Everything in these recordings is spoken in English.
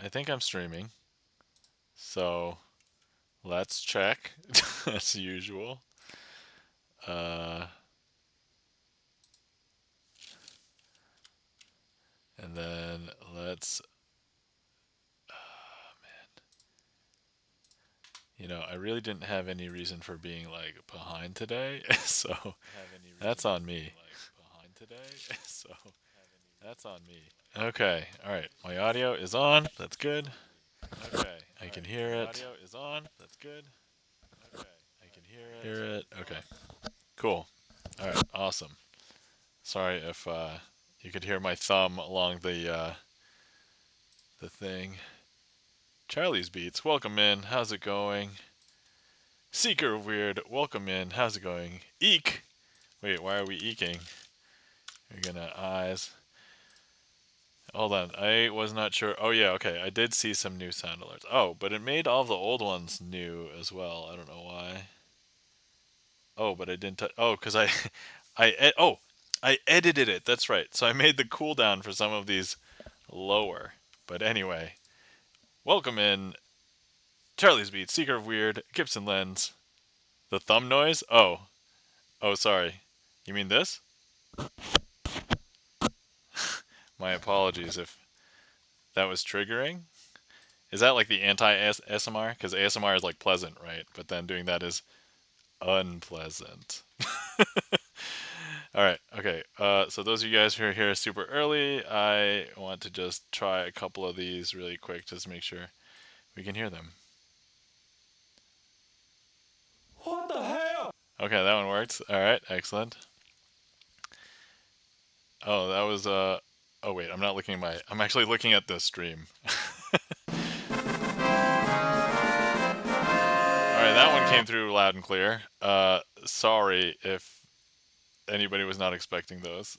I think I'm streaming. So let's check as usual. Uh, and then let's, man, you know, I really didn't have any reason for being like behind today, so that's on me. So that's on me. Okay, all right. My audio is on. That's good. Okay, I can hear it. Audio is on. That's good. Okay, I can hear it. Okay, cool. All right, awesome. Sorry if you could hear my thumb along the thing. Charlie's Beats, welcome in. How's it going? Seeker of Weird, welcome in. How's it going? Eek. Wait, why are we eeking? We're gonna eyes. Hold on, I was not sure. Oh yeah, okay, I did see some new sound alerts. Oh, but it made all the old ones new as well. I don't know why. Oh, but I didn't. Oh, because I edited it. That's right. So I made the cooldown for some of these lower. But anyway, welcome in Charlie's Beat, Seeker of Weird, Gibson Lens. The thumb noise? Oh, sorry. You mean this? My apologies if that was triggering. Is that like the anti-ASMR? Because ASMR is like pleasant, right? But then doing that is unpleasant. All right, okay. So those of you guys who are here super early, I want to just try a couple of these really quick just to make sure we can hear them. What the hell? Okay, that one worked. All right, excellent. Oh, that was oh wait, I'm not looking at my I'm actually looking at the stream. All right, that one came through loud and clear. Sorry if anybody was not expecting those.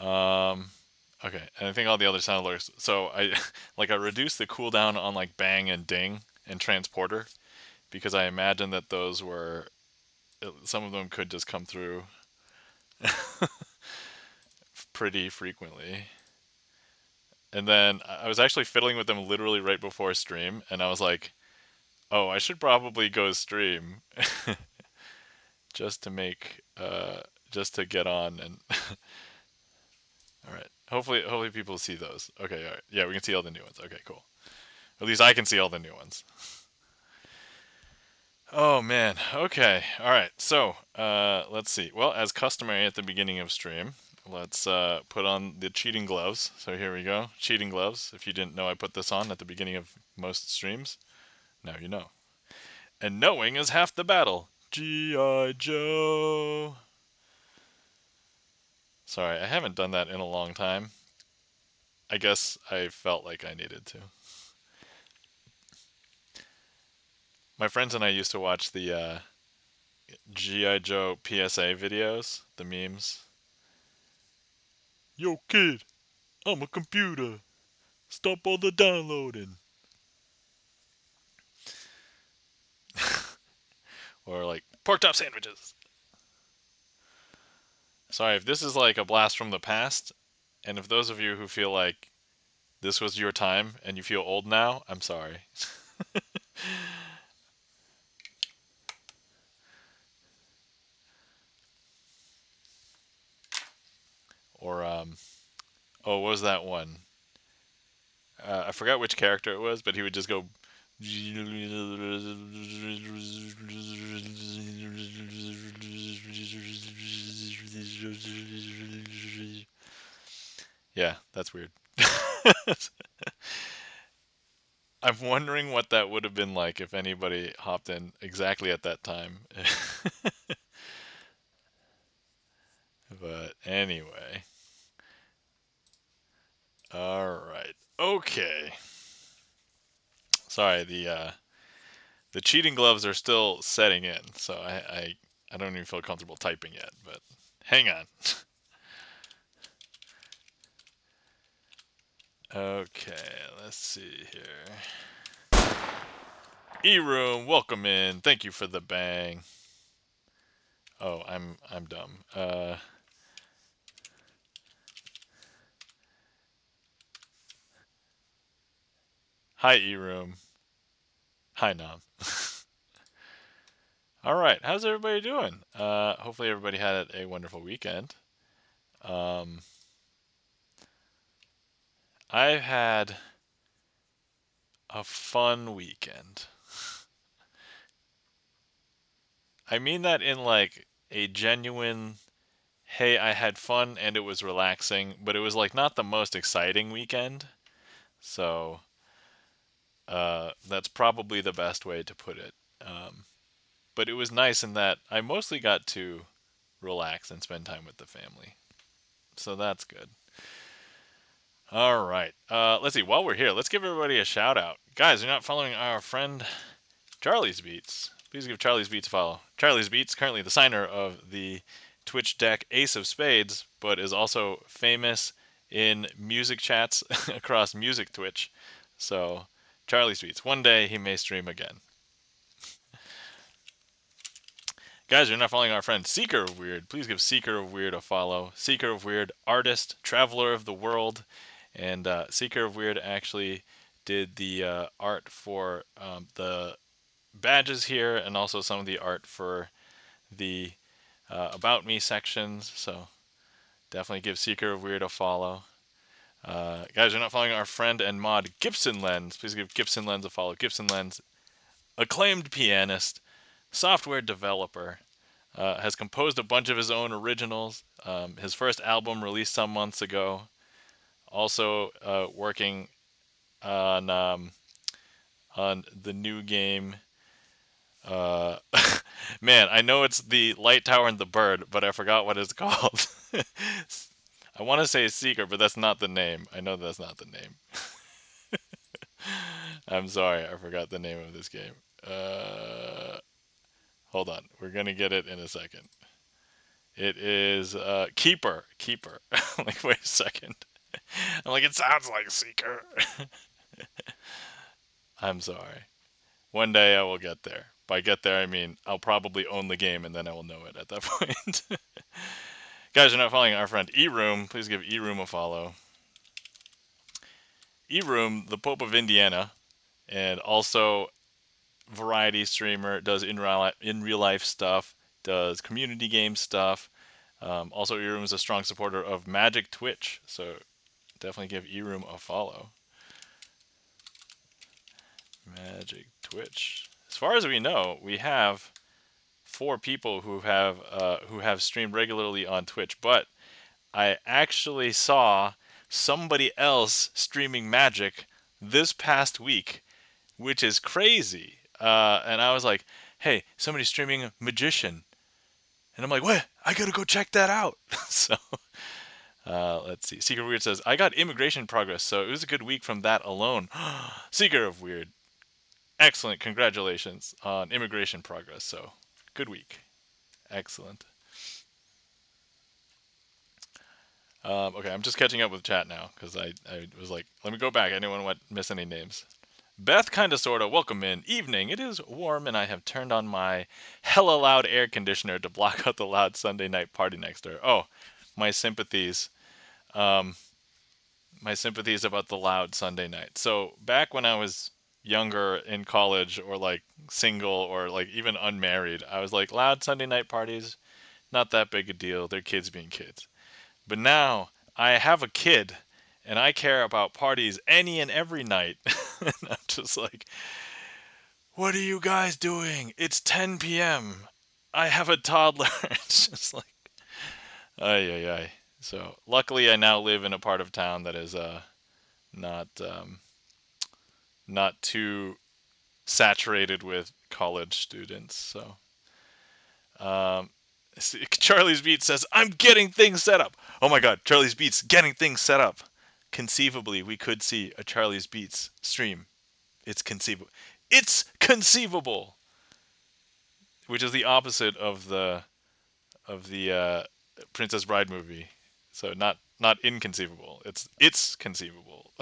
Okay, and I think all the other sound alerts. So I like I reduced the cooldown on like bang and ding and transporter because I imagine that those were some of them could just come through pretty frequently. And then I was actually fiddling with them literally right before stream, and I was like, "Oh, I should probably go stream just to make just to get on and all right. Hopefully people see those. Okay, all right. Yeah, we can see all the new ones. Okay, cool. At least I can see all the new ones. Oh man. Okay. All right. So, let's see. Well, as customary at the beginning of stream, let's put on the cheating gloves. So here we go. Cheating gloves. If you didn't know, I put this on at the beginning of most streams. Now you know. And knowing is half the battle. G.I. Joe. Sorry, I haven't done that in a long time. I guess I felt like I needed to. My friends and I used to watch the G.I. Joe PSA videos, the memes. Yo, kid, I'm a computer. Stop all the downloading. Or like pork chop sandwiches. Sorry if this is like a blast from the past, and if those of you who feel like this was your time and you feel old now, I'm sorry. Or oh, what was that one? I forgot which character it was, but he would just go. Yeah, that's weird. I'm wondering what that would have been like if anybody hopped in exactly at that time. But anyway. All right. Okay. Sorry, the cheating gloves are still setting in, so I don't even feel comfortable typing yet, but hang on. Okay, let's see here. E-room, welcome in. Thank you for the bang. Oh, I'm dumb. Hi, E-Room. Hi, Nom. All right, how's everybody doing? Hopefully everybody had a wonderful weekend. Um, I've had a fun weekend. I mean that in like a genuine, hey, I had fun and it was relaxing, but it was like not the most exciting weekend. So that's probably the best way to put it. Um, but it was nice in that I mostly got to relax and spend time with the family. So that's good. All right. Let's see. While we're here, let's give everybody a shout out. Guys, you're not following our friend Charlie's Beats. Please give Charlie's Beats a follow. Charlie's Beats, currently the signer of the Twitch deck Ace of Spades, but is also famous in music chats across music Twitch. So, Charlie's Beats. One day he may stream again. Guys, you're not following our friend Seeker of Weird. Please give Seeker of Weird a follow. Seeker of Weird, artist, traveler of the world, and Seeker of Weird actually did the art for the badges here, and also some of the art for the About Me sections. So definitely give Seeker of Weird a follow. Guys, you're not following our friend and mod Gibson Lens. Please give Gibson Lens a follow. Gibson Lens, acclaimed pianist, software developer. Has composed a bunch of his own originals. His first album released some months ago. Also working on the new game. Uh, man, I know it's the Light Tower and the Bird, but I forgot what it's called. I want to say Seeker, but that's not the name. I know that's not the name. I'm sorry, I forgot the name of this game. Uh, Hold on, we're gonna get it in a second. It is Keeper. Keeper. Like, wait a second. I'm like, it sounds like Seeker. I'm sorry. One day I will get there. By get there, I mean I'll probably own the game and then I will know it at that point. Guys, you're not following our friend E-Room. Please give E-Room a follow. E-Room, the Pope of Indiana, and also variety streamer, does in real life stuff, does community game stuff. Also, E-Room is a strong supporter of Magic Twitch, so definitely give E-Room a follow. Magic Twitch. As far as we know, we have 4 people who have streamed regularly on Twitch, but I actually saw somebody else streaming Magic this past week, which is crazy. And I was like, "Hey, somebody's streaming Magician," and I'm like, "What? I gotta go check that out." So let's see. Seeker of Weird says, "I got immigration progress, so it was a good week from that alone." Seeker of Weird, excellent. Congratulations on immigration progress. So good week. Excellent. Okay, I'm just catching up with chat now because I was like, let me go back. I didn't want to miss any names. Beth, kinda sorta, welcome in. Evening. It is warm, and I have turned on my hella loud air conditioner to block out the loud Sunday night party next door. Oh, my sympathies. Um, my sympathies about the loud Sunday night. So back when I was younger in college, or like single, or like even unmarried, I was like, loud Sunday night parties, not that big a deal. They're kids being kids. But now I have a kid and I care about parties any and every night. And I'm just like, what are you guys doing? It's 10 p.m. I have a toddler. It's just like, ay, ay, ay. So luckily, I now live in a part of town that is not not too saturated with college students. So um, Charlie's Beats says, "I'm getting things set up." Oh my God, Charlie's Beats getting things set up. Conceivably, we could see a Charlie's Beats stream. It's conceivable. It's conceivable, which is the opposite of the Princess Bride movie. So not inconceivable. It's conceivable.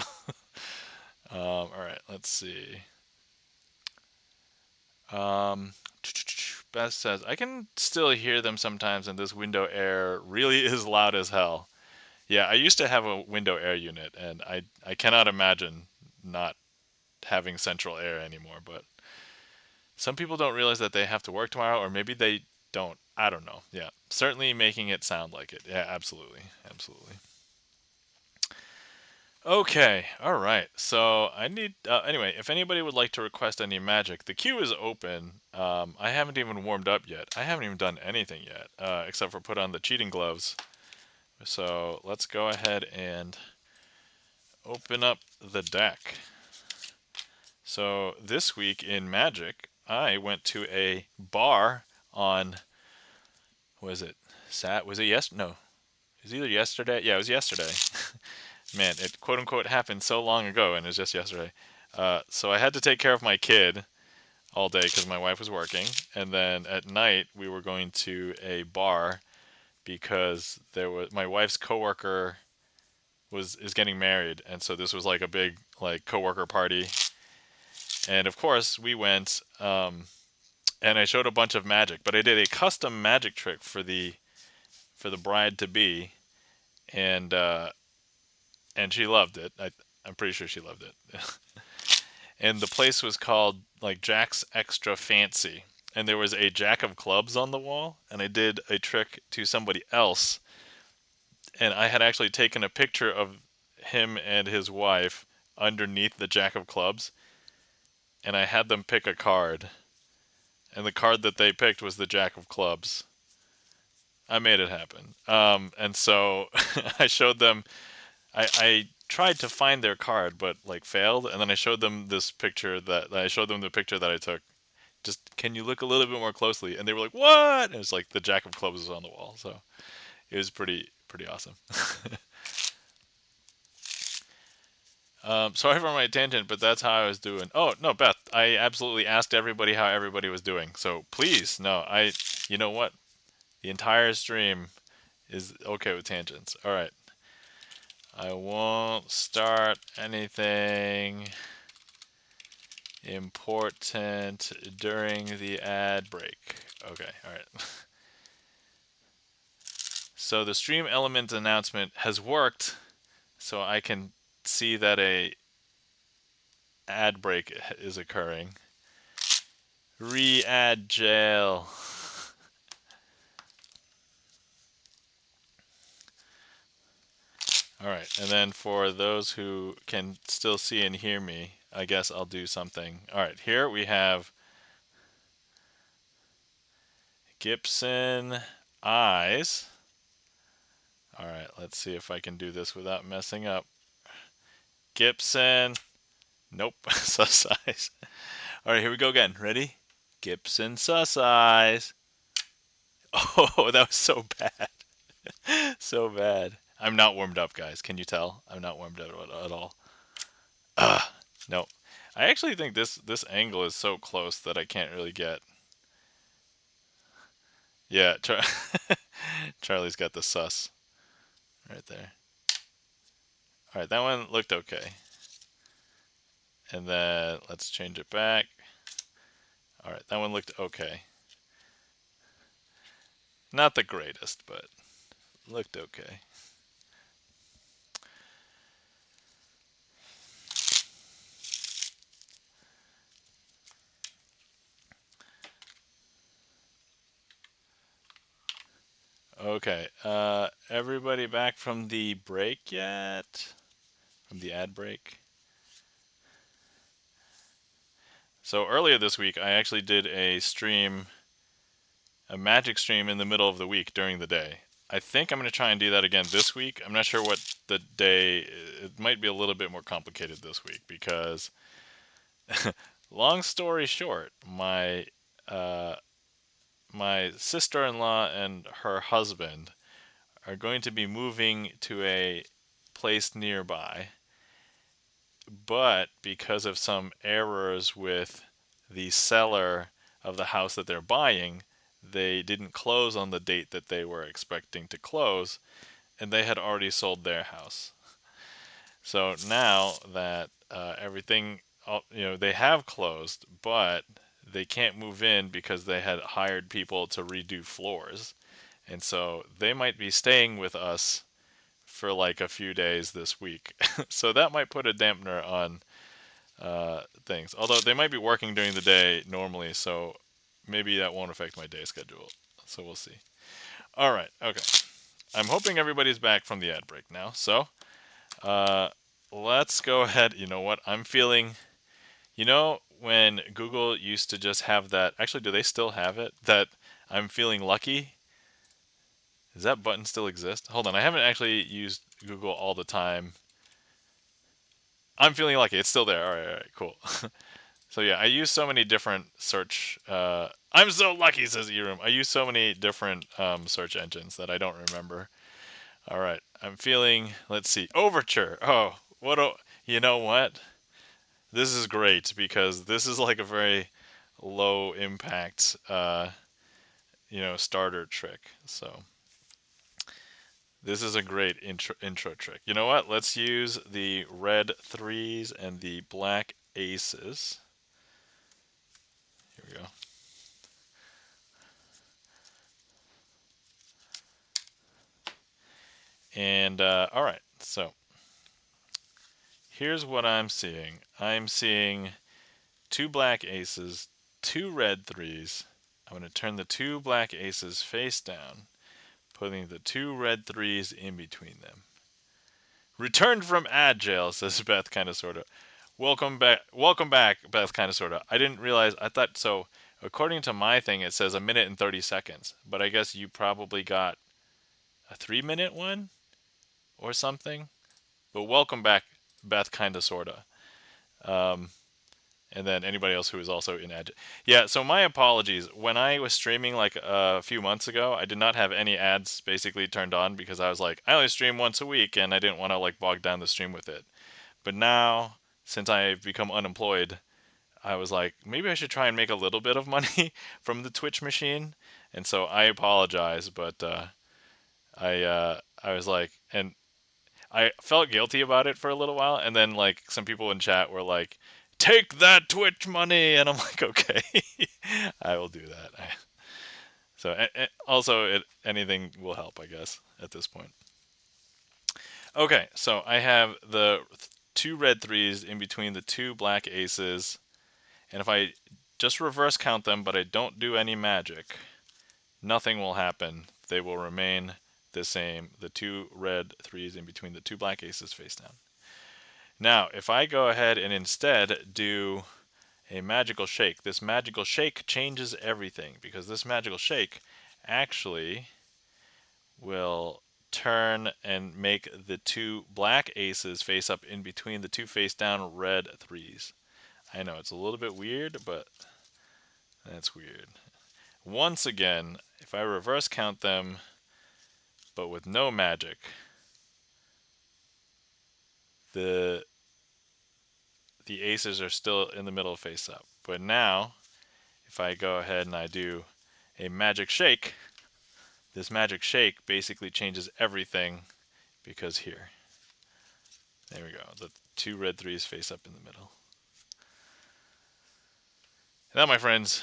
All right, let's see. Um, Beth says, I can still hear them sometimes, and this window air really is loud as hell. Yeah, I used to have a window air unit, and I cannot imagine not having central air anymore. But some people don't realize that they have to work tomorrow, or maybe they don't. I don't know. Yeah, certainly making it sound like it. Yeah, absolutely, absolutely. Okay, all right. So I need anyway. If anybody would like to request any magic, the queue is open. I haven't even warmed up yet. I haven't even done anything yet, except for put on the cheating gloves. So let's go ahead and open up the deck. So this week in Magic, I went to a bar on, was it was it yes? No, it was either yesterday. Yeah, it was yesterday. Man, it quote unquote happened so long ago, and it was just yesterday. So I had to take care of my kid all day because my wife was working, and then at night we were going to a bar because there was my wife's coworker is getting married, and so this was like a big like coworker party, and of course we went. And I showed a bunch of magic, but I did a custom magic trick for the bride to be, and and she loved it. I'm pretty sure she loved it. And the place was called like Jack's Extra Fancy, and there was a Jack of Clubs on the wall, and I did a trick to somebody else, and I had actually taken a picture of him and his wife underneath the Jack of Clubs, and I had them pick a card, and the card that they picked was the Jack of Clubs. I made it happen. And so I showed them. I tried to find their card, but like failed. And then I showed them this picture that I showed them the picture that I took. Just can you look a little bit more closely? And they were like, "What?" And it was like the Jack of Clubs was on the wall. So it was pretty awesome. Sorry for my tangent, but that's how I was doing. Oh no, Beth, I absolutely asked everybody how everybody was doing. So please, no, you know what? The entire stream is okay with tangents. All right. I won't start anything important during the ad break. Okay, all right. So the stream element announcement has worked, so I can see that a ad break is occurring. Re-ad jail. All right, and then for those who can still see and hear me, I guess I'll do something. All right, here we have Gibson Eyes. All right, let's see if I can do this without messing up. Gibson. Nope, sus eyes. All right, here we go again. Ready? Gibson sus eyes. Oh, that was so bad. So bad. I'm not warmed up, guys. Can you tell? I'm not warmed up at all. No. I actually think this angle is so close that I can't really get. Yeah, Charlie's got the sus right there. All right, that one looked okay. And then let's change it back. All right, that one looked okay. Not the greatest, but looked okay. Okay, everybody back from the break yet? From the ad break? So earlier this week, I actually did a magic stream in the middle of the week during the day. I think I'm going to try and do that again this week. I'm not sure what the day, it might be a little bit more complicated this week because, long story short, uh, my sister-in-law and her husband are going to be moving to a place nearby, but because of some errors with the seller of the house that they're buying, they didn't close on the date that they were expecting to close, and they had already sold their house. So now that everything, they have closed, but they can't move in because they had hired people to redo floors. And so they might be staying with us for like a few days this week. So that might put a dampener on things. Although they might be working during the day normally, so maybe that won't affect my day schedule. So we'll see. All right. Okay. I'm hoping everybody's back from the ad break now. So uh, let's go ahead. You know what? I'm feeling. You know when Google used to just have that. Actually, do they still have it? That I'm feeling lucky. Does that button still exist? Hold on. I haven't actually used Google all the time. I'm feeling lucky. It's still there. All right. Cool. So yeah, I use so many different search. I'm so lucky, says Erum. I use so many different search engines that I don't remember. All right, I'm feeling. Let's see, Overture. Oh, what? You know what? This is great because this is like a very low impact, starter trick. So this is a great intro trick. You know what? Let's use the red threes and the black aces. Here we go. And all right, so here's what I'm seeing. I'm seeing two black aces, two red threes. I'm going to turn the two black aces face down, putting the two red threes in between them. Returned from ad jail, says Beth, kind of sorta. Welcome back, Beth, kind of sorta. I didn't realize. I thought so. According to my thing, it says a minute and 30 seconds, but I guess you probably got a 3-minute one or something. But welcome back, Beth, kind of sorta. Um, and then anybody else who is also in ad. Yeah, so my apologies. When I was streaming like a few months ago, I did not have any ads basically turned on because I was like, I only stream once a week and I didn't want to like bog down the stream with it. But now, since I've become unemployed, I was like, maybe I should try and make a little bit of money from the Twitch machine. And so I apologize, but I was like, and I felt guilty about it for a little while, and then like some people in chat were like, "Take that Twitch money," and I'm like, "Okay, I will do that." So also, anything will help, I guess, at this point. Okay, so I have the two red threes in between the two black aces, and if I just reverse count them, but I don't do any magic, nothing will happen. They will remain the same. The two red threes in between the two black aces face down. Now, if I go ahead and instead do a magical shake, this magical shake changes everything because this magical shake actually will turn and make the two black aces face up in between the two face down red threes. I know it's a little bit weird, but that's weird. Once again, if I reverse count them, but with no magic, the aces are still in the middle face up. But now, if I go ahead and I do a magic shake, this magic shake basically changes everything because here, there we go, the two red threes face up in the middle. Now, my friends,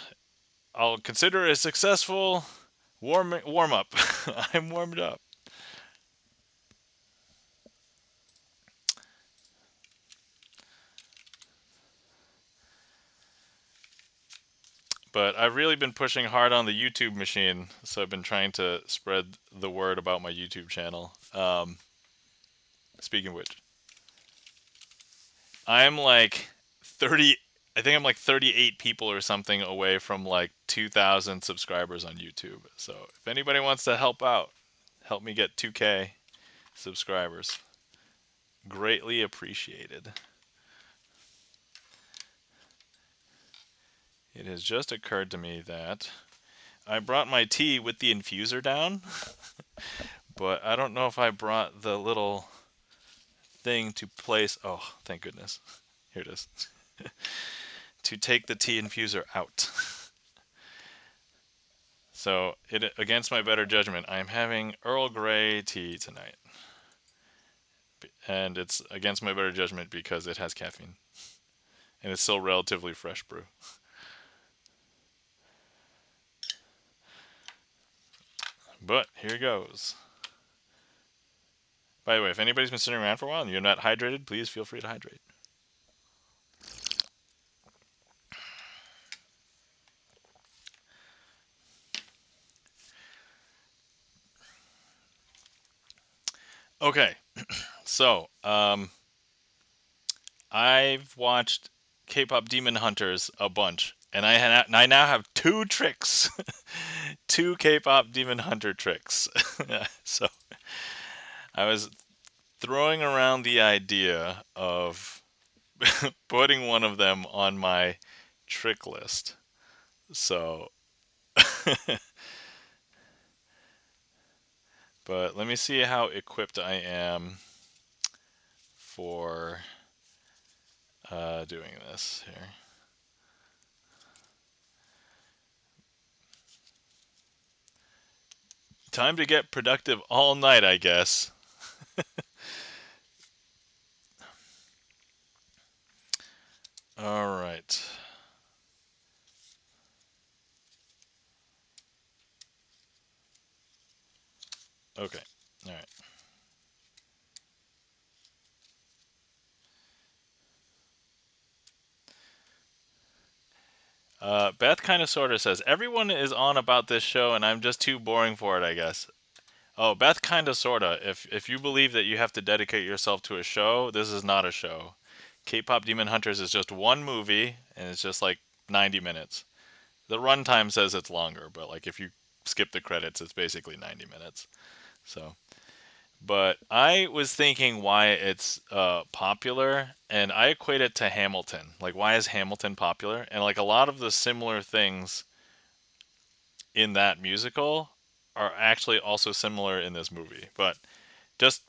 I'll consider it a successful warm up. I'm warmed up. But I've really been pushing hard on the YouTube machine, so I've been trying to spread the word about my YouTube channel. Speaking of which, I'm like 30. I think I'm like 38 people or something away from like 2,000 subscribers on YouTube. So if anybody wants to help out, help me get 2K subscribers. Greatly appreciated. It has just occurred to me that I brought my tea with the infuser down, but I don't know if I brought the little thing to place. Oh, thank goodness. Here it is. To take the tea infuser out. So, against my better judgment, I'm having Earl Grey tea tonight. And it's against my better judgment because it has caffeine. And it's still relatively fresh brew. But here goes. By the way, if anybody's been sitting around for a while and you're not hydrated, please feel free to hydrate. Okay, so I've watched K-pop Demon Hunters a bunch, and I now have two tricks, two K-pop Demon Hunter tricks. So I was throwing around the idea of putting one of them on my trick list. So, but let me see how equipped I am for doing this here. Time to get productive all night, I guess. All right. Okay. All right. Beth kind of sort of says everyone is on about this show, and I'm just too boring for it, I guess. Oh, Beth kind of sorta. If you believe that you have to dedicate yourself to a show, this is not a show. K-pop Demon Hunters is just one movie, and it's just like 90 minutes. The runtime says it's longer, but like if you skip the credits, it's basically 90 minutes. So, but I was thinking why it's popular, and I equate it to Hamilton. Like, why is Hamilton popular? And like a lot of the similar things in that musical are actually also similar in this movie. But just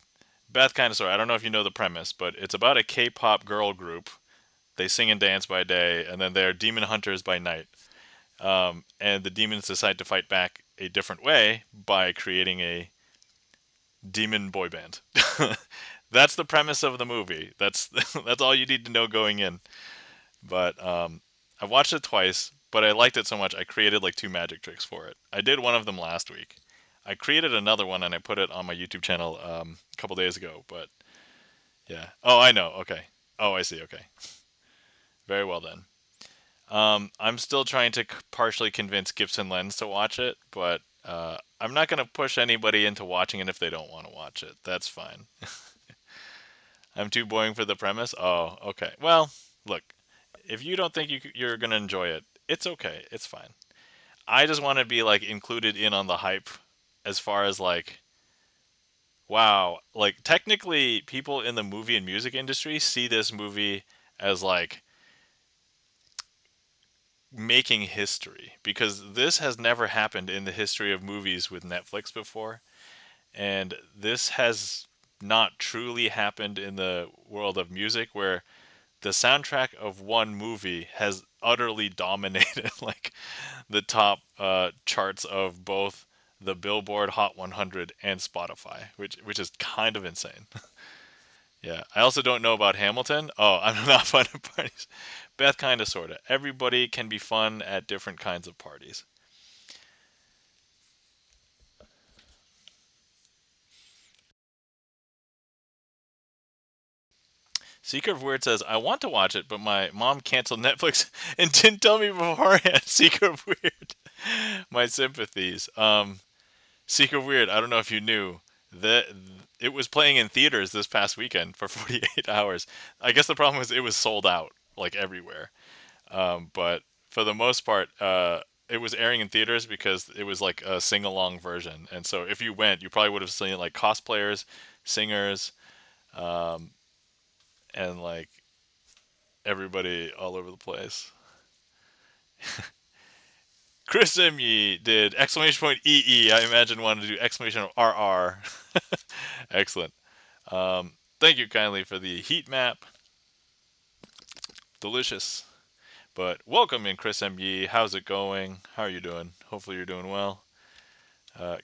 Beth kind of story. I don't know if you know the premise, but it's about a K-pop girl group. They sing and dance by day, and then they're demon hunters by night. And the demons decide to fight back a different way by creating a demon boy band. That's the premise of the movie. That's that's all you need to know going in. But I watched it twice, but I liked it so much I created like two magic tricks for it. I did one of them last week. I created another one and I put it on my YouTube channel a couple days ago. But yeah. Oh, I know. Okay. Oh, I see. Okay. Very well then. I'm still trying to partially convince Gibson Lens to watch it, but I'm not going to push anybody into watching it if they don't want to watch it. That's fine. I'm too boring for the premise. Oh, okay. Well, look, if you don't think you're going to enjoy it, it's okay. It's fine. I just want to be like included in on the hype as far as like wow, like technically people in the movie and music industry see this movie as like making history because this has never happened in the history of movies with Netflix before, and this has not truly happened in the world of music where the soundtrack of one movie has utterly dominated like the top charts of both the Billboard Hot 100 and Spotify, which is kind of insane. Yeah, I also don't know about Hamilton. Oh, I'm not fun at parties. Beth, kind of, sorta. Everybody can be fun at different kinds of parties. Seeker of Weird says, I want to watch it, but my mom canceled Netflix and didn't tell me beforehand. Seeker of Weird. My sympathies. Seeker of Weird, I don't know if you knew that it was playing in theaters this past weekend for 48 hours. I guess the problem was it was sold out, like everywhere. But for the most part, it was airing in theaters because it was like a sing along version. And so if you went, you probably would have seen like cosplayers, singers, um, and like everybody all over the place. Chris M. did exclamation point EE. I imagine wanted to do exclamation RR. Excellent. Thank you kindly for the heat map. Delicious. But welcome in, Chris M. How's it going? How are you doing? Hopefully you're doing well.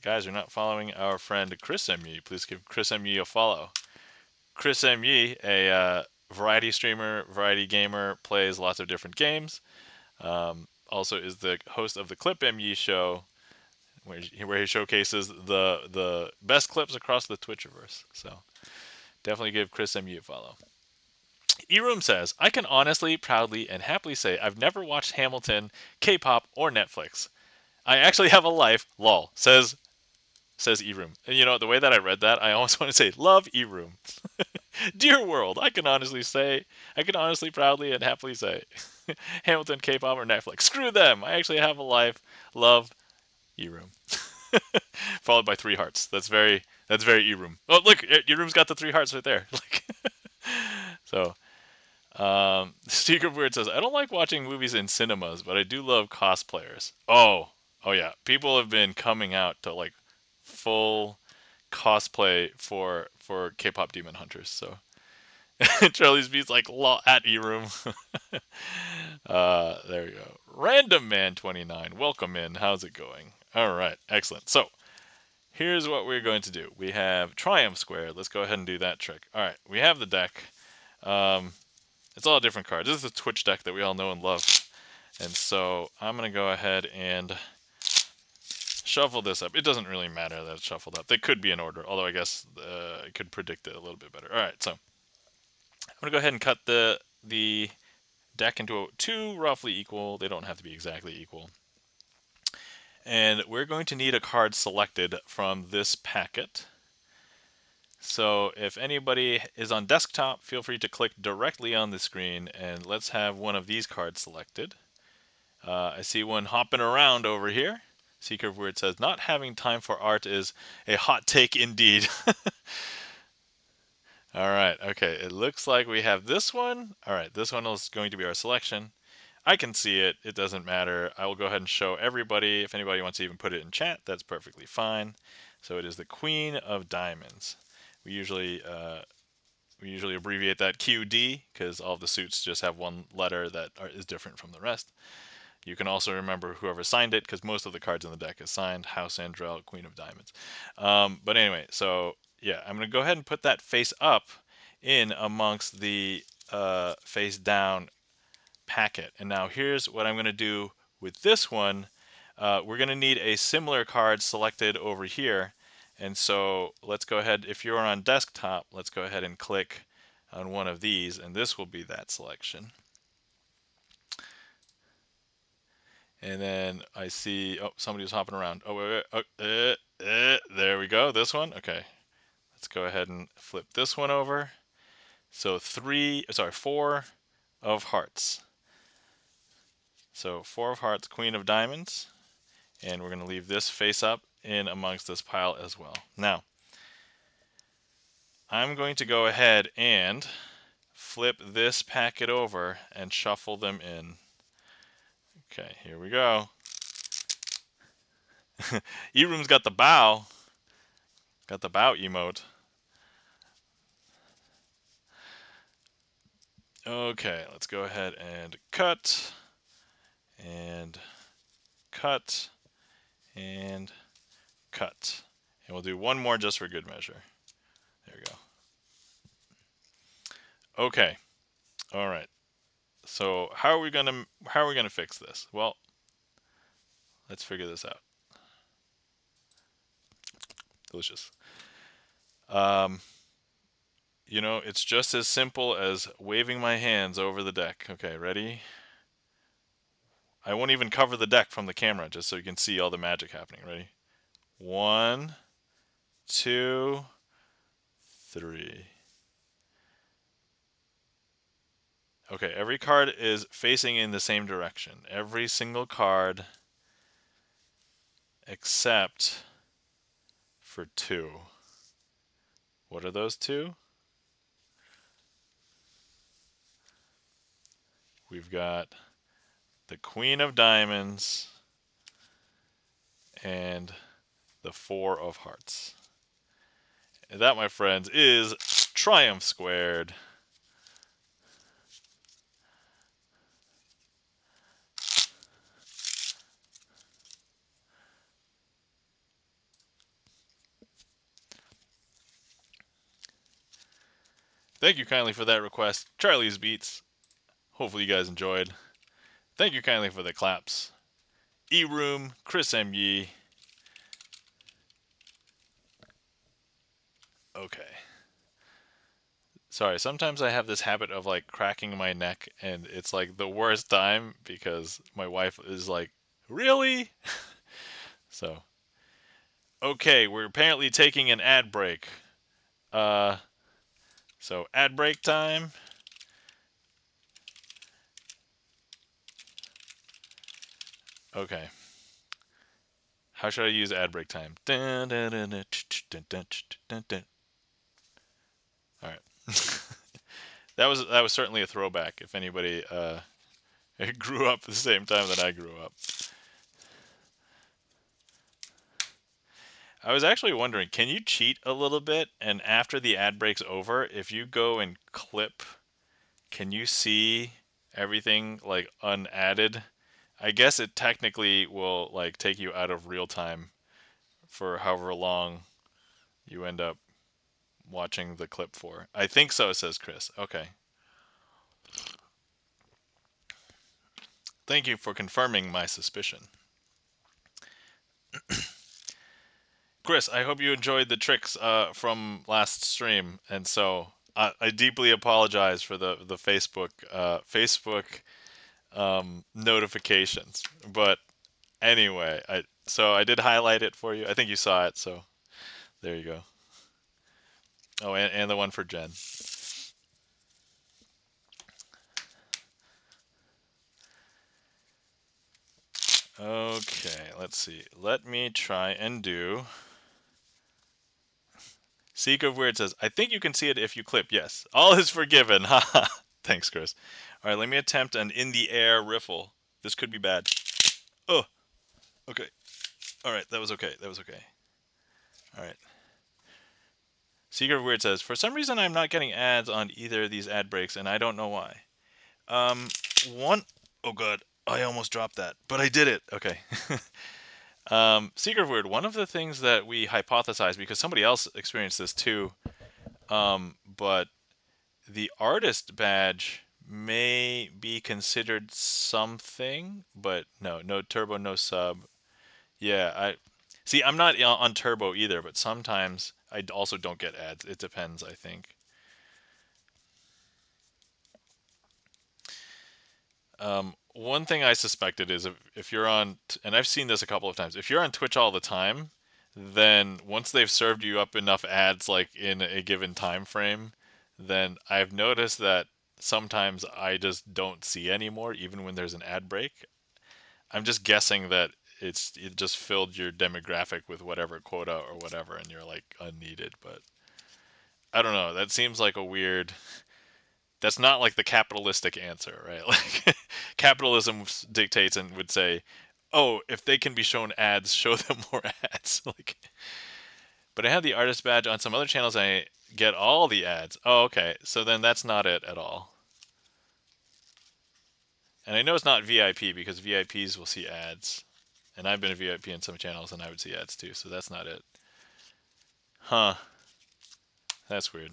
Guys, you're not following our friend Chris M. Please give Chris M. a follow. Chris M. a variety streamer, variety gamer, plays lots of different games. Also is the host of the Clip M. show, where he showcases the best clips across the Twitchiverse. So definitely give Chris M. a follow. Eroom says, I can honestly, proudly, and happily say I've never watched Hamilton, K-pop, or Netflix. I actually have a life, lol, says says E-Room. And you know, the way that I read that, I almost want to say, love E-Room. Dear world, I can honestly, proudly, and happily say, Hamilton, K-pop, or Netflix. Screw them. I actually have a life. Love E-Room. Followed by 3 hearts. That's very E-Room. Oh, look, E-Room's got the 3 hearts right there. So, Secret Weird says, I don't like watching movies in cinemas, but I do love cosplayers. Oh yeah. People have been coming out to like full cosplay for K-pop Demon Hunters. So Charlie's Beats like at E-Room. There you go. Random Man 29. Welcome in. How's it going? All right. Excellent. So here's what we're going to do. We have Triumph Square. Let's go ahead and do that trick. All right. We have the deck. It's all different cards. This is the Twitch deck that we all know and love. And so I'm going to go ahead and shuffle this up. It doesn't really matter that it's shuffled up. They could be in order, although I guess I could predict it a little bit better. All right, so I'm going to go ahead and cut the deck into 2 roughly equal. They don't have to be exactly equal. And we're going to need a card selected from this packet. So if anybody is on desktop, feel free to click directly on the screen, and let's have one of these cards selected. I see one hopping around over here. Secret Word says, not having time for art is a hot take indeed. All right, okay, it looks like we have this one. All right, this one is going to be our selection. I can see it. It doesn't matter. I will go ahead and show everybody. If anybody wants to even put it in chat, that's perfectly fine. So it is the Queen of Diamonds. We usually abbreviate that QD because all of the suits just have one letter that is different from the rest. You can also remember whoever signed it because most of the cards in the deck is signed. House Andrel, Queen of Diamonds. But anyway, so yeah, I'm going to go ahead and put that face up in amongst the face down packet. And now here's what I'm going to do with this one. We're going to need a similar card selected over here. And so let's go ahead, if you're on desktop, let's go ahead and click on one of these, and this will be that selection. And then I see, oh, somebody was hopping around. Oh, wait, there we go, this one. Okay, let's go ahead and flip this one over. So 4 of hearts. So 4 of hearts, Queen of Diamonds. And we're going to leave this face up in amongst this pile as well. Now, I'm going to go ahead and flip this packet over and shuffle them in. Okay, here we go. E-Room's got the bow. Got the bow emote. Okay, let's go ahead and cut. And cut. And cut. And we'll do one more just for good measure. There we go. Okay. All right. So how are we gonna fix this? Well, let's figure this out. Delicious. You know, it's just as simple as waving my hands over the deck. Okay, ready? I won't even cover the deck from the camera just so you can see all the magic happening. Ready? 1, 2, 3. Okay, every card is facing in the same direction. Every single card except for 2. What are those 2? We've got the Queen of Diamonds and the 4 of Hearts. And that, my friends, is Triumph Squared. Thank you kindly for that request, Charlie's Beats. Hopefully you guys enjoyed. Thank you kindly for the claps. E-Room, Chris M. Yee. Okay. Sorry, sometimes I have this habit of like cracking my neck, and it's like the worst time because my wife is like, really? So, Okay, we're apparently taking an ad break. So ad break time. Okay. How should I use ad break time? Dun, dun, dun, dun, dun, dun, dun, dun. All right. that was certainly a throwback. If anybody grew up the same time that I grew up, I was actually wondering, can you cheat a little bit? And after the ad break's over, if you go and clip, can you see everything like unadded? I guess it technically will like take you out of real time for however long you end up watching the clip for. I think so, says Chris. Okay. Thank you for confirming my suspicion. Chris, I hope you enjoyed the tricks from last stream, and so I deeply apologize for the Facebook notifications. But anyway, I did highlight it for you. I think you saw it, so there you go. Oh, and the one for Jen. Okay, let's see. Let me try and do. Seek of Weird says, I think you can see it if you clip. Yes. All is forgiven. Haha. Thanks, Chris. All right, let me attempt an in the air riffle. This could be bad. Oh, okay. All right, that was okay. That was okay. All right. Seeker of Weird says, for some reason I'm not getting ads on either of these ad breaks, and I don't know why. Um, one, oh god, I almost dropped that, but I did it. Okay. Seeker of Weird, one of the things that we hypothesized, because somebody else experienced this too, but the artist badge may be considered something, but no turbo, no sub. Yeah, I see. I'm not on turbo either, but sometimes I also don't get ads. It depends, I think. One thing I suspected is if you're on, and I've seen this a couple of times, if you're on Twitch all the time, then once they've served you up enough ads, like in a given time frame, then I've noticed that sometimes I just don't see anymore, even when there's an ad break. I'm just guessing that it just filled your demographic with whatever quota or whatever, and you're like unneeded. But I don't know. That seems like a weird. That's not like the capitalistic answer, right? Like capitalism dictates and would say, "Oh, if they can be shown ads, show them more ads." Like, but I have the artist badge on some other channels. And I get all the ads. Oh, okay. So then that's not it at all. And I know it's not VIP because VIPs will see ads. And I've been a VIP in some channels and I would see ads too. So that's not it. Huh. That's weird.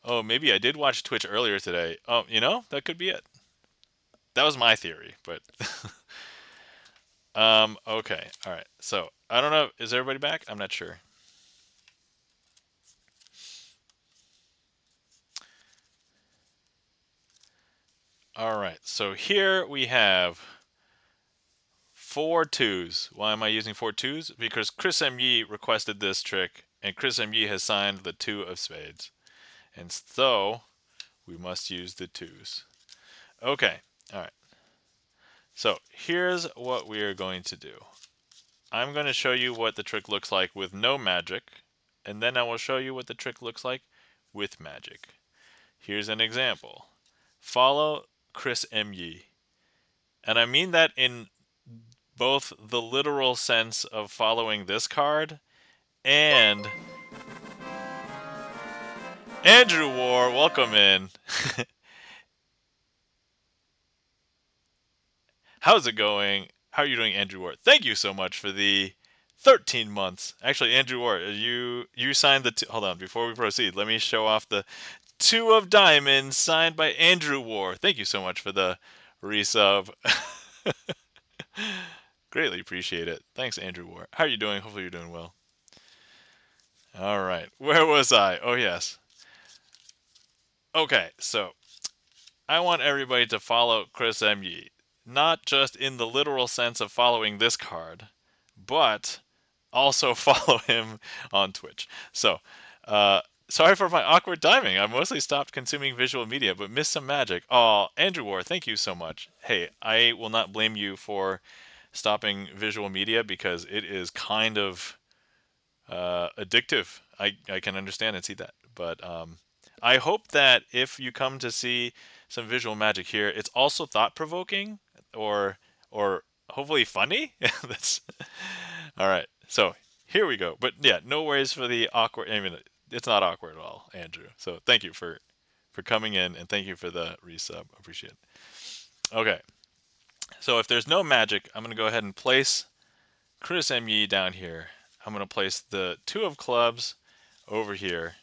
Oh, maybe I did watch Twitch earlier today. Oh, that could be it. That was my theory, but okay. All right. So, I don't know, is everybody back? I'm not sure. All right. So, here we have 4 2s. Why am I using 4 2s? Because Chris M. Yee requested this trick, and Chris M. Yee has signed the 2 of spades. And so, we must use the 2s. Okay. All right. So, here's what we are going to do. I'm going to show you what the trick looks like with no magic, and then I will show you what the trick looks like with magic. Here's an example. Follow Chris M. Yee. And I mean that in both the literal sense of following this card and Andrew War, welcome in. How's it going? How are you doing, Andrew War? Thank you so much for the 13 months. Actually, Andrew War, you signed the hold on, before we proceed, let me show off the 2 of diamonds signed by Andrew War. Thank you so much for the resub. Greatly appreciate it. Thanks, Andrew War. How are you doing? Hopefully you're doing well. All right. Where was I? Oh, yes. Okay, so I want everybody to follow Chris M. Yee. Not just in the literal sense of following this card, but also follow him on Twitch. So, sorry for my awkward timing. I mostly stopped consuming visual media, but missed some magic. Oh, Andrew War, thank you so much. Hey, I will not blame you for stopping visual media because it is kind of addictive. I can understand and see that. But I hope that if you come to see some visual magic here, it's also thought provoking or hopefully funny. That's all right. So here we go. But yeah, no worries for the awkward. I mean, it's not awkward at all, Andrew. So thank you for coming in and thank you for the resub. Appreciate it. Okay. So if there's no magic, I'm gonna go ahead and place Chris ME down here. I'm gonna place the two of clubs over here,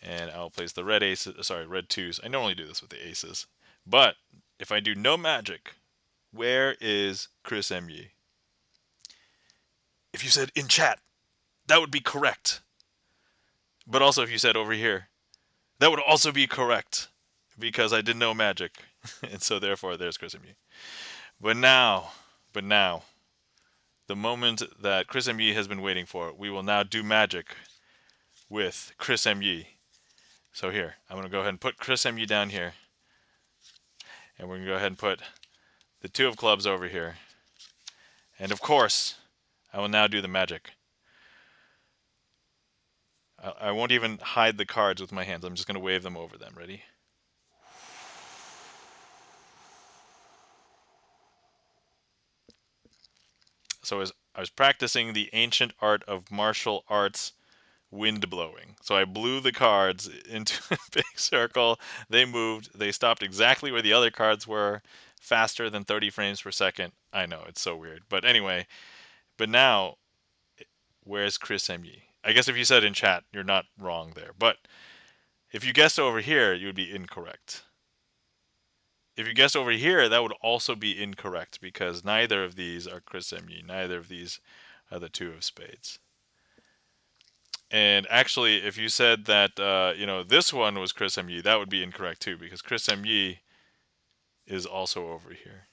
and I'll place the red aces. Sorry, red twos. I normally do this with the aces, but if I do no magic, where is Chris ME? If you said in chat, that would be correct. But also, if you said over here, that would also be correct because I did no magic, and so therefore there's Chris ME. But now, but now, the moment that Chris ME has been waiting for, we will now do magic with Chris ME. So here, I'm going to go ahead and put Chris ME down here. And we're going to go ahead and put the two of clubs over here. And of course, I will now do the magic. I won't even hide the cards with my hands. I'm just going to wave them over them. Ready? So as I was practicing the ancient art of martial arts wind blowing. So I blew the cards into a big circle. They moved. They stopped exactly where the other cards were, faster than 30 frames per second. I know, it's so weird. But anyway, but now, where's Chris ME? I guess if you said in chat, you're not wrong there. But if you guessed over here, you would be incorrect. If you guessed over here, that would also be incorrect because neither of these are Chris ME. Neither of these are the two of spades. And actually, if you said that this one was Chris ME, that would be incorrect too because Chris ME is also over here.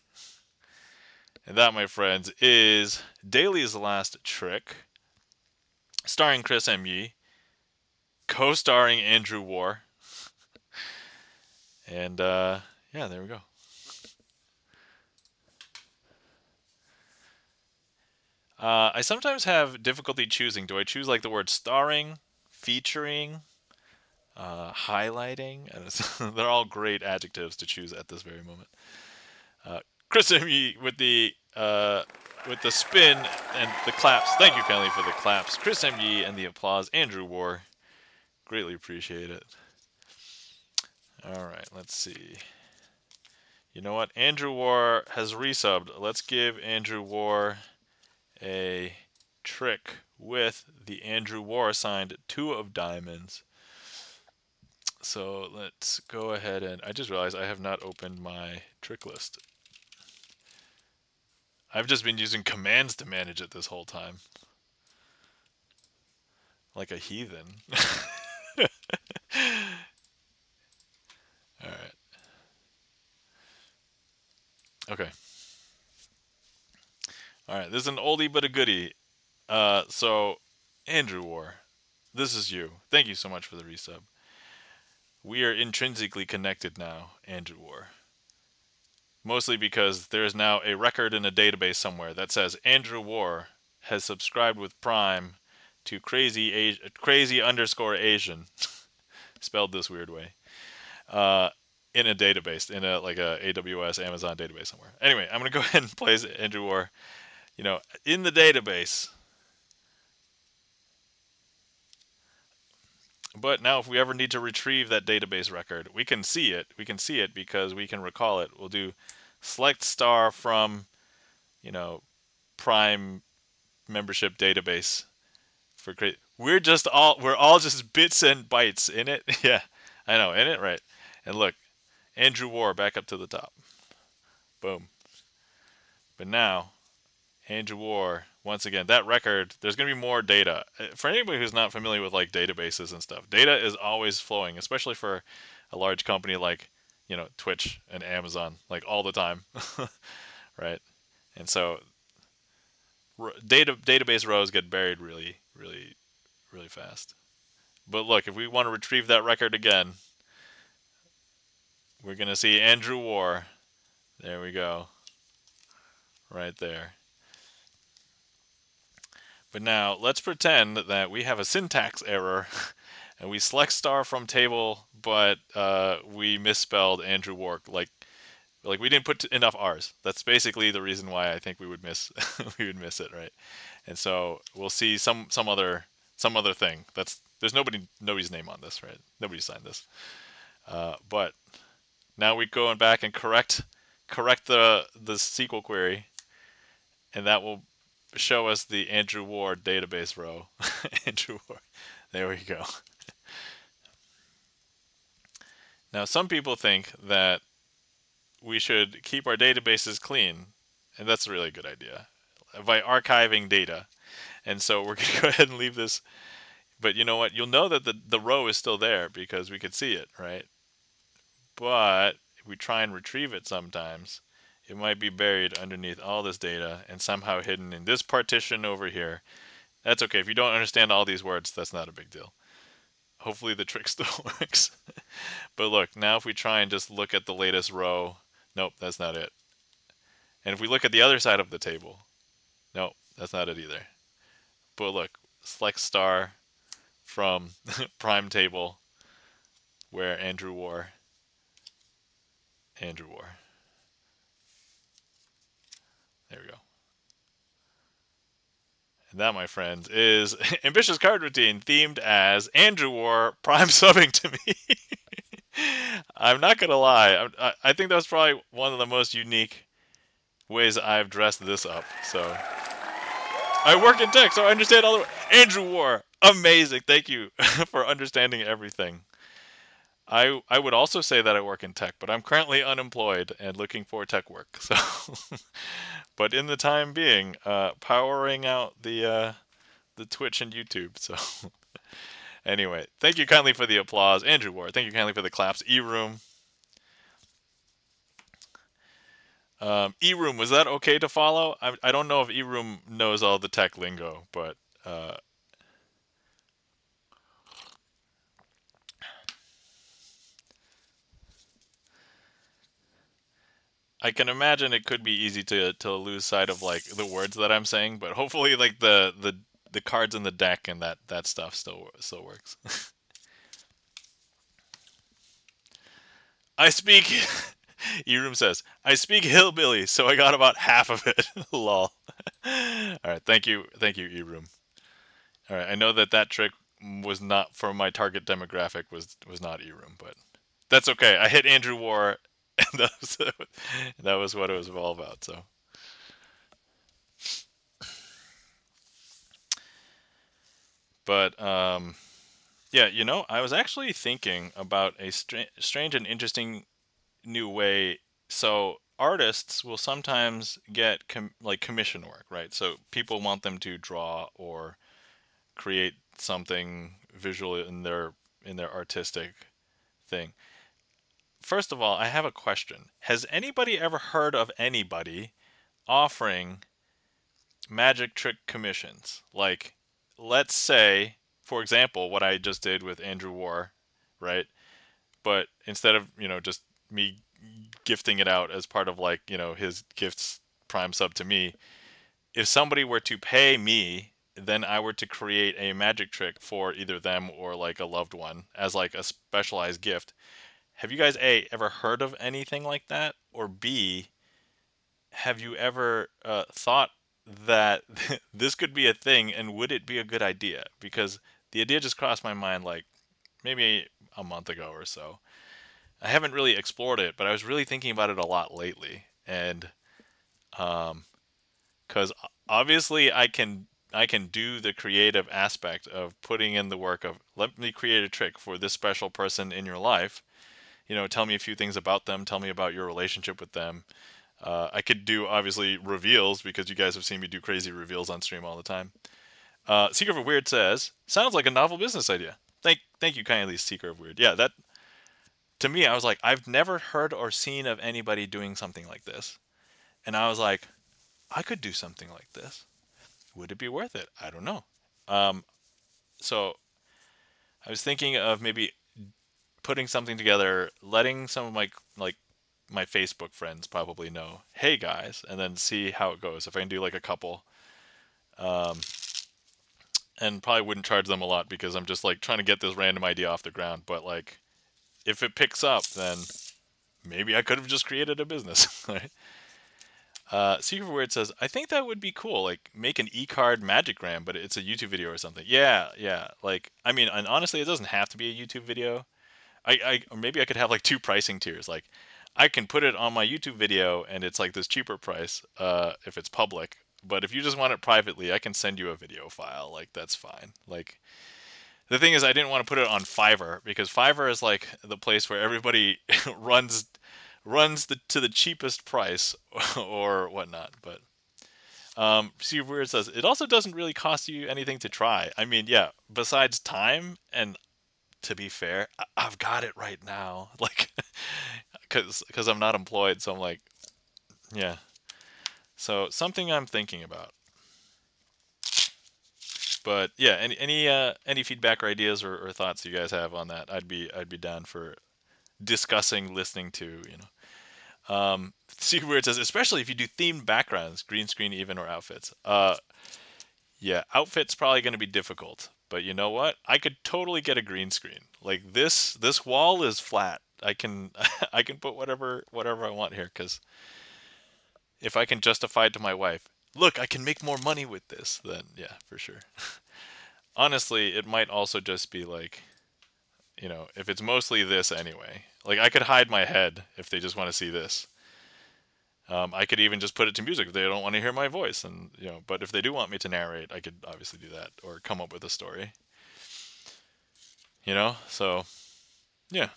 And that, my friends, is Daly's Last Trick, starring Chris ME, co-starring Andrew War, and yeah, there we go. I sometimes have difficulty choosing. Do I choose like the word starring, featuring, highlighting? They're all great adjectives to choose at this very moment. Chris ME with the spin and the claps. Thank you kindly for the claps. Chris ME and the applause. Andrew War, greatly appreciate it. All right, let's see. You know what? Andrew War has resubbed. Let's give Andrew War a trick with the Andrew War assigned two of diamonds. So let's go ahead and I just realized I have not opened my trick list. I've just been using commands to manage it this whole time. Like a heathen. Alright. Okay. Alright, this is an oldie but a goodie. So, Andrew War, this is you. Thank you so much for the resub. We are intrinsically connected now, Andrew War. Mostly because there is now a record in a database somewhere that says Andrew War has subscribed with Prime to crazy underscore Asian, spelled this weird way, in a database, in a like a AWS Amazon database somewhere. Anyway, I'm gonna go ahead and place Andrew War, in the database. But now, if we ever need to retrieve that database record, we can see it. We can see it because we can recall it. We'll do select star from, Prime membership database for great. We're all just bits and bytes in it. Yeah, I know, in it, right? And look, Andrew War back up to the top. Boom. But now, Andrew War, once again, that record, there's going to be more data. For anybody who's not familiar with like databases and stuff, data is always flowing, especially for a large company like, Twitch and Amazon, like all the time. Right? And so database rows get buried really, really, really fast. But look, if we want to retrieve that record again, we're gonna see Andrew War. There we go, right there. But now let's pretend that we have a syntax error and we select star from table, but we misspelled Andrew Wark. Like we didn't put enough R's. That's basically the reason why I think we would miss we would miss it, right? And so we'll see some other thing. There's nobody's name on this, right? Nobody signed this. But now we go back and correct the SQL query, and that will show us the Andrew Ward database row. Andrew Ward. There we go. Now some people think that we should keep our databases clean, and that's a really good idea, by archiving data. And so we're going to go ahead and leave this. But you know what? You'll know that the row is still there because we could see it, right? But if we try and retrieve it sometimes, it might be buried underneath all this data and somehow hidden in this partition over here. That's okay. If you don't understand all these words, that's not a big deal. Hopefully the trick still works. But look, now if we try and just look at the latest row, nope, that's not it. And if we look at the other side of the table, nope, that's not it either. But look, select star from prime table where Andrew War. Andrew War. There we go. And that, my friends, is ambitious card routine themed as Andrew War prime subbing to me. I'm not gonna lie. I think that was probably one of the most unique ways I've dressed this up. So I work in tech, so I understand all the. Andrew War, amazing. Thank you for understanding everything. I would also say that I work in tech, but I'm currently unemployed and looking for tech work. So, but in the time being, powering out the Twitch and YouTube. So, anyway, thank you kindly for the applause, Andrew Ward. Thank you kindly for the claps, E-Room. E-Room, was that okay to follow? I don't know if E-Room knows all the tech lingo, but I can imagine it could be easy to lose sight of like the words that I'm saying, but hopefully like the cards in the deck and that stuff still works. I speak. E-Room says I speak hillbilly, so I got about half of it. Lol. All right, thank you, E-Room. All right, I know that trick was not for my target demographic. Was not E-Room, but that's okay. I hit Andrew War, and that was what it was all about. So. But yeah, I was actually thinking about a strange and interesting new way. So artists will sometimes get like commission work, right? So people want them to draw or create something visual in their artistic thing. First of all, I have a question. Has anybody ever heard of anybody offering magic trick commissions? Like, let's say, for example, what I just did with Andrew War, right? But instead of, just me gifting it out as part of like, his gifts prime sub to me, if somebody were to pay me, then I were to create a magic trick for either them or like a loved one as like a specialized gift. Have you guys A ever heard of anything like that? Or B, have you ever thought that this could be a thing and would it be a good idea? Because the idea just crossed my mind like maybe a month ago or so. I haven't really explored it, but I was really thinking about it a lot lately. And because obviously I can do the creative aspect of putting in the work of let me create a trick for this special person in your life. Tell me a few things about them, tell me about your relationship with them. I could do obviously reveals because you guys have seen me do crazy reveals on stream all the time. Seeker of Weird says, "Sounds like a novel business idea." Thank you kindly, Seeker of Weird. Yeah, that to me, I was like, I've never heard or seen of anybody doing something like this, and I was like, I could do something like this. would it be worth it? I don't know. Um, so I was thinking of maybe putting something together, letting some of my Facebook friends probably know, hey guys, and then see how it goes. If I can do like a couple, um, and probably wouldn't charge them a lot because I'm just like trying to get this random idea off the ground. But like, if it picks up, then maybe I could have just created a business. Right? Secret Word says, I think that would be cool. Like, make an e-card magigram, but it's a YouTube video or something. Yeah, yeah. Like, I mean, and honestly, it doesn't have to be a YouTube video. Or maybe I could have like two pricing tiers. Like, I can put it on my YouTube video, and it's like this cheaper price if it's public. But if you just want it privately, I can send you a video file. Like, that's fine. Like, the thing is, I didn't want to put it on Fiverr because Fiverr is like the place where everybody to the cheapest price or whatnot. But see, where it says it also doesn't really cost you anything to try. I mean, yeah, besides time, and to be fair, I've got it right now, like, because I'm not employed, so I'm like, yeah. So something I'm thinking about. But yeah, any feedback or ideas or thoughts you guys have on that, I'd be down for discussing, listening to, you know. See where it says, especially if you do themed backgrounds, green screen even, or outfits. Yeah, outfits probably going to be difficult, but you know what? I could totally get a green screen. Like this wall is flat. I can I can put whatever I want here because if I can justify it to my wife, look, I can make more money with this, then yeah, for sure. Honestly, it might also just be like, you know, if it's mostly this anyway. Like I could hide my head if they just want to see this. I could even just put it to music if they don't want to hear my voice, and you know. But if they do want me to narrate, I could obviously do that or come up with a story. You know, so yeah,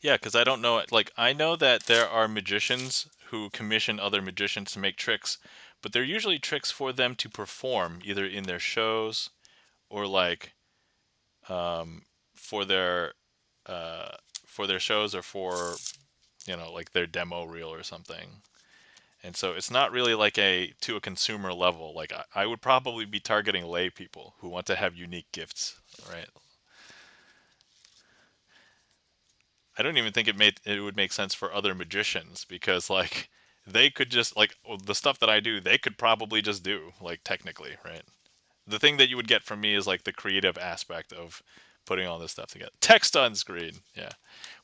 yeah. Because I don't know. Like I know that there are magicians who commission other magicians to make tricks, but they're usually tricks for them to perform either in their shows or like um, for their uh, for their shows or for you know like their demo reel or something. And so it's not really like a consumer level. Like I would probably be targeting lay people who want to have unique gifts, right? I don't even think it would make sense for other magicians because like they could just like the stuff that I do, they could probably just do like technically, right? The thing that you would get from me is like the creative aspect of putting all this stuff together. Text on screen. Yeah.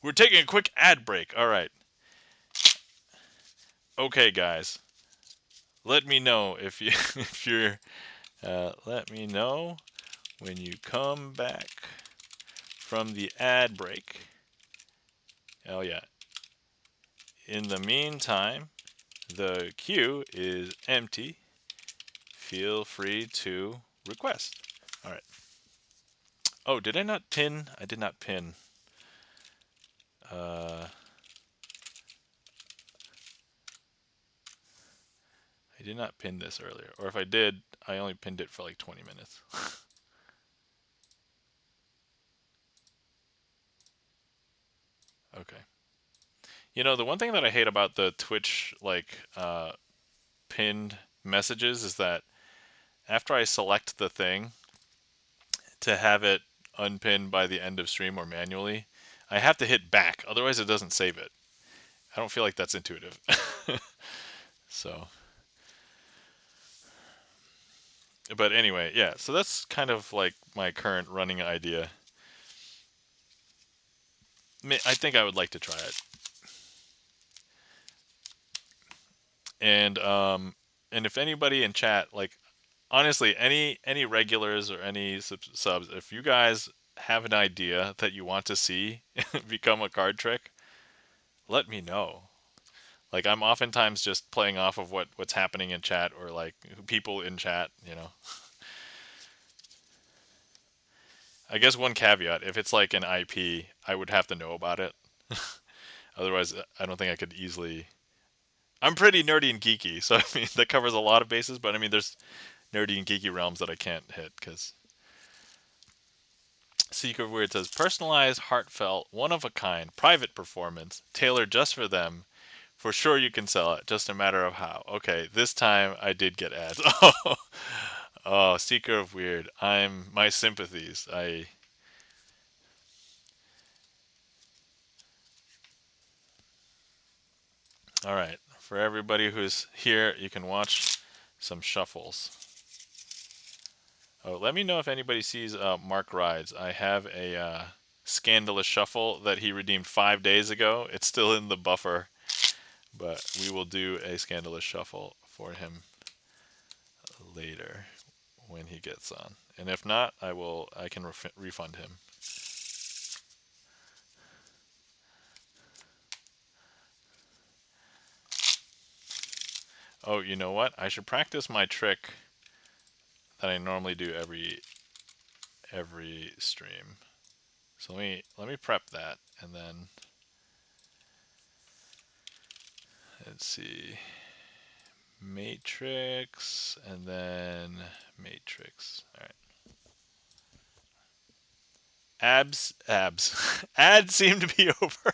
We're taking a quick ad break. All right. Okay, guys. Let me know if you if you're let me know when you come back from the ad break. Oh yeah. In the meantime, the queue is empty. Feel free to request. All right. Oh, did I not pin? I did not pin. Uh, I did not pin this earlier. Or if I did, I only pinned it for like 20 minutes. Okay. You know, the one thing that I hate about the Twitch like pinned messages is that after I select the thing to have it unpinned by the end of stream or manually, I have to hit back. Otherwise, it doesn't save it. I don't feel like that's intuitive. So, but anyway, yeah. So that's kind of like my current running idea. I think I would like to try it. And if anybody in chat, like honestly, any regulars or any subs, if you guys have an idea that you want to see become a card trick, let me know. Like I'm oftentimes just playing off of what's happening in chat or like people in chat, you know. I guess one caveat, if it's like an IP, I would have to know about it. Otherwise, I don't think I could easily. I'm pretty nerdy and geeky, so I mean that covers a lot of bases. But I mean, there's nerdy and geeky realms that I can't hit because Secret Weird says personalized, heartfelt, one of a kind, private performance tailored just for them For sure you can sell it, just a matter of how. Okay, this time I did get ads. Oh, Seeker of Weird. My sympathies. All right. For everybody who's here, you can watch some shuffles. Oh, let me know if anybody sees Mark Rides. I have a scandalous shuffle that he redeemed 5 days ago. It's still in the buffer, but we will do a scandalous shuffle for him later when he gets on. And if not, I can refund him. Oh, you know what? I should practice my trick that I normally do every stream. So let me prep that, and then let's see, matrix, and then matrix. All right. Abs. Ads seem to be over.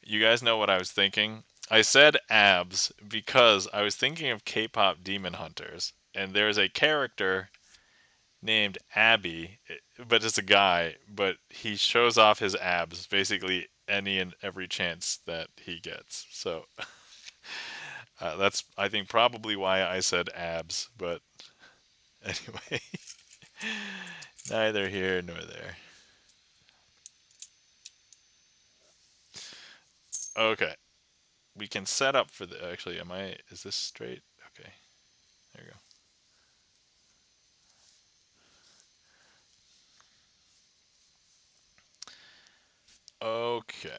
You guys know what I was thinking? I said abs because I was thinking of K-pop Demon Hunters, and there's a character named Abby, but it's a guy, but he shows off his abs basically any and every chance that he gets. So that's, I think, probably why I said abs, but anyway, neither here nor there. Okay, we can set up for the, actually, is this straight? Okay, there you go. Okay.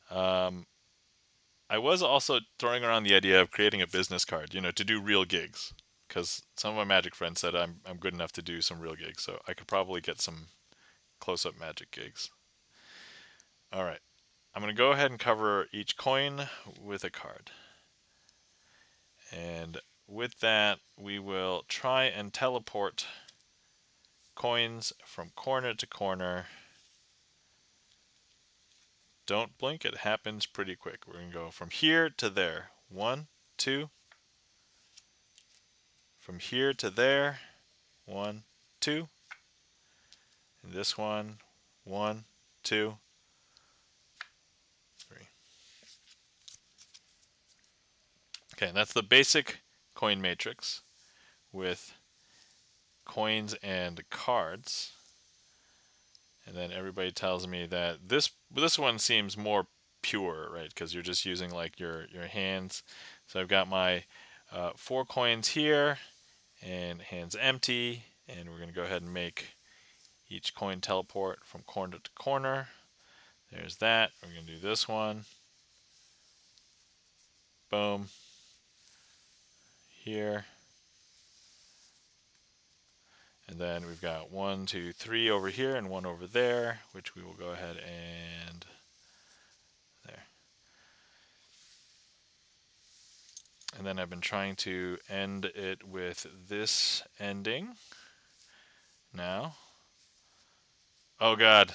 Um, I was also throwing around the idea of creating a business card, to do real gigs, because some of my magic friends said I'm good enough to do some real gigs, so I could probably get some close-up magic gigs. All right, I'm gonna go ahead and cover each coin with a card, and with that we will try and teleport coins from corner to corner. Don't blink, it happens pretty quick. We're gonna go from here to there. 1, 2. From here to there. 1, 2. And this one, 1, 2, 3. Okay, that's the basic coin matrix with coins and cards. And then everybody tells me that this one seems more pure, right? Because you're just using like your hands. So I've got my 4 coins here and hands empty, and we're gonna go ahead and make each coin teleport from corner to corner. There's that. We're gonna do this one. Boom. Here. And then we've got 1, 2, 3 over here and 1 over there, which we will go ahead and there. And then I've been trying to end it with this ending now. Oh God.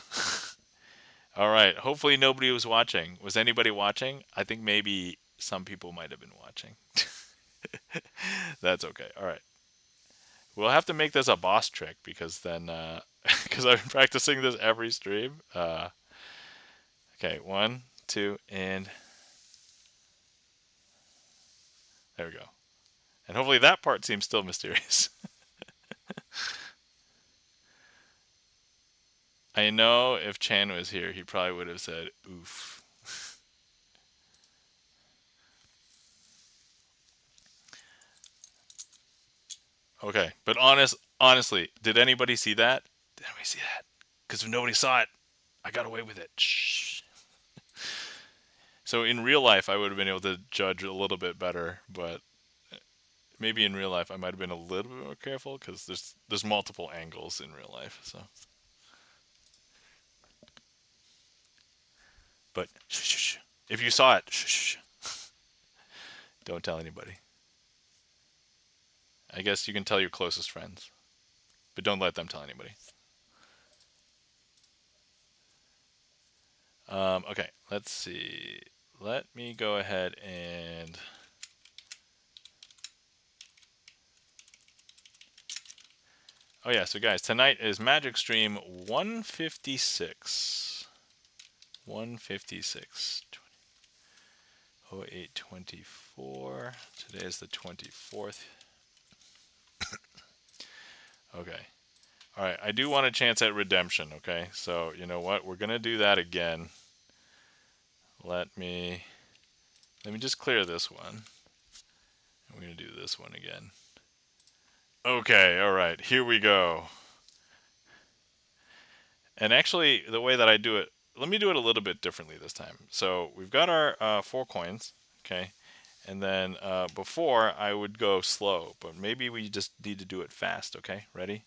All right. Hopefully nobody was watching. Was anybody watching? I think maybe some people might have been watching. That's okay. All right. We'll have to make this a boss trick because then, because I've been practicing this every stream. Okay, 1, 2, and there we go. And hopefully that part seems still mysterious. I know if Chan was here, he probably would have said, oof. Okay, but honestly, did anybody see that? Did anybody see that? Because if nobody saw it, I got away with it. Shh. So in real life, I would have been able to judge a little bit better, but maybe in real life, I might have been a little bit more careful because there's multiple angles in real life. So, but shh, shh, shh. If you saw it, shh, shh, shh. Don't tell anybody. I guess you can tell your closest friends, but don't let them tell anybody. Okay, let's see. Let me go ahead and oh yeah, so guys, tonight is Magic Stream 156. 156. 0824. Today is the 24th. Okay. All right, I do want a chance at redemption, okay? So, you know what? We're going to do that again. Let me just clear this one. We're going to do this one again. Okay, all right. Here we go. And actually, the way that I do it, let me do it a little bit differently this time. So, we've got our 4 coins, okay? And then before, I would go slow, but maybe we just need to do it fast, okay? Ready?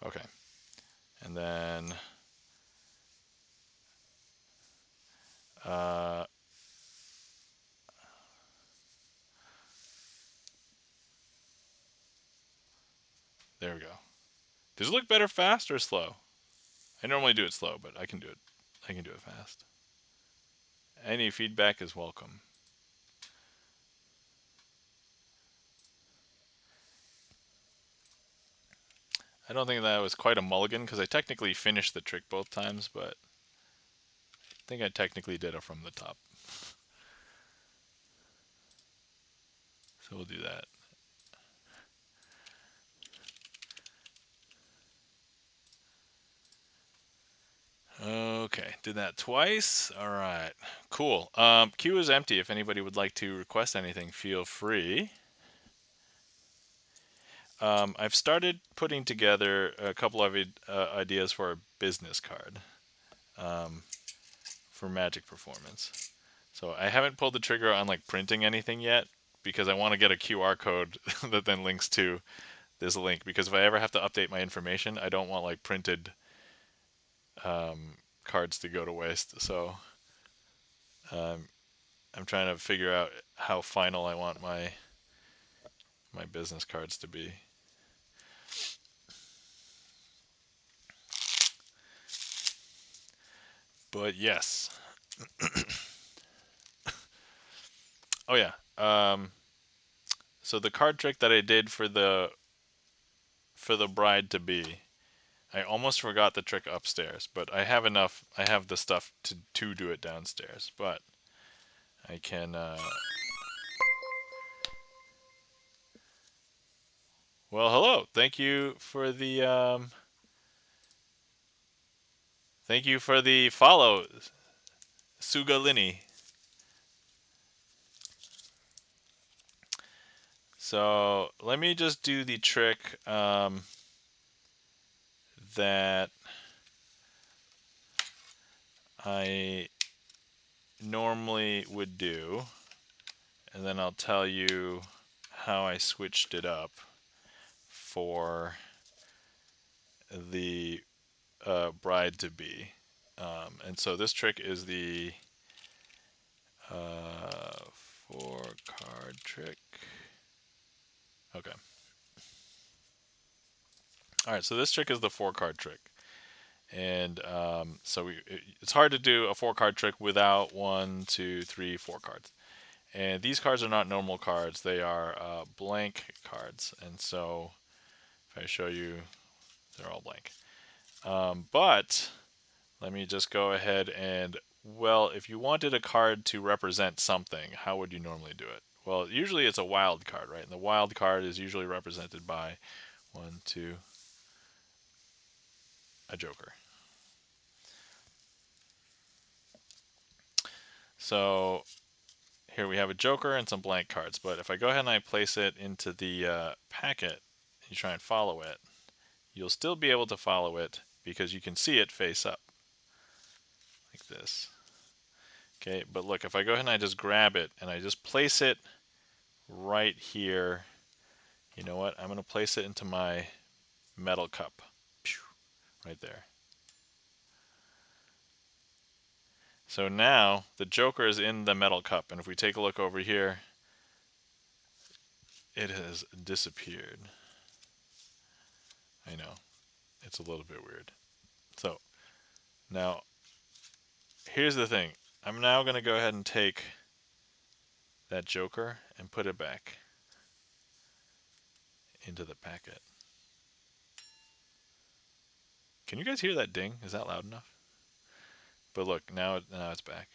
Okay. And then uh, there we go. Does it look better fast or slow? I normally do it slow, but I can do it. I can do it fast. Any feedback is welcome. I don't think that was quite a mulligan because I technically finished the trick both times, but I think I technically did it from the top. So we'll do that. Okay, did that twice. All right, cool. Queue is empty. If anybody would like to request anything, feel free. I've started putting together a couple of ideas for a business card for Magic Performance. So I haven't pulled the trigger on like printing anything yet because I want to get a QR code that then links to this link. Because if I ever have to update my information, I don't want like printed cards to go to waste. So I'm trying to figure out how final I want my business cards to be. But yes. Oh yeah. So the card trick that I did for the bride to be, I almost forgot the trick upstairs, but I have enough. I have the stuff to do it downstairs, but I can. Well, hello. Thank you for the follow, Sugalini. So let me just do the trick that I normally would do, and then I'll tell you how I switched it up for the bride to be. And so this trick is the 4-card trick. Okay. All right. So this trick is the 4-card trick, and so it's hard to do a 4-card trick without 1, 2, 3, 4 cards. And these cards are not normal cards; they are blank cards. And so if I show you, they're all blank. But let me just go ahead and, well, if you wanted a card to represent something, how would you normally do it? Well, usually it's a wild card, right? And the wild card is usually represented by 1, 2, a joker. So here we have a joker and some blank cards. But if I go ahead and I place it into the packet, and you try and follow it, you'll still be able to follow it because you can see it face up like this. Okay, but look, if I go ahead and I just grab it and I just place it right here, you know what? I'm going to place it into my metal cup right there. So now the Joker is in the metal cup, and if we take a look over here, it has disappeared. I know, it's a little bit weird. So now, here's the thing. I'm now going to go ahead and take that Joker and put it back into the packet. Can you guys hear that ding? Is that loud enough? But look, now it's back.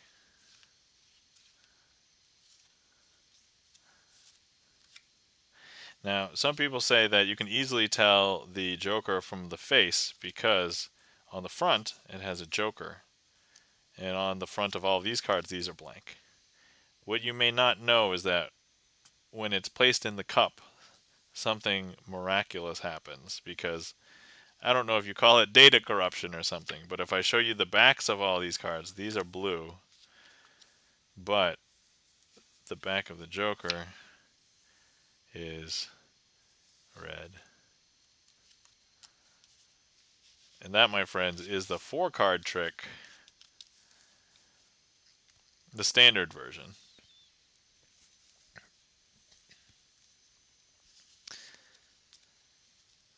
Now, some people say that you can easily tell the Joker from the face because on the front it has a Joker, and on the front of all of these cards, these are blank. What you may not know is that when it's placed in the cup, something miraculous happens because I don't know if you call it data corruption or something, but if I show you the backs of all these cards, these are blue, but the back of the Joker is red. And that, my friends, is the 4-card trick, the standard version.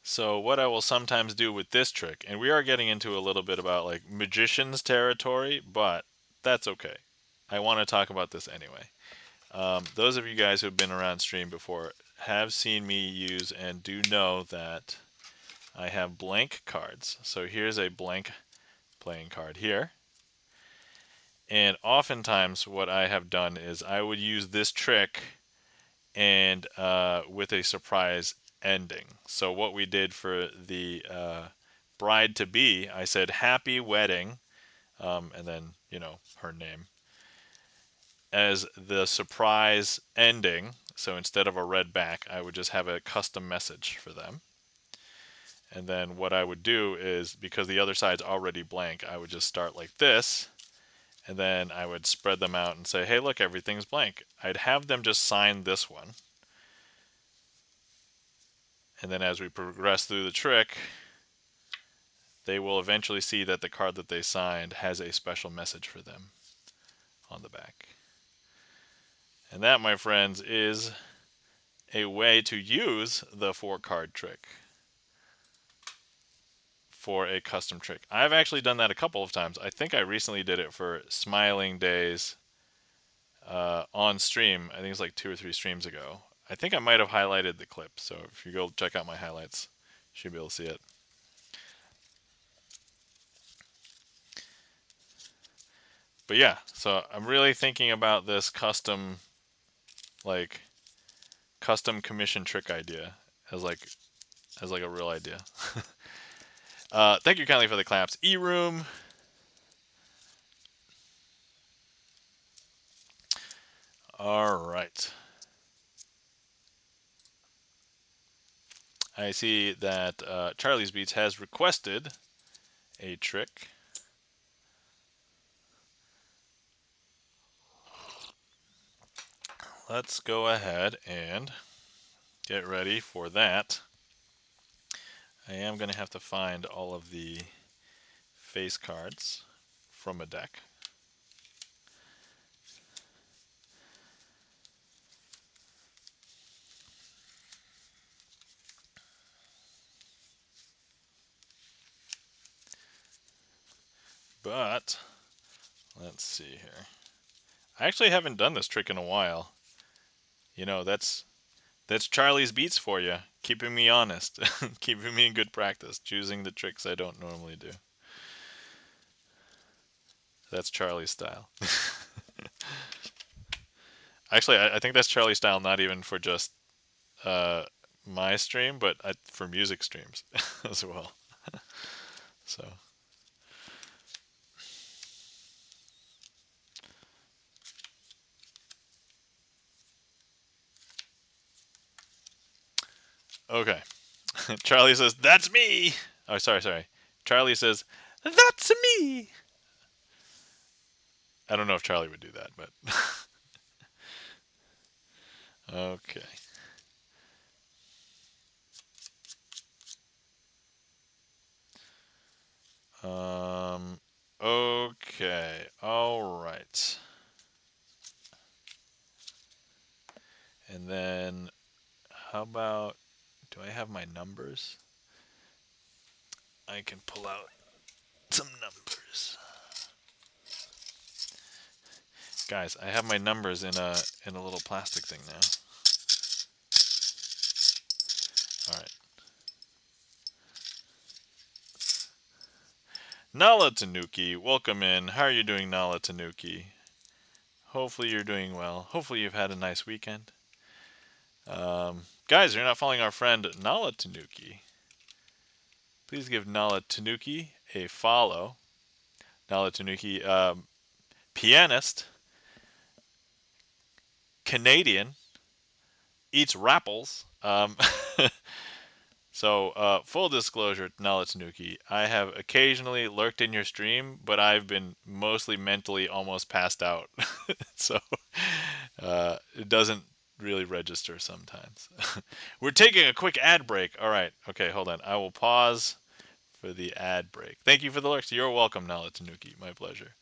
So what I will sometimes do with this trick, and we are getting into a little bit about like magician's territory, but that's okay. I want to talk about this anyway. Those of you guys who have been around stream before have seen me use and do know that I have blank cards. So here's a blank playing card here. And oftentimes what I have done is I would use this trick and with a surprise ending. So what we did for the bride-to-be, I said happy wedding, and then, you know, her name, as the surprise ending. So instead of a red back, I would just have a custom message for them. And then what I would do is, because the other side's already blank, I would just start like this, and then I would spread them out and say, hey, look, everything's blank. I'd have them just sign this one. And then as we progress through the trick, they will eventually see that the card that they signed has a special message for them on the back. And that, my friends, is a way to use the 4-card trick for a custom trick. I've actually done that a couple of times. I think I recently did it for Smiling Days on stream. I think it's like 2 or 3 streams ago. I think I might have highlighted the clip, so if you go check out my highlights, you should be able to see it. But yeah, so I'm really thinking about this custom commission trick idea as like a real idea. Thank you kindly for the claps. E-room. All right. I see that Charlie's Beats has requested a trick. Let's go ahead and get ready for that. I am going to have to find all of the face cards from a deck. But let's see here. I actually haven't done this trick in a while. You know, that's Charlie's Beats for you, keeping me honest, keeping me in good practice, choosing the tricks I don't normally do. That's Charlie's style. Actually, I think that's Charlie's style, not even for just my stream, but for music streams as well. So. Okay. Charlie says, that's me! Oh, sorry. Charlie says, that's me! I don't know if Charlie would do that, but. Okay. Okay. All numbers. I can pull out some numbers. Guys, I have my numbers in a little plastic thing now. All right. Nala Tanuki, welcome in. How are you doing, Nala Tanuki? Hopefully you're doing well. Hopefully you've had a nice weekend. Guys, you're not following our friend Nala Tanuki. Please give Nala Tanuki a follow. Nala Tanuki, pianist, Canadian, eats rapples. So, full disclosure, Nala Tanuki, I have occasionally lurked in your stream, but I've been mostly mentally almost passed out. So, it doesn't really register sometimes. We're taking a quick ad break. All right. Okay, hold on. I will pause for the ad break. Thank you for the lurks. You're welcome, Nala Tanuki. My pleasure.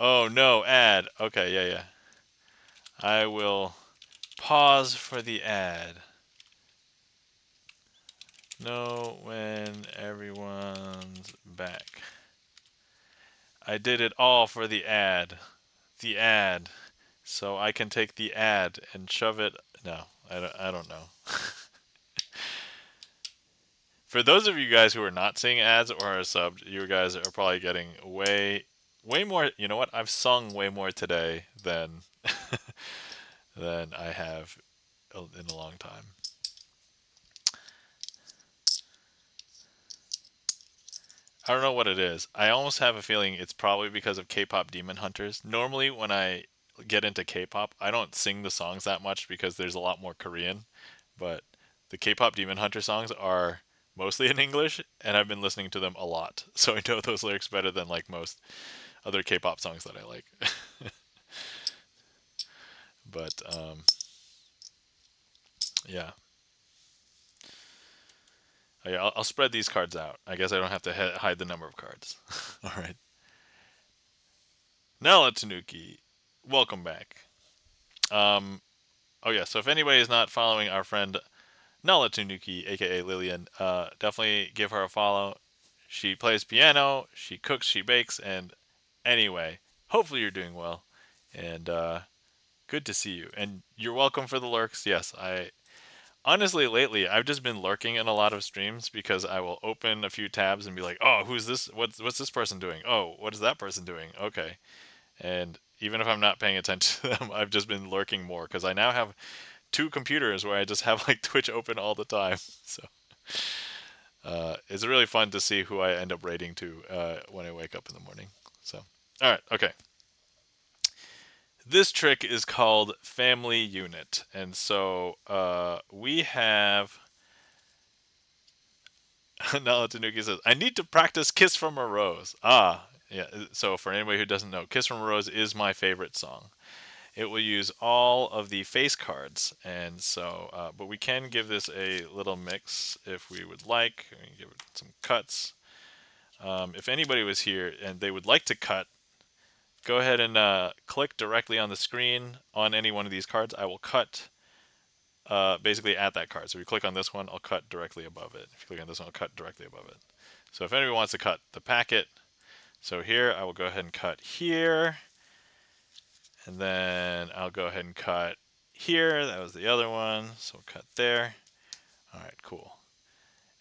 Oh, no, ad. Okay, yeah. I will pause for the ad. Know when everyone's back. I did it all for the ad. The ad. So I can take the ad and shove it. No, I don't know. For those of you guys who are not seeing ads or are subbed, you guys are probably getting way more. You know what? I've sung way more today than than I have in a long time. I don't know what it is. I almost have a feeling it's probably because of K-pop Demon Hunters. Normally, when I get into K-pop, I don't sing the songs that much because there's a lot more Korean. But the K-pop Demon Hunter songs are mostly in English, and I've been listening to them a lot. So I know those lyrics better than like most other K-pop songs that I like. But yeah. I'll spread these cards out. I guess I don't have to hide the number of cards. All right. Nala Tanuki, welcome back. Um, oh yeah, so if anybody is not following our friend Nala Tanuki, aka Lillian, definitely give her a follow. She plays piano, she cooks, she bakes, and anyway, hopefully you're doing well. And good to see you. And you're welcome for the lurks. Yes, I honestly lately I've just been lurking in a lot of streams because I will open a few tabs and be like, "Oh, who's this? What's this person doing? Oh, what is that person doing?" Okay. And even if I'm not paying attention to them, I've just been lurking more because I now have two computers where I just have like Twitch open all the time. So it's really fun to see who I end up raiding to when I wake up in the morning. So, all right, okay. This trick is called Family Unit, and so we have. Nala Tanuki says, "I need to practice Kiss from a Rose." Ah, yeah. So for anybody who doesn't know, Kiss from a Rose is my favorite song. It will use all of the face cards, and so but we can give this a little mix if we would like. We can give it some cuts. If anybody was here and they would like to cut, go ahead and click directly on the screen on any one of these cards. I will cut basically at that card. So if you click on this one, I'll cut directly above it. If you click on this one, I'll cut directly above it. So if anybody wants to cut the packet, so here I will go ahead and cut here. And then I'll go ahead and cut here. That was the other one. So we'll cut there. All right, cool.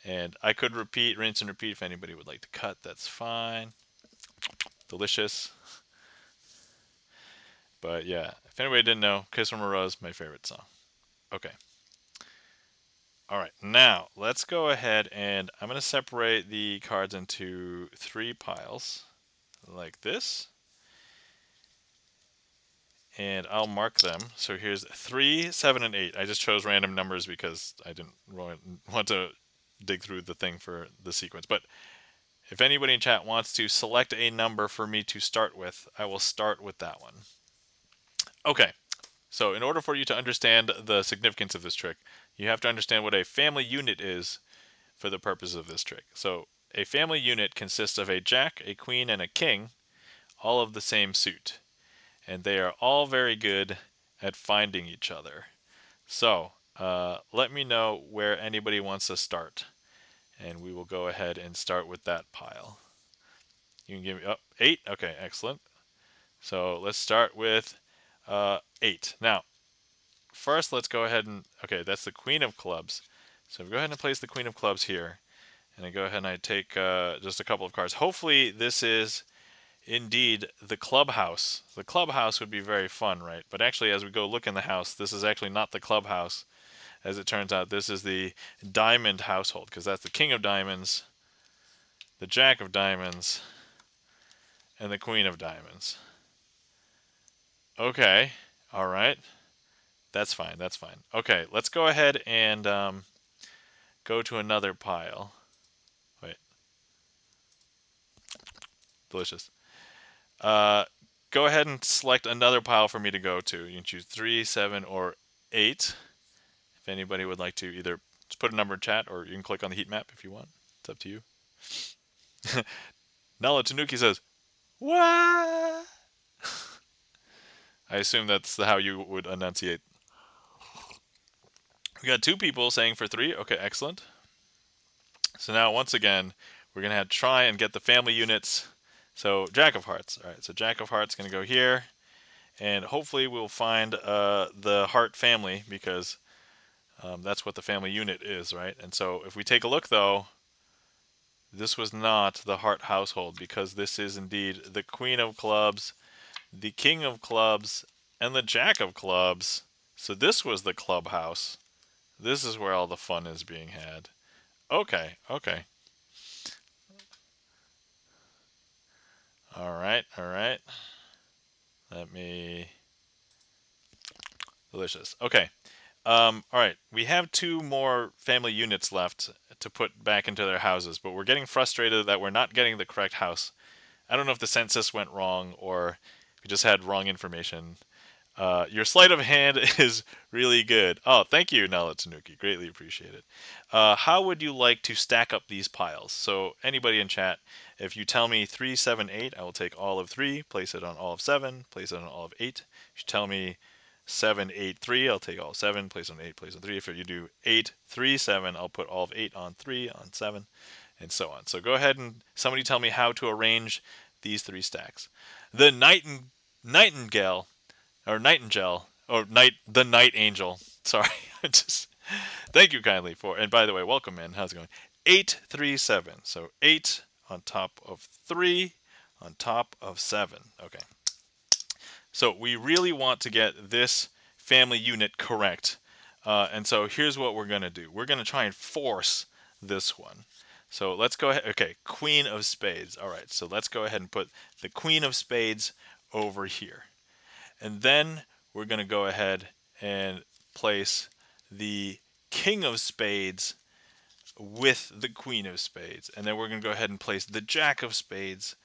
And I could repeat, rinse and repeat if anybody would like to cut. That's fine. Delicious. But yeah, if anybody didn't know, Kiss from a Rose, my favorite song. Okay. All right, now let's go ahead and I'm going to separate the cards into three piles like this. And I'll mark them. So here's 3, 7, and 8. I just chose random numbers because I didn't want to dig through the thing for the sequence. But if anybody in chat wants to select a number for me to start with, I will start with that one. Okay, so in order for you to understand the significance of this trick, you have to understand what a family unit is for the purpose of this trick. So a family unit consists of a jack, a queen, and a king, all of the same suit. And they are all very good at finding each other. So let me know where anybody wants to start, and we will go ahead and start with that pile. You can give me 8. Okay, excellent. So let's start with 8. Now, first, let's go ahead and okay, that's the Queen of Clubs. So go ahead and place the Queen of Clubs here, and I go ahead and I take just a couple of cards. Hopefully, this is indeed the clubhouse. The clubhouse would be very fun, right? But actually, as we go look in the house, this is actually not the clubhouse. As it turns out, this is the diamond household, because that's the king of diamonds, the jack of diamonds, and the queen of diamonds. Okay, all right. That's fine, that's fine. Okay, let's go ahead and go to another pile. Wait, delicious. Uh, Go ahead and select another pile for me to go to. You can choose 3, 7, or 8. If anybody would like to either just put a number in chat, or you can click on the heat map if you want. It's up to you. Nala Tanuki says, "What?" I assume that's how you would enunciate. We got 2 people saying for 3. Okay, excellent. So now, once again, we're going to have to try and get the family units. So, Jack of Hearts. All right, so Jack of Hearts going to go here. And hopefully we'll find the Heart family, because that's what the family unit is, right? And so if we take a look, though, this was not the Heart household, because this is indeed the Queen of Clubs, the King of Clubs, and the Jack of Clubs. So this was the clubhouse. This is where all the fun is being had. Okay, okay. All right, all right. Let me... Delicious. Okay. All right. We have 2 more family units left to put back into their houses, but we're getting frustrated that we're not getting the correct house. I don't know if the census went wrong or we just had wrong information. Your sleight of hand is really good. Oh, thank you, Nala Tanuki. Greatly appreciate it. How would you like to stack up these piles? So, anybody in chat, if you tell me 3, 7, 8, I will take all of 3, place it on all of 7, place it on all of 8. If you tell me 7, 8, 3, I'll take all of 7, place on 8, place on 3. If you do 8, 3, 7, I'll put all of 8 on 3, on 7, and so on. So, go ahead and somebody tell me how to arrange these 3 stacks. The Nightingale or Nightingale, or the Night Angel. Sorry, just thank you kindly for. And by the way, welcome in. How's it going? 837. So 8 on top of 3 on top of 7. Okay. So we really want to get this family unit correct. And so here's what we're going to do. We're going to try and force this one. So let's go ahead. Okay, Queen of Spades. All right, so let's go ahead and put the Queen of Spades over here. And then we're going to go ahead and place the King of Spades with the Queen of Spades. And then we're going to go ahead and place the Jack of Spades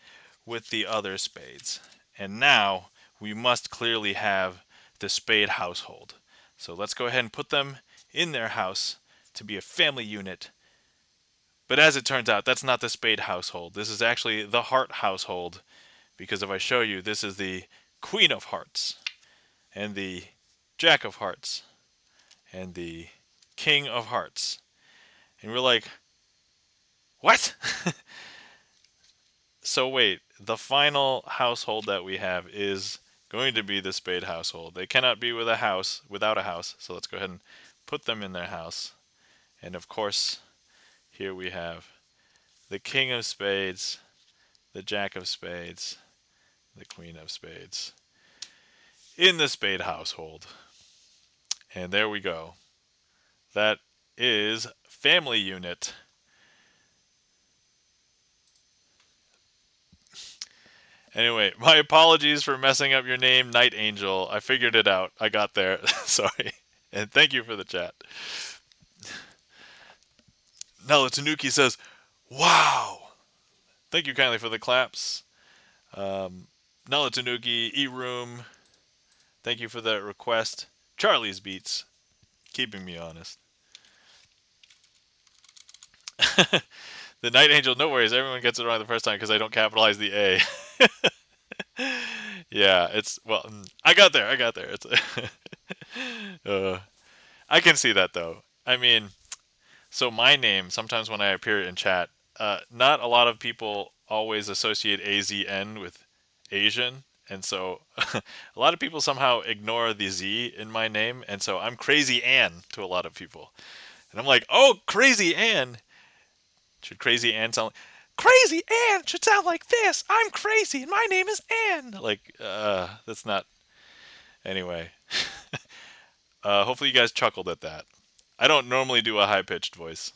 with the other spades. And now we must clearly have the spade household. So let's go ahead and put them in their house to be a family unit. But as it turns out, that's not the spade household. This is actually the heart household, because if I show you, this is the Queen of Hearts, and the Jack of Hearts, and the King of Hearts. And we're like, what? So wait, the final household that we have is going to be the spade household. They cannot be without a house. So let's go ahead and put them in their house. And of course, here we have the King of Spades, the Jack of Spades, the Queen of Spades in the spade household. And there we go. That is family unit. Anyway, my apologies for messing up your name, Night Angel. I figured it out. I got there. Sorry. And thank you for the chat. Nala Tanuki says, wow. Thank you kindly for the claps. Nala Tanuki, E-Room, thank you for that request. Charlie's Beats, keeping me honest. The Night Angel, no worries. Everyone gets it wrong the first time because I don't capitalize the A. Yeah, it's, well, I got there. It's, I can see that though. I mean, so my name, sometimes when I appear in chat, not a lot of people always associate AZN with Asian. And so a lot of people somehow ignore the Z in my name. And so I'm Crazy Ann to a lot of people. And I'm like, oh, Crazy Ann. Should Crazy Ann sound like, Crazy Ann should sound like this. I'm crazy and my name is Ann. Like, that's not. Anyway, hopefully you guys chuckled at that. I don't normally do a high pitched voice.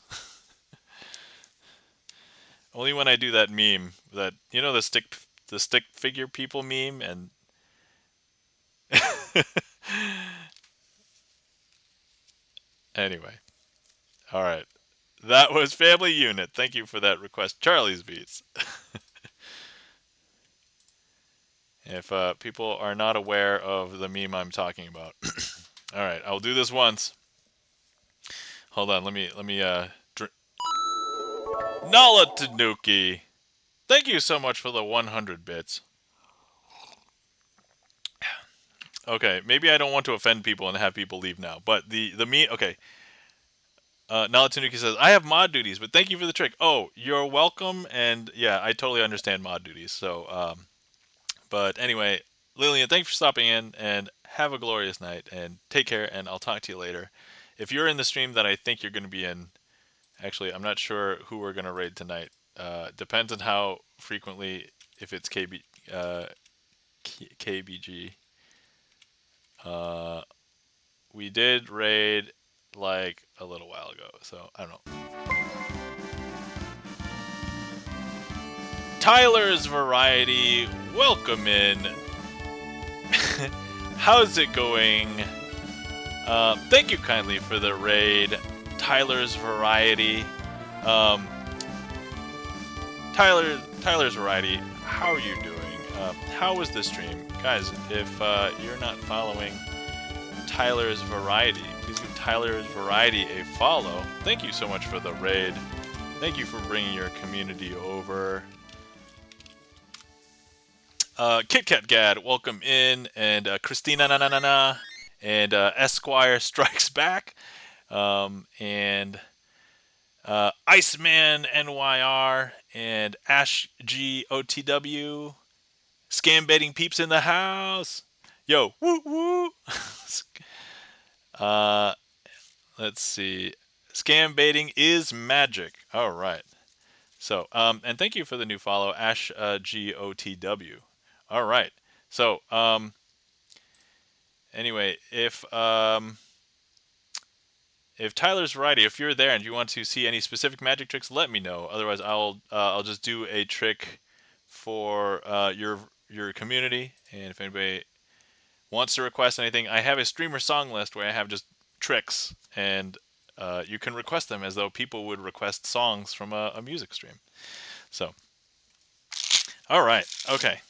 Only when I do that meme, that the stick figure people meme, and anyway, all right. That was Family Unit. Thank you for that request, Charlie's Beats. If people are not aware of the meme I'm talking about, all right, I'll do this once. Hold on, let me Nala Tanuki. Thank you so much for the 100 bits. Okay, maybe I don't want to offend people and have people leave now, but the me okay. Nala Tanuki says, I have mod duties, but thank you for the trick. Oh, you're welcome. And yeah, I totally understand mod duties. So, but anyway, Lillian, thanks for stopping in and have a glorious night and take care. And I'll talk to you later. If you're in the stream that I think you're going to be in, actually, I'm not sure who we're going to raid tonight. Depends on how frequently, if it's KBG. Uh, we did raid like a little while ago, so I don't know. Tyler's Variety, welcome in. How's it going? Thank you kindly for the raid, Tyler's Variety. Um, Tyler's Variety, how are you doing? How was the stream? Guys, if you're not following Tyler's Variety, please give Tyler's Variety a follow. Thank you so much for the raid. Thank you for bringing your community over. Kit Kat Gad, welcome in, and Christina na na na na, and Esquire Strikes Back, and Iceman NYR, and Ash GOTW, Scam Baiting Peeps in the house. Yo, woo woo. uh, let's see. Scam baiting is magic. All right. So, and thank you for the new follow, Ash GOTW. All right. So, anyway, if Tyler's Variety, if you're there and you want to see any specific magic tricks, let me know. Otherwise, I'll just do a trick for your community. And if anybody wants to request anything, I have a streamer song list where I have just tricks, and you can request them as though people would request songs from a music stream. So, all right, okay.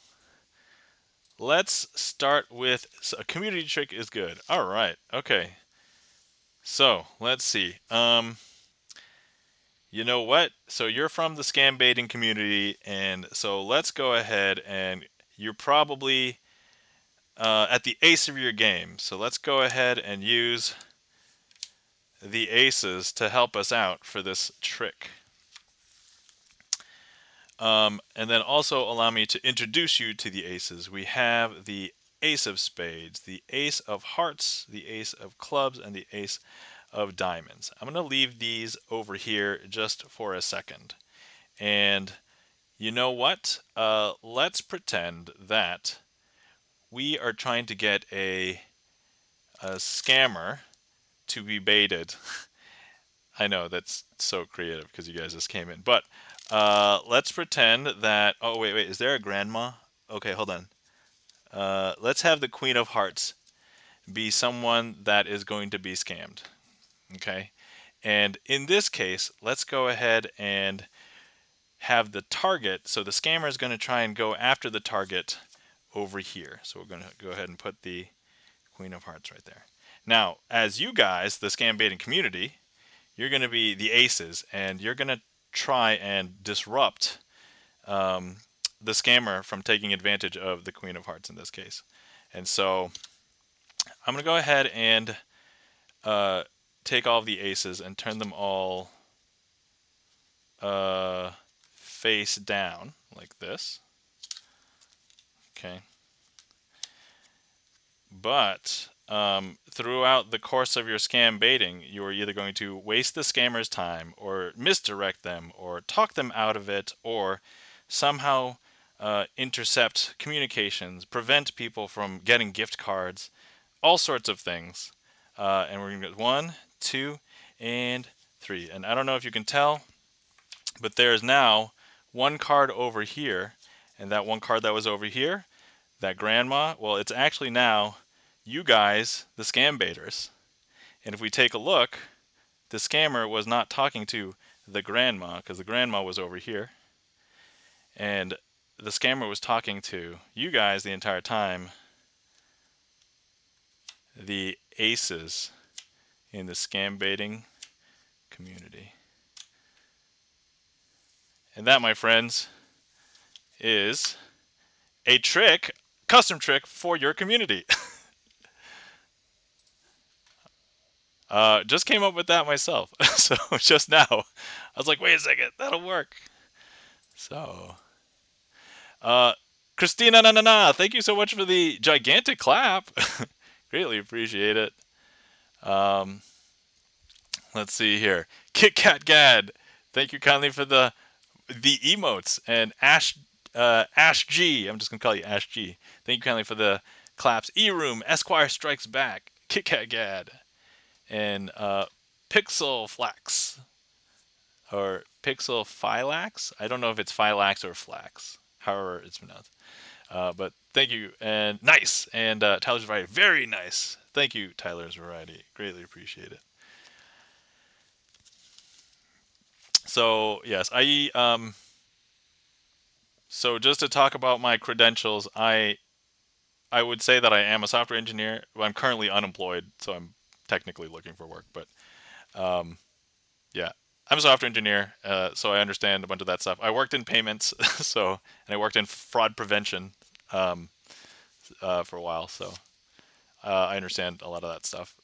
Let's start with a community trick is good. All right, okay. So let's see. You know what? So you're from the scam baiting community, and so let's go ahead and you're probably at the ace of your game. So let's go ahead and use the aces to help us out for this trick. And then also allow me to introduce you to the aces. We have the ace of spades, the ace of hearts, the ace of clubs, and the ace of diamonds. I'm going to leave these over here just for a second. And you know what? Let's pretend that we are trying to get a scammer to be baited. I know that's so creative because you guys just came in. But let's pretend that. Oh wait, is there a grandma? Okay, hold on. Let's have the Queen of Hearts be someone that is going to be scammed. Okay, and in this case, let's go ahead and have the target. So the scammer is going to try and go after the target over here. So we're going to go ahead and put the Queen of Hearts right there. Now, as you guys, the scam baiting community, you're going to be the aces, and you're going to try and disrupt the scammer from taking advantage of the Queen of Hearts in this case. And so I'm going to go ahead and take all of the aces and turn them all face down like this. Okay. But throughout the course of your scam baiting, you are either going to waste the scammer's time, or misdirect them, or talk them out of it, or somehow intercept communications, prevent people from getting gift cards, all sorts of things. And we're going to get 1, 2, and 3. And I don't know if you can tell, but there's now one card over here, and that one card that was over here, that grandma, well, it's actually now you guys, the scam baiters. And if we take a look, the scammer was not talking to the grandma, because the grandma was over here. And the scammer was talking to you guys the entire time, the aces in the scam baiting community. And that, my friends, is a trick, custom trick for your community. Just came up with that myself. So just now, I was like, wait a second, that'll work. So, Christina, thank you so much for the gigantic clap. Greatly appreciate it. Let's see here. Kit Kat Gad, thank you kindly for the emotes. And Ash G, I'm just gonna call you Ash G. Thank you kindly for the claps. E-Room, Esquire Strikes Back, Kit Kat Gad, and Pixel Flax, or Pixel Phylax. I don't know if it's Phylax or Flax, however it's pronounced. But thank you, and nice, and Tyler's Variety, very nice. Thank you, Tyler's Variety, greatly appreciate it. So yes, so just to talk about my credentials, I would say that I am a software engineer. Well, I'm currently unemployed, so I'm technically looking for work. But yeah, I'm a software engineer, so I understand a bunch of that stuff. I worked in payments, and I worked in fraud prevention for a while, so I understand a lot of that stuff.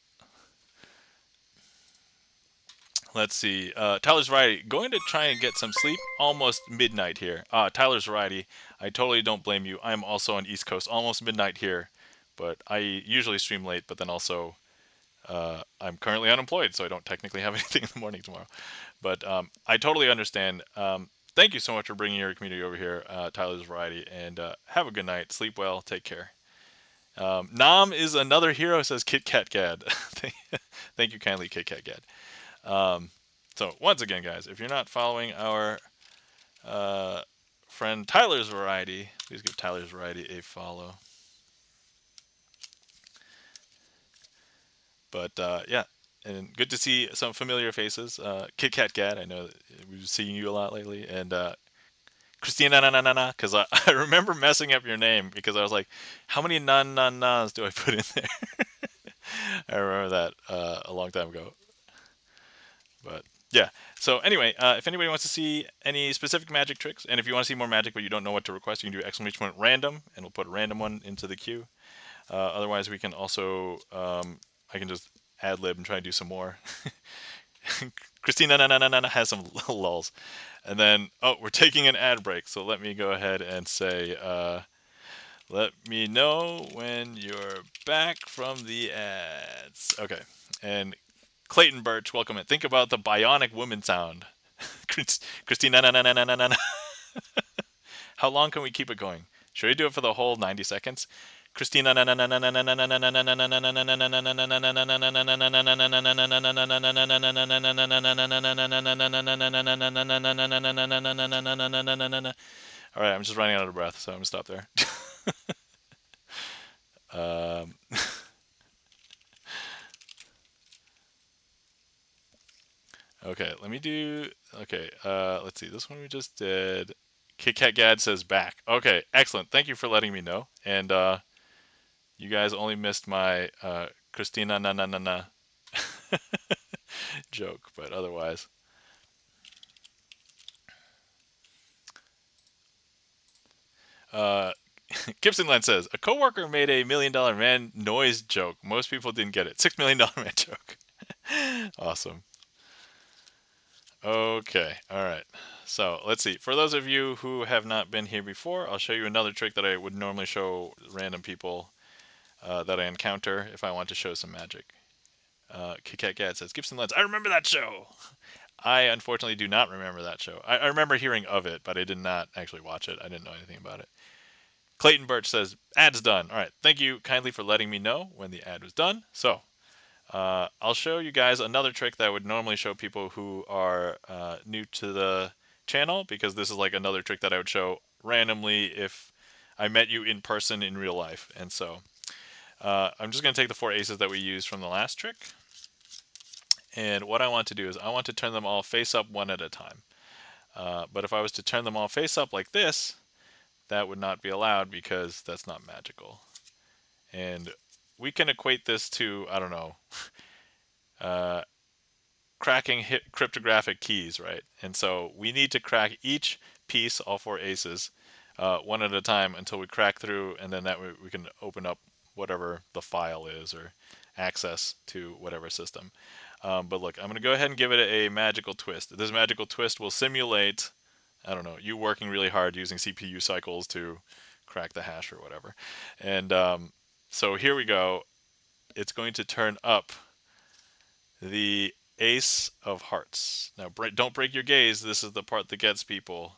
Let's see. Tyler's Variety, going to try and get some sleep. Almost midnight here. Tyler's Variety, I totally don't blame you. I'm also on East Coast, almost midnight here. But I usually stream late, but then also I'm currently unemployed, so I don't technically have anything in the morning tomorrow. But I totally understand. Thank you so much for bringing your community over here, Tyler's Variety, and have a good night. Sleep well. Take care. Nam is another hero, says Kit Kat Gad. Thank you kindly, Kit Kat Gad. So once again, guys, if you're not following our friend Tyler's Variety, please give Tyler's Variety a follow. But yeah, and good to see some familiar faces. Kit Kat Gad, I know we've seen you a lot lately, and Christina, because I remember messing up your name because I was like, how many nas do I put in there? I remember that a long time ago. But yeah. So anyway, if anybody wants to see any specific magic tricks, and if you want to see more magic but you don't know what to request, you can do ! Random, and we'll put a random one into the queue. Otherwise, we can also I can just ad lib and try and do some more. Christina has some lulls, and then we're taking an ad break. So let me go ahead and say, let me know when you're back from the ads. Okay, and Clayton Birch, welcome in. Think about the bionic woman sound. Christina, how long can we keep it going? Should we do it for the whole 90 seconds? Christina, all right, I'm just running out of breath, so I'm gonna stop there. Okay, let me do. Okay, let's see. This one we just did. Kit Kat Gad says back. Okay, excellent. Thank you for letting me know. And you guys only missed my Christina joke, but otherwise. Gibson Land says a coworker made a $1 million man noise joke. Most people didn't get it. $6 million man joke. Awesome. Okay, all right. So let's see. For those of you who have not been here before, I'll show you another trick that I would normally show random people that I encounter if I want to show some magic. Kit Kat says, Gibson Lens, I remember that show! I unfortunately do not remember that show. I remember hearing of it, but I did not actually watch it. I didn't know anything about it. Clayton Birch says, ad's done. All right, thank you kindly for letting me know when the ad was done. So, I'll show you guys another trick that I would normally show people who are new to the channel, because this is like another trick that I would show randomly if I met you in person in real life. And so I'm just going to take the 4 aces that we used from the last trick. And what I want to do is I want to turn them all face up one at a time. But if I was to turn them all face up like this, that would not be allowed because that's not magical. And we can equate this to, I don't know, cracking cryptographic keys, right? And so we need to crack each piece, all 4 aces, one at a time until we crack through, and then that way we can open up whatever the file is or access to whatever system. But look, I'm going to go ahead and give it a magical twist. This magical twist will simulate, I don't know, you working really hard using CPU cycles to crack the hash or whatever. And so here we go. It's going to turn up the ace of hearts. Now, don't break your gaze. This is the part that gets people.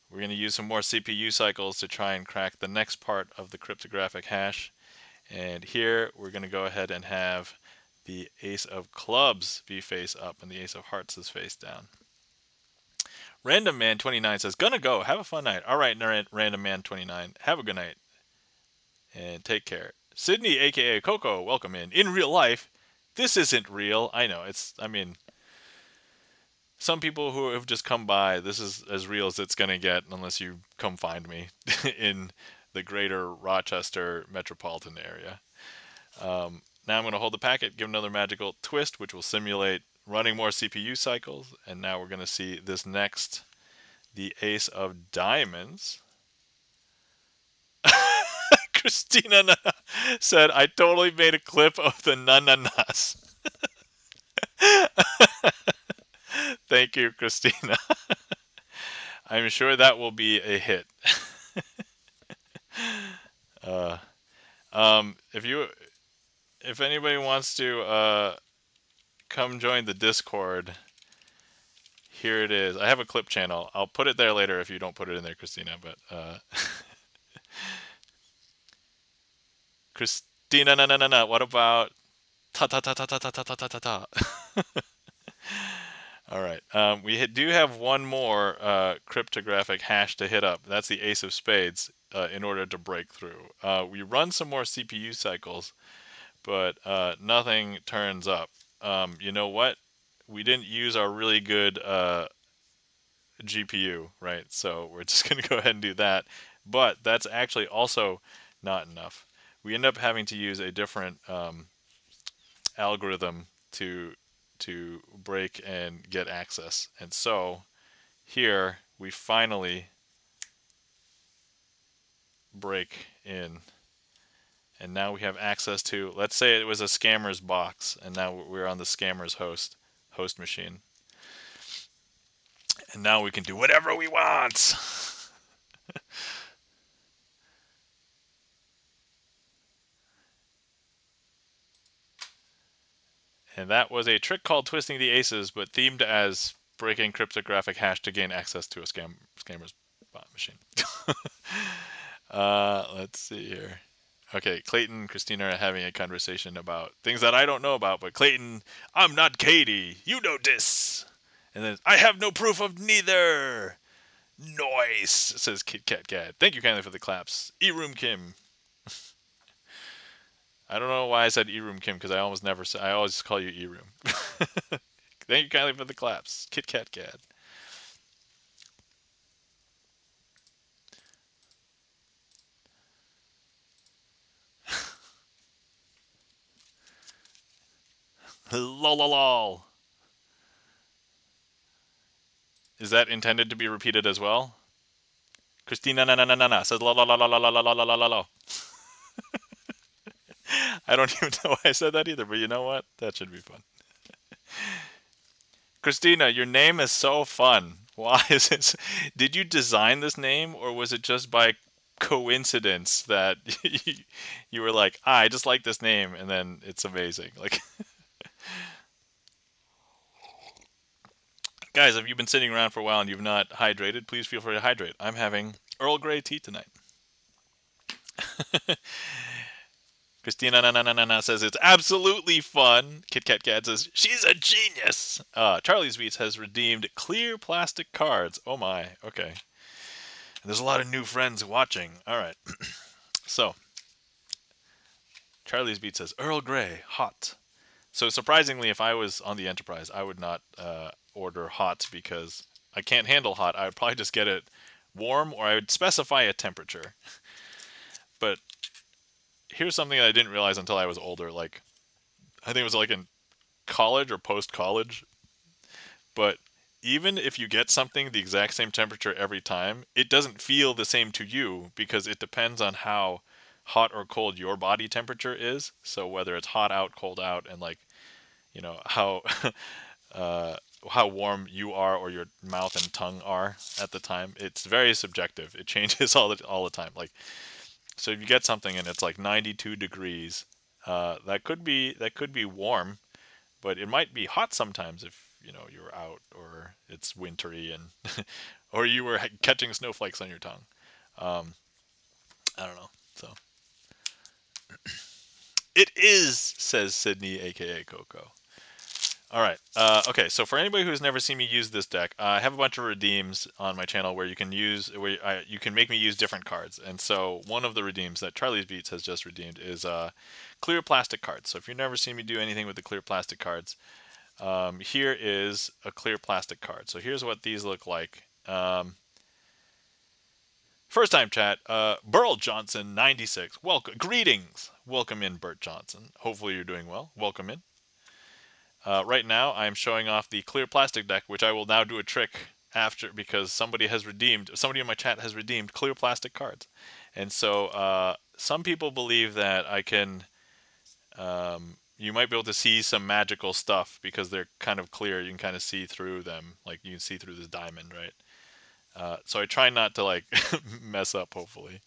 We're going to use some more CPU cycles to try and crack the next part of the cryptographic hash. And here we're going to go ahead and have the ace of clubs be face up and the ace of hearts is face down. Random Man 29 says, gonna go. Have a fun night. All right, Random Man 29. Have a good night and take care. Sydney, aka Coco, welcome in. In real life, this isn't real. I know. I mean, some people who have just come by, this is as real as it's gonna get unless you come find me in the greater Rochester metropolitan area. Now I'm going to hold the packet, give another magical twist, which will simulate running more CPU cycles. And now we're going to see this next, the ace of diamonds. Christina said, I totally made a clip of the na-na-nas. Thank you, Christina. I'm sure that will be a hit. If anybody wants to come join the Discord, here it is. I have a clip channel. I'll put it there later if you don't put it in there, Christina. But Christina, no. What about ta ta ta ta ta ta ta ta ta ta ta? All right. We do have one more cryptographic hash to hit up. That's the ace of spades in order to break through. We run some more CPU cycles, but nothing turns up. You know what? We didn't use our really good GPU, right? So we're just going to go ahead and do that. But that's actually also not enough. We end up having to use a different algorithm to break and get access. And so here we finally break in. And now we have access to, let's say it was a scammer's box, and now we're on the scammer's host machine. And now we can do whatever we want. And that was a trick called Twisting the Aces, but themed as breaking cryptographic hash to gain access to a scammer's bot machine. Let's see here. Okay, Clayton and Christina are having a conversation about things that I don't know about, but Clayton, I'm not Katie. You know this. And then, I have no proof of neither. Noise, says Kit Kat Gad. Thank you kindly for the claps. E-Room Kim. I don't know why I said E-Room Kim, because I always call you E-Room. Thank you kindly for the claps. Kit Kat Gad. Lol. Is that intended to be repeated as well? Christina na says la la la la la la la la la la la. I don't even know why I said that either, but you know what? That should be fun. Christina, your name is so fun. Why is it? Did you design this name, or was it just by coincidence that you were like, I just like this name, and then it's amazing? Like, guys, if you've been sitting around for a while and you've not hydrated, please feel free to hydrate. I'm having Earl Grey tea tonight. Christina na, na, na, na, na says it's absolutely fun. Kit Kat Cat says she's a genius. Charlie's Beats has redeemed clear plastic cards. Oh my, okay. There's a lot of new friends watching. All right. So, Charlie's Beat says Earl Grey, hot. So, surprisingly, if I was on the Enterprise, I would not order hot because I can't handle hot. I would probably just get it warm, or I would specify a temperature. But here's something that I didn't realize until I was older. Like, I think it was like in college or post college. But even if you get something the exact same temperature every time, it doesn't feel the same to you because it depends on how hot or cold your body temperature is. So whether it's hot out, cold out, and like how uh, how warm you are or your mouth and tongue are at the time, it's very subjective. It changes all the time. Like so, if you get something and it's like 92 degrees, that could be warm, but it might be hot sometimes if you're out or it's wintry and or you were catching snowflakes on your tongue. Um, I don't know. So it is, says Sydney, aka Coco. All right. Okay. So for anybody who's never seen me use this deck, I have a bunch of redeems on my channel where you can make me use different cards. And so one of the redeems that Charlie's Beats has just redeemed is clear plastic cards. So if you've never seen me do anything with the clear plastic cards, here is a clear plastic card. So here's what these look like. First time chat, Burl Johnson 96. Welcome, greetings. Welcome in, Bert Johnson. Hopefully you're doing well. Welcome in. Right now, I'm showing off the clear plastic deck, which I will now do a trick after because somebody in my chat has redeemed clear plastic cards. And so some people believe that you might be able to see some magical stuff because they're kind of clear. You can kind of see through them, like you can see through this diamond, right? So I try not to like mess up, hopefully.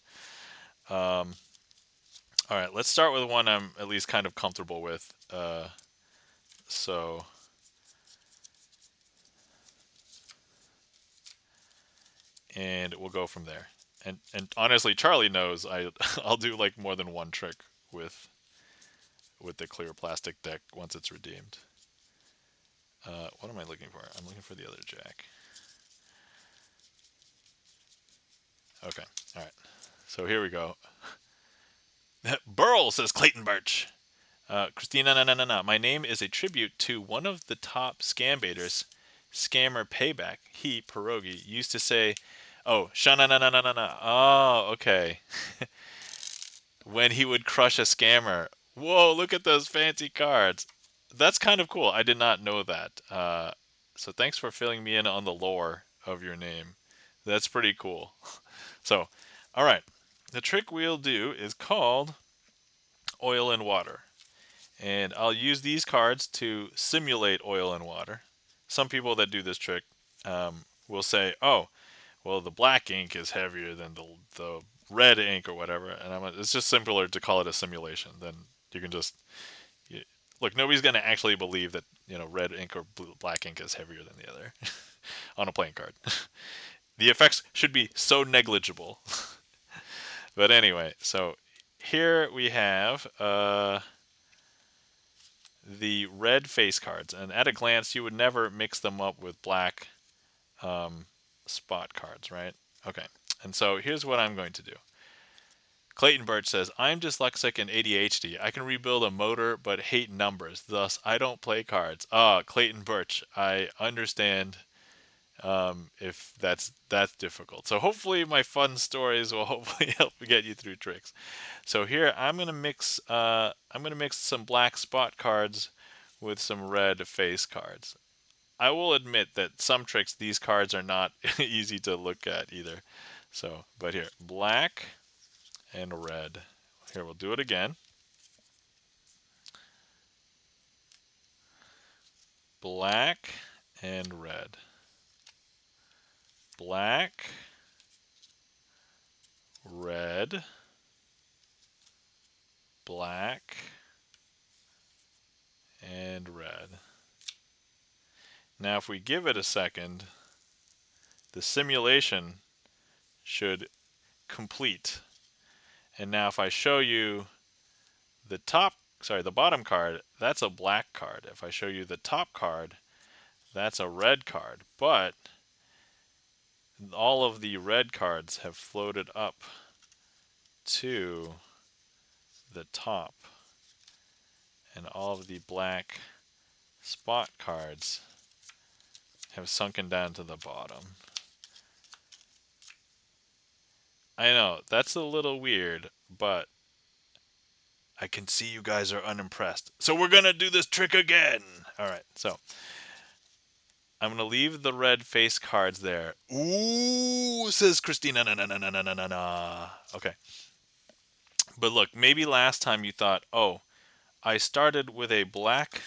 Um, all right, let's start with one I'm at least kind of comfortable with. So and we'll go from there. And honestly, Charlie knows I'll do like more than one trick with the clear plastic deck once it's redeemed. What am I looking for? I'm looking for the other jack. Okay, all right. So here we go. Burl, says Clayton Birch. Christina, no, no, no, no. My name is a tribute to one of the top scam baiters, Scammer Payback. He, Pierogi, used to say, oh, shana na na na na na. Oh, okay. When he would crush a scammer. Whoa, look at those fancy cards. That's kind of cool. I did not know that. So thanks for filling me in on the lore of your name. That's pretty cool. So, all right. The trick we'll do is called Oil and Water. And I'll use these cards to simulate oil and water. Some people that do this trick will say, oh, well, the black ink is heavier than the red ink or whatever. And it's just simpler to call it a simulation. Then you can just you, look. Nobody's going to actually believe that red ink or black ink is heavier than the other on a playing card. The effects should be so negligible. But anyway, so here we have the red face cards, and at a glance, you would never mix them up with black spot cards, right? Okay, and so here's what I'm going to do. Clayton Birch says, I'm dyslexic and ADHD. I can rebuild a motor but hate numbers. Thus, I don't play cards. Ah, Clayton Birch, I understand if that's difficult. So hopefully my fun stories will hopefully help get you through tricks. So here I'm gonna mix some black spot cards with some red face cards. I will admit that some tricks these cards are not easy to look at either. So, but here, black and red. Here, we'll do it again. black, and red. Black, red, black, and red. Now if we give it a second, the simulation should complete. And now if I show you the bottom card, that's a black card. If I show you the top card, that's a red card. But all of the red cards have floated up to the top, and all of the black spot cards have sunken down to the bottom. I know, that's a little weird, but I can see you guys are unimpressed. So we're going to do this trick again. All right, so I'm going to leave the red face cards there. Ooh, says Christina. Na, na, na, na, na, na, na. Okay. But look, maybe last time you thought, oh, I started with a black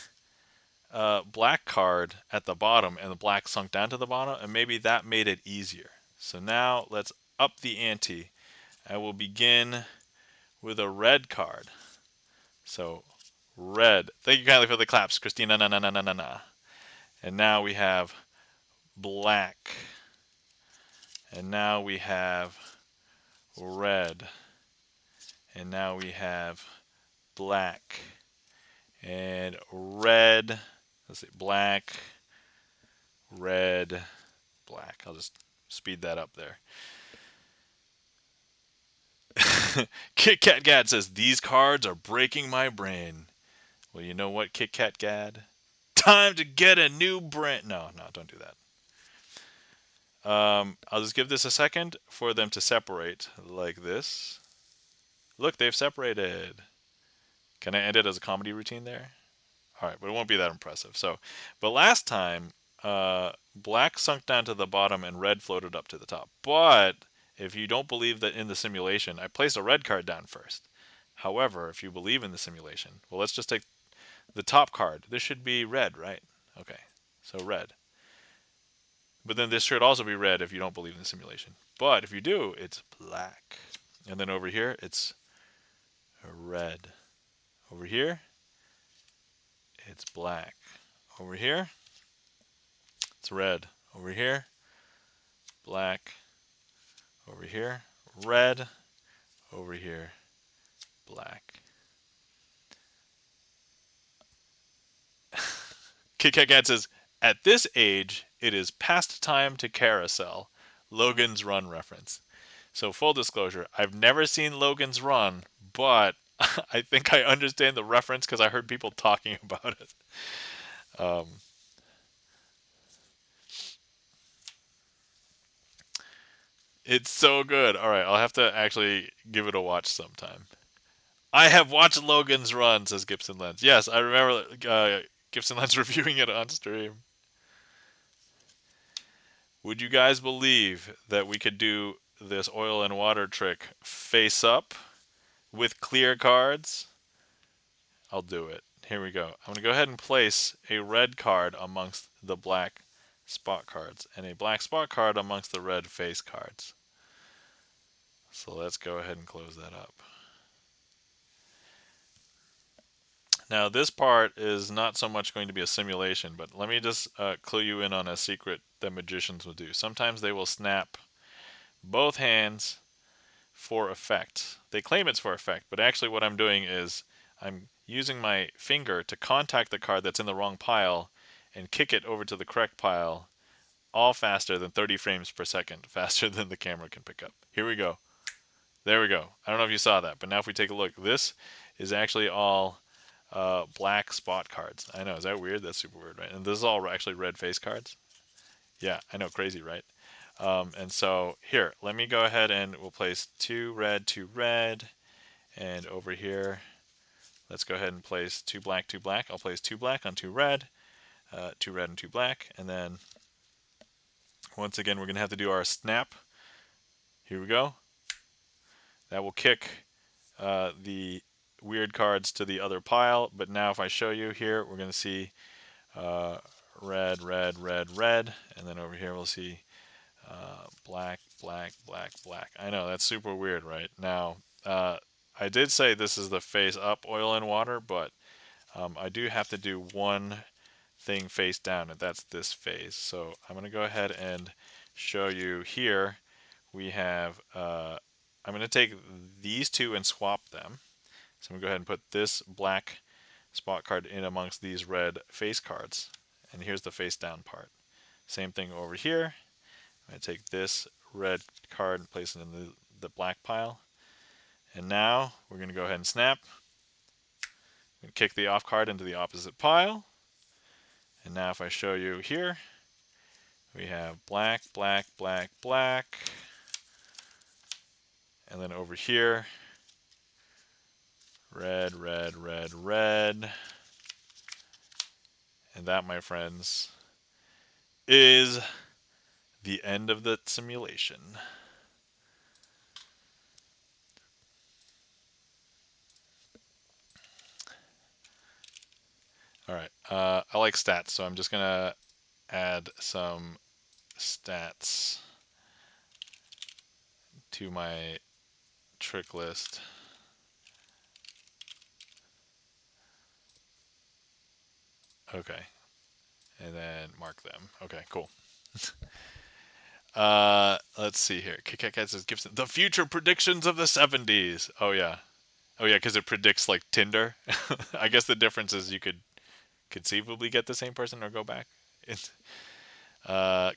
card at the bottom and the black sunk down to the bottom, and maybe that made it easier. So now let's up the ante. I will begin with a red card. So red. Thank you kindly for the claps, Christina. Na na na na na na. And now we have black. And now we have red. And now we have black. And red. Let's see, black, red, black. I'll just speed that up there. Kit Kat Gad says, these cards are breaking my brain. Well, you know what, Kit Kat Gad? Time to get a new brand. No, don't do that. I'll just give this a second for them to separate like this. Look, they've separated. Can I end it as a comedy routine there? All right, but it won't be that impressive. So, but last time, black sunk down to the bottom and red floated up to the top. But if you don't believe that in the simulation, I placed a red card down first. However, if you believe in the simulation, well, let's just take the top card. This should be red, right? Okay, so red. But then this should also be red if you don't believe in the simulation. But if you do, it's black. And then over here, it's red. Over here, it's black. Over here, it's red. Over here, black. Over here, red. Over here, black. Kit Kat Kat says, at this age, it is past time to carousel. Logan's Run reference. So full disclosure, I've never seen Logan's Run, but I think I understand the reference because I heard people talking about it. It's so good. All right, I'll have to actually give it a watch sometime. I have watched Logan's Run, says Gibson Lens. Yes, I remember Gibson Lens reviewing it on stream. Would you guys believe that we could do this oil and water trick face up with clear cards? I'll do it. Here we go. I'm going to go ahead and place a red card amongst the black spot cards and a black spot card amongst the red face cards. So let's go ahead and close that up. Now this part is not so much going to be a simulation, but let me just clue you in on a secret that magicians will do. Sometimes they will snap both hands for effect. They claim it's for effect, but actually what I'm doing is I'm using my finger to contact the card that's in the wrong pile and kick it over to the correct pile, all faster than 30 frames per second, faster than the camera can pick up. Here we go. There we go. I don't know if you saw that, but now if we take a look, this is actually all black spot cards. I know, is that weird? That's super weird, right? And this is all actually red face cards. Yeah, I know, crazy, right? And so here, let me go ahead and we'll place two red, and over here, let's go ahead and place two black. I'll place two black on two red and two black, and then once again, we're gonna have to do our snap. Here we go. That will kick the weird cards to the other pile, but now if I show you here, we're gonna see red, red, red, red, and then over here we'll see black, black, black, black. I know that's super weird, right? Now, I did say this is the face up oil and water, but I do have to do one thing face down, and that's this phase. So I'm going to go ahead and show you here. We have, I'm going to take these two and swap them. So I'm going to go ahead and put this black spot card in amongst these red face cards. And here's the face down part. Same thing over here. I'm going to take this red card and place it in the black pile. And now we're going to go ahead and snap. And kick the off card into the opposite pile. And now if I show you here, we have black, black, black, black. And then over here, red, red, red, red. And that, my friends, is the end of the simulation. All right, I like stats, so I'm just gonna add some stats to my trick list. Okay, and then mark them. Okay, cool. Let's see here. KitKat says Gibson. The future predictions of the 70s. Oh yeah. Oh yeah, because it predicts like Tinder. I guess the difference is you could conceivably get the same person or go back.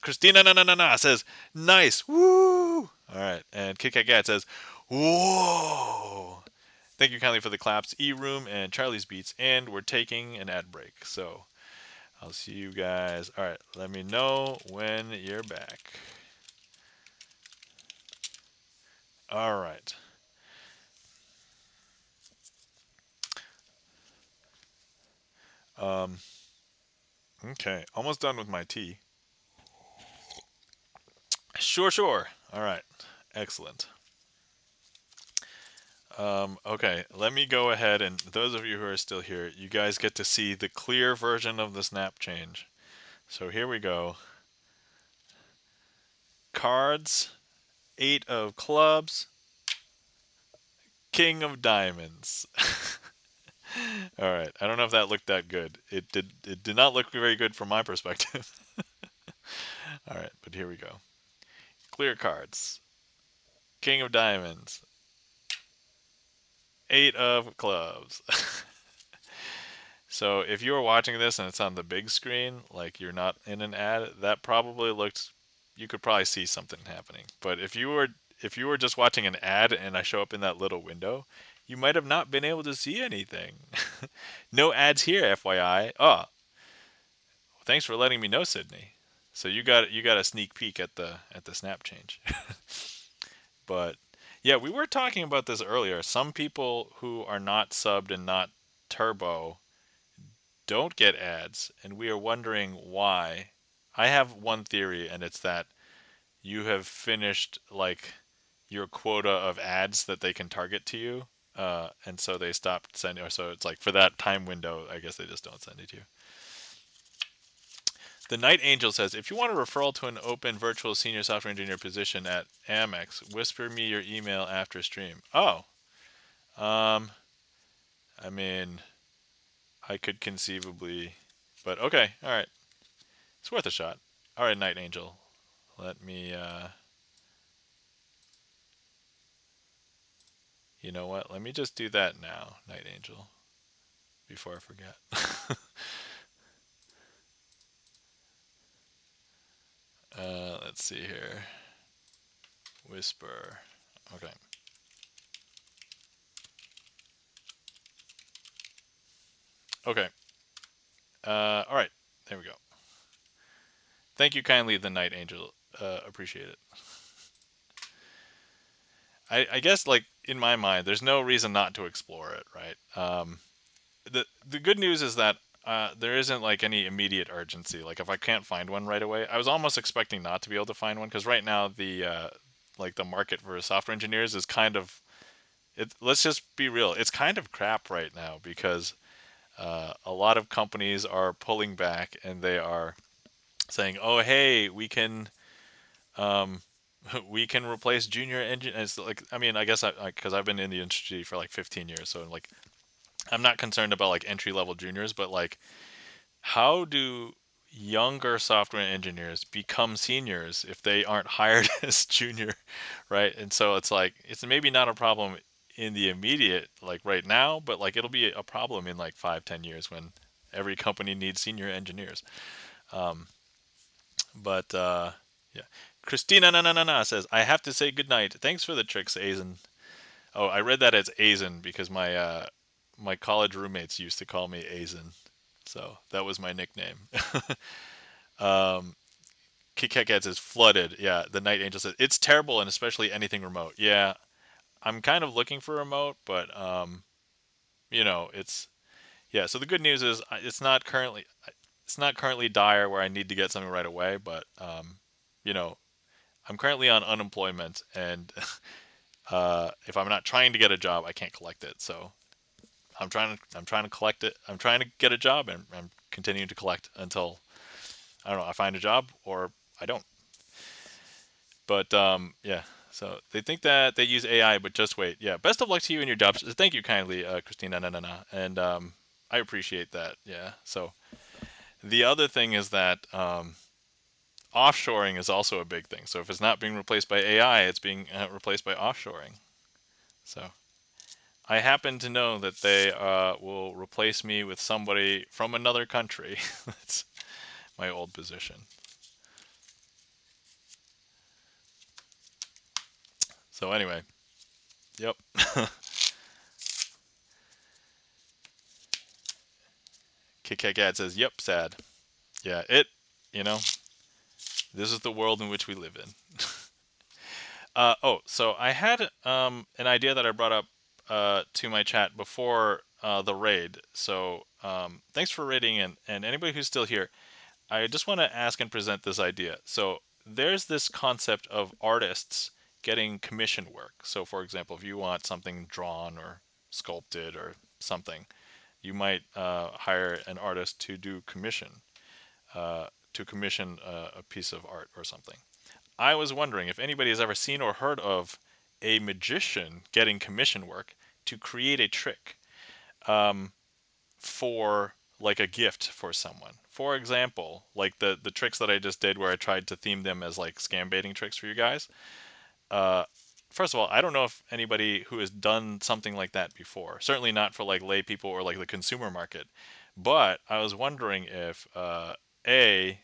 Christina na says nice. Woo! All right, and KitKat says whoa. Thank you kindly for the claps, E-Room and Charlie's Beats, and we're taking an ad break. So I'll see you guys. All right, let me know when you're back. All right. Okay, almost done with my tea. Sure, sure. All right, excellent. Okay, let me go ahead and those of you who are still here, you guys get to see the clear version of the snap change. So here we go. Cards, 8 of clubs, king of diamonds. All right, I don't know if that looked that good. It did not look very good from my perspective. All right, but here we go. Clear cards. King of diamonds. 8 of clubs. So if you were watching this and it's on the big screen, like you're not in an ad, that probably looks you could probably see something happening. But if you were just watching an ad and I show up in that little window, you might have not been able to see anything. No ads here, FYI. Oh, thanks for letting me know, Sydney. So you got a sneak peek at the snap change. But yeah, we were talking about this earlier. Some people who are not subbed and not turbo don't get ads, and we are wondering why. I have one theory, and it's that you have finished like your quota of ads that they can target to you, and so they stopped sending. Or so it's like for that time window, I guess they just don't send it to you. The Night Angel says, if you want a referral to an open virtual senior software engineer position at Amex, whisper me your email after stream. Oh, um, I mean, I could conceivably, but okay, all right, it's worth a shot. All right, Night Angel, let me. You know what? Let me just do that now, Night Angel, before I forget. Let's see here. Whisper. Okay. Okay. All right. There we go. Thank you kindly, the Night Angel. Appreciate it. I guess, like, in my mind, there's no reason not to explore it, right? The good news is that there isn't like any immediate urgency. Like if I can't find one right away, I was almost expecting not to be able to find one because right now the like the market for software engineers is kind of it. Let's just be real, it's kind of crap right now because A lot of companies are pulling back and they are saying, "Oh, hey, um, we can replace junior engineers." Like, I mean, I guess because I've been in the industry for like 15 years, so like I'm not concerned about like entry level juniors, but like how do younger software engineers become seniors if they aren't hired as junior, right? And so it's like it's maybe not a problem in the immediate, like right now, but like it'll be a problem in like 5, 10 years when every company needs senior engineers. Um, but yeah, Christina na na na na says I have to say goodnight. Thanks for the tricks, Azen. Oh, I read that as Azen because my college roommates used to call me Azen, so that was my nickname. um, KitKat is flooded. Yeah, the Night Angel says it's terrible, and especially anything remote. Yeah, I'm kind of looking for remote, but it's yeah. So the good news is it's not currently dire where I need to get something right away, but you know, I'm currently on unemployment, and if I'm not trying to get a job, I can't collect it. So I'm trying to collect it. I'm trying to get a job, and I'm continuing to collect until I don't know. I find a job or I don't. But yeah. So they think that they use AI, but just wait. Yeah. Best of luck to you in your jobs. Thank you kindly, Christina. Na, na, na. And I appreciate that. Yeah. So the other thing is that offshoring is also a big thing. So if it's not being replaced by AI, it's being replaced by offshoring. So I happen to know that they will replace me with somebody from another country. That's my old position. So anyway, yep. KKGad says, "Yep, sad. Yeah, you know, this is the world in which we live in." So I had an idea that I brought up to my chat before the raid. So thanks for raiding, and anybody who's still here, I just want to ask and present this idea. So there's this concept of artists getting commission work. So for example, if you want something drawn or sculpted or something, you might hire an artist to do to commission a piece of art or something. I was wondering if anybody has ever seen or heard of a magician getting commission work to create a trick um, for like a gift for someone. For example, like the tricks that I just did where I tried to theme them as like scam baiting tricks for you guys. Uh, First of all, I don't know if anybody who has done something like that before. Certainly not for like lay people or like the consumer market. But I was wondering if a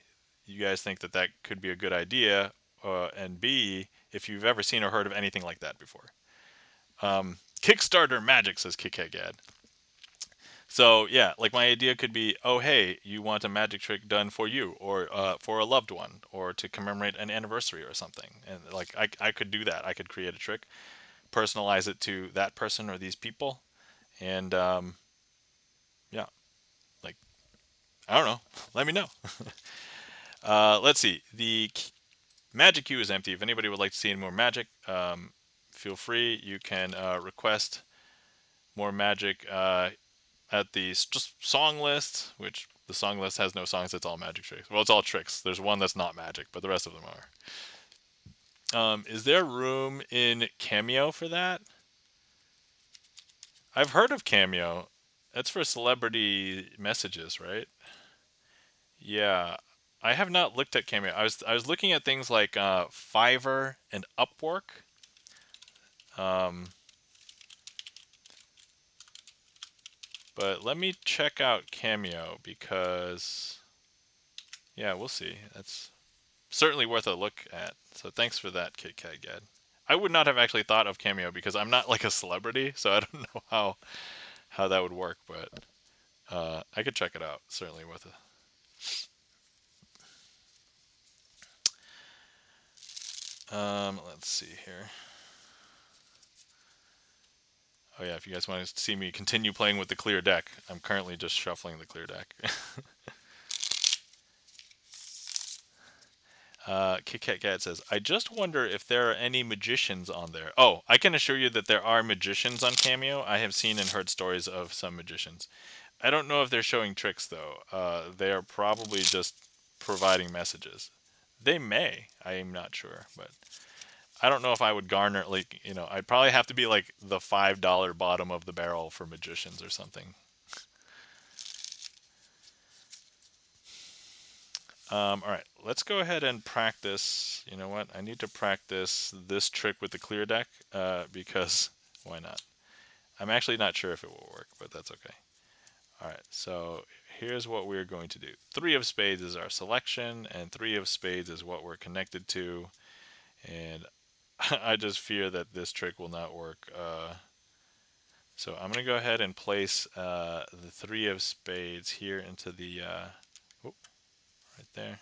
you guys think that that could be a good idea, and B if you've ever seen or heard of anything like that before. Kickstarter magic, says Kikegad. So yeah, like my idea could be, oh hey, you want a magic trick done for you or for a loved one or to commemorate an anniversary or something, and like I could do that. I could create a trick, personalize it to that person or these people, and yeah, like I don't know. Let me know. Let's see. The magic queue is empty. If anybody would like to see any more magic, feel free. You can request more magic at the song list, which the song list has no songs. It's all magic tricks. Well, it's all tricks. There's one that's not magic, but the rest of them are. Is there room in Cameo for that? I've heard of Cameo. That's for celebrity messages, right? Yeah. I have not looked at Cameo. I was looking at things like Fiverr and Upwork. Um, but let me check out Cameo because yeah, we'll see. That's certainly worth a look at. So thanks for that, KitKat. I would not have actually thought of Cameo because I'm not like a celebrity, so I don't know how that would work, but I could check it out. Certainly worth it. Let's see here. Oh yeah, if you guys want to see me continue playing with the clear deck, I'm currently just shuffling the clear deck. KitKat says, I just wonder if there are any magicians on there. Oh, I can assure you that there are magicians on Cameo. I have seen and heard stories of some magicians. I don't know if they're showing tricks though. They are probably just providing messages. They may. I am not sure, but I don't know if I would garner like I'd probably have to be like the $5 bottom of the barrel for magicians or something. All right, let's go ahead and practice. You know what? I need to practice this trick with the clear deck because why not? I'm actually not sure if it will work, but that's okay. All right, so here's what we're going to do. Three of spades is our selection, and three of spades is what we're connected to. And I just fear that this trick will not work. So I'm going to go ahead and place the three of spades here into the, right there.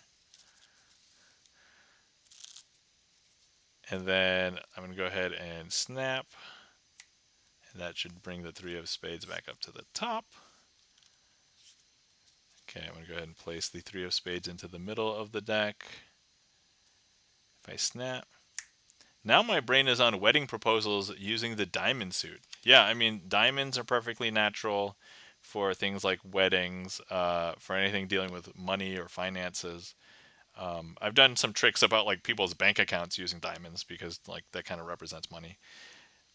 And then I'm going to go ahead and snap. And that should bring the three of spades back up to the top. Okay, I'm going to go ahead and place the three of spades into the middle of the deck. If I snap. Now my brain is on wedding proposals using the diamond suit. Yeah, I mean, diamonds are perfectly natural for things like weddings, for anything dealing with money or finances. I've done some tricks about like people's bank accounts using diamonds because like that kind of represents money.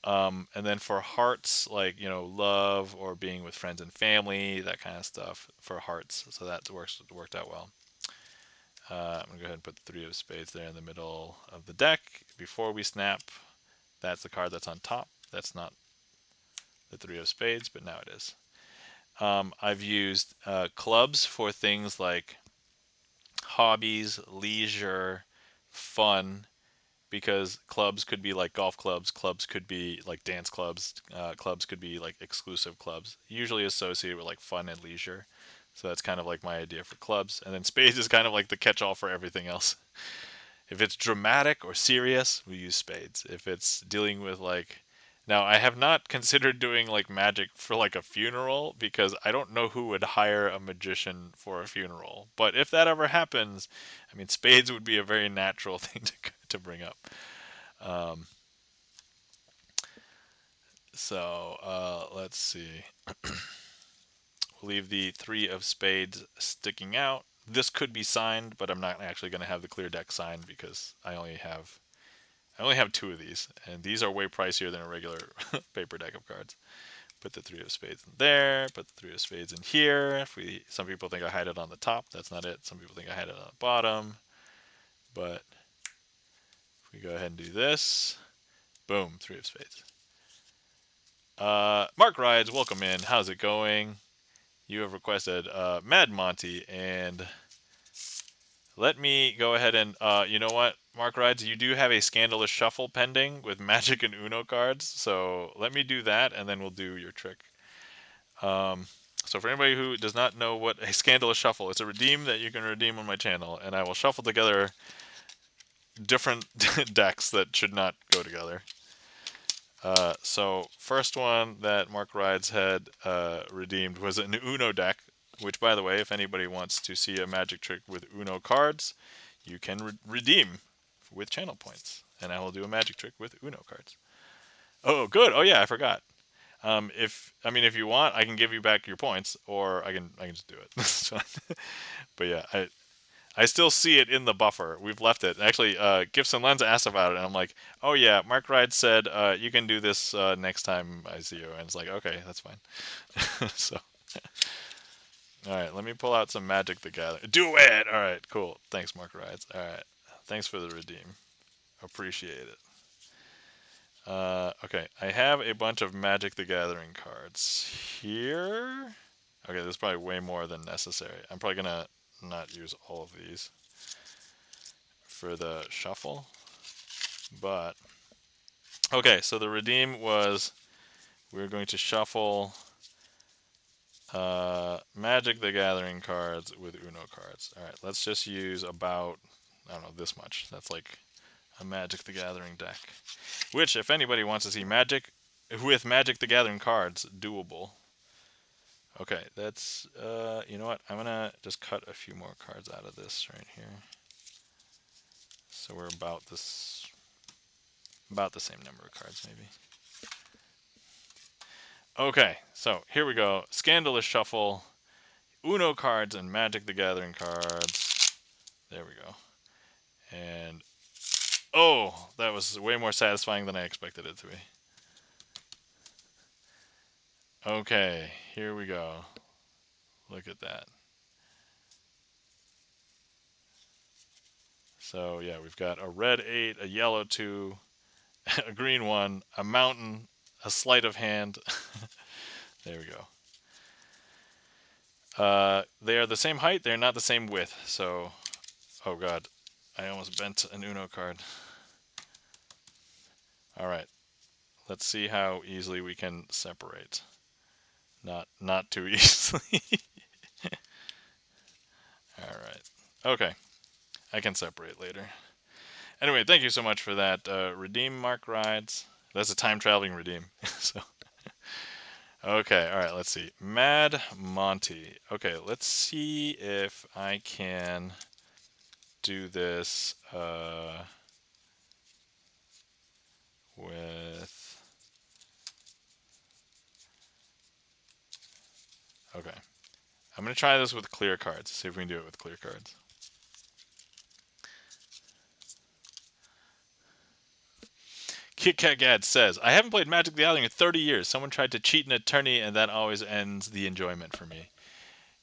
And then for hearts, like love or being with friends and family, that kind of stuff for hearts. So that worked out well. I'm gonna go ahead and put the three of spades there in the middle of the deck before we snap. That's the card that's on top. That's not the three of spades, but now it is. I've used clubs for things like hobbies, leisure, fun, because clubs could be like golf clubs, clubs could be like dance clubs, clubs could be like exclusive clubs, usually associated with like fun and leisure. So that's kind of like my idea for clubs. And then spades is kind of like the catch-all for everything else. If it's dramatic or serious, we use spades. If it's dealing with like now I have not considered doing like magic for like a funeral because I don't know who would hire a magician for a funeral. But if that ever happens, I mean spades would be a very natural thing to bring up. Um, so let's see. We'll leave the three of spades sticking out. This could be signed, but I'm not actually going to have the clear deck signed because I only have two of these, and these are way pricier than a regular paper deck of cards. Put the three of spades in there. Put the three of spades in here. Some people think I hide it on the top. That's not it. Some people think I hide it on the bottom. But if we go ahead and do this, boom, three of spades. Mark Rides, welcome in. How's it going? You have requested Mad Monty, and let me go ahead and, you know what, Mark Rides, you do have a Scandalous Shuffle pending with Magic and Uno cards, so let me do that, and then we'll do your trick. So for anybody who does not know what a Scandalous Shuffle, it's a redeem that you can redeem on my channel, and I will shuffle together different decks that should not go together. So first one that Mark Rides had redeemed was an Uno deck, which, by the way, if anybody wants to see a magic trick with Uno cards, you can redeem with channel points, and I will do a magic trick with Uno cards. Oh, good. Oh yeah, I forgot. If you want, I can give you back your points, or I can just do it. But yeah, I still see it in the buffer. We've left it. Actually, Gifts and Lens asked about it, and I'm like, oh yeah, Mark Ride said you can do this next time I see you, and it's like, okay, that's fine. So, all right, let me pull out some Magic the Gathering. Do it. All right, cool. Thanks, Mark Rides. All right, thanks for the redeem. Appreciate it. Okay, I have a bunch of Magic the Gathering cards here. Okay, there's probably way more than necessary. I'm probably gonna not use all of these for the shuffle, but okay. So the redeem was we're going to shuffle Magic the Gathering cards with Uno cards. All right, let's just use about I don't know this much. That's like a Magic the Gathering deck. Which, if anybody wants to see Magic with Magic the Gathering cards, doable. Okay, that's, you know what? I'm going to just cut a few more cards out of this right here. So we're about the same number of cards, maybe. Okay, so here we go. Scandalous Shuffle, Uno cards, and Magic the Gathering cards. There we go. And oh, that was way more satisfying than I expected it to be. Okay, here we go. Look at that. So yeah, we've got a red 8, a yellow 2, a green 1, a mountain, a sleight of hand. There we go. They are the same height. They're not the same width. So, oh god, I almost bent an Uno card. All right, let's see how easily we can separate. Not too easily. All right. Okay, I can separate later. Anyway, thank you so much for that. Redeem Mark Rides. That's a time traveling redeem. So, okay, all right, let's see. Mad Monty. Okay, let's see if I can do this with. Okay, I'm going to try this with clear cards. See if we can do it with clear cards. Kit Kat Gad says, I haven't played Magic the Gathering in 30 years. Someone tried to cheat an attorney, and that always ends the enjoyment for me.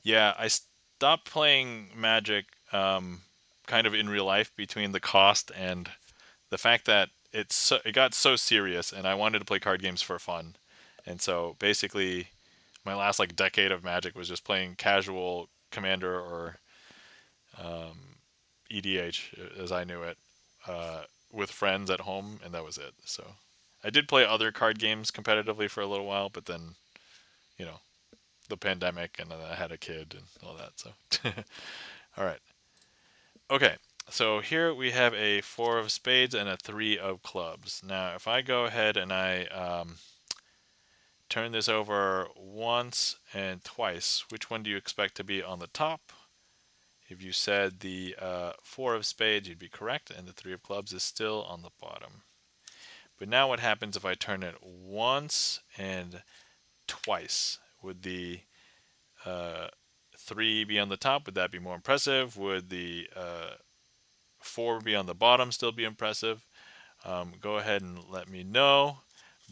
Yeah, I stopped playing Magic kind of in real life between the cost and the fact that it got so serious, and I wanted to play card games for fun. And so basically, my last like decade of Magic was just playing casual Commander or EDH as I knew it with friends at home, and that was it. So I did play other card games competitively for a little while, but then you know the pandemic, and then I had a kid and all that. So all right, okay. So here we have a 4 of spades and a 3 of clubs. Now, if I go ahead and I turn this over once and twice, which one do you expect to be on the top? If you said the 4 of spades, you'd be correct, and the 3 of clubs is still on the bottom. But now what happens if I turn it once and twice? Would the 3 be on the top? Would that be more impressive? Would the 4 be on the bottom still be impressive? Go ahead and let me know.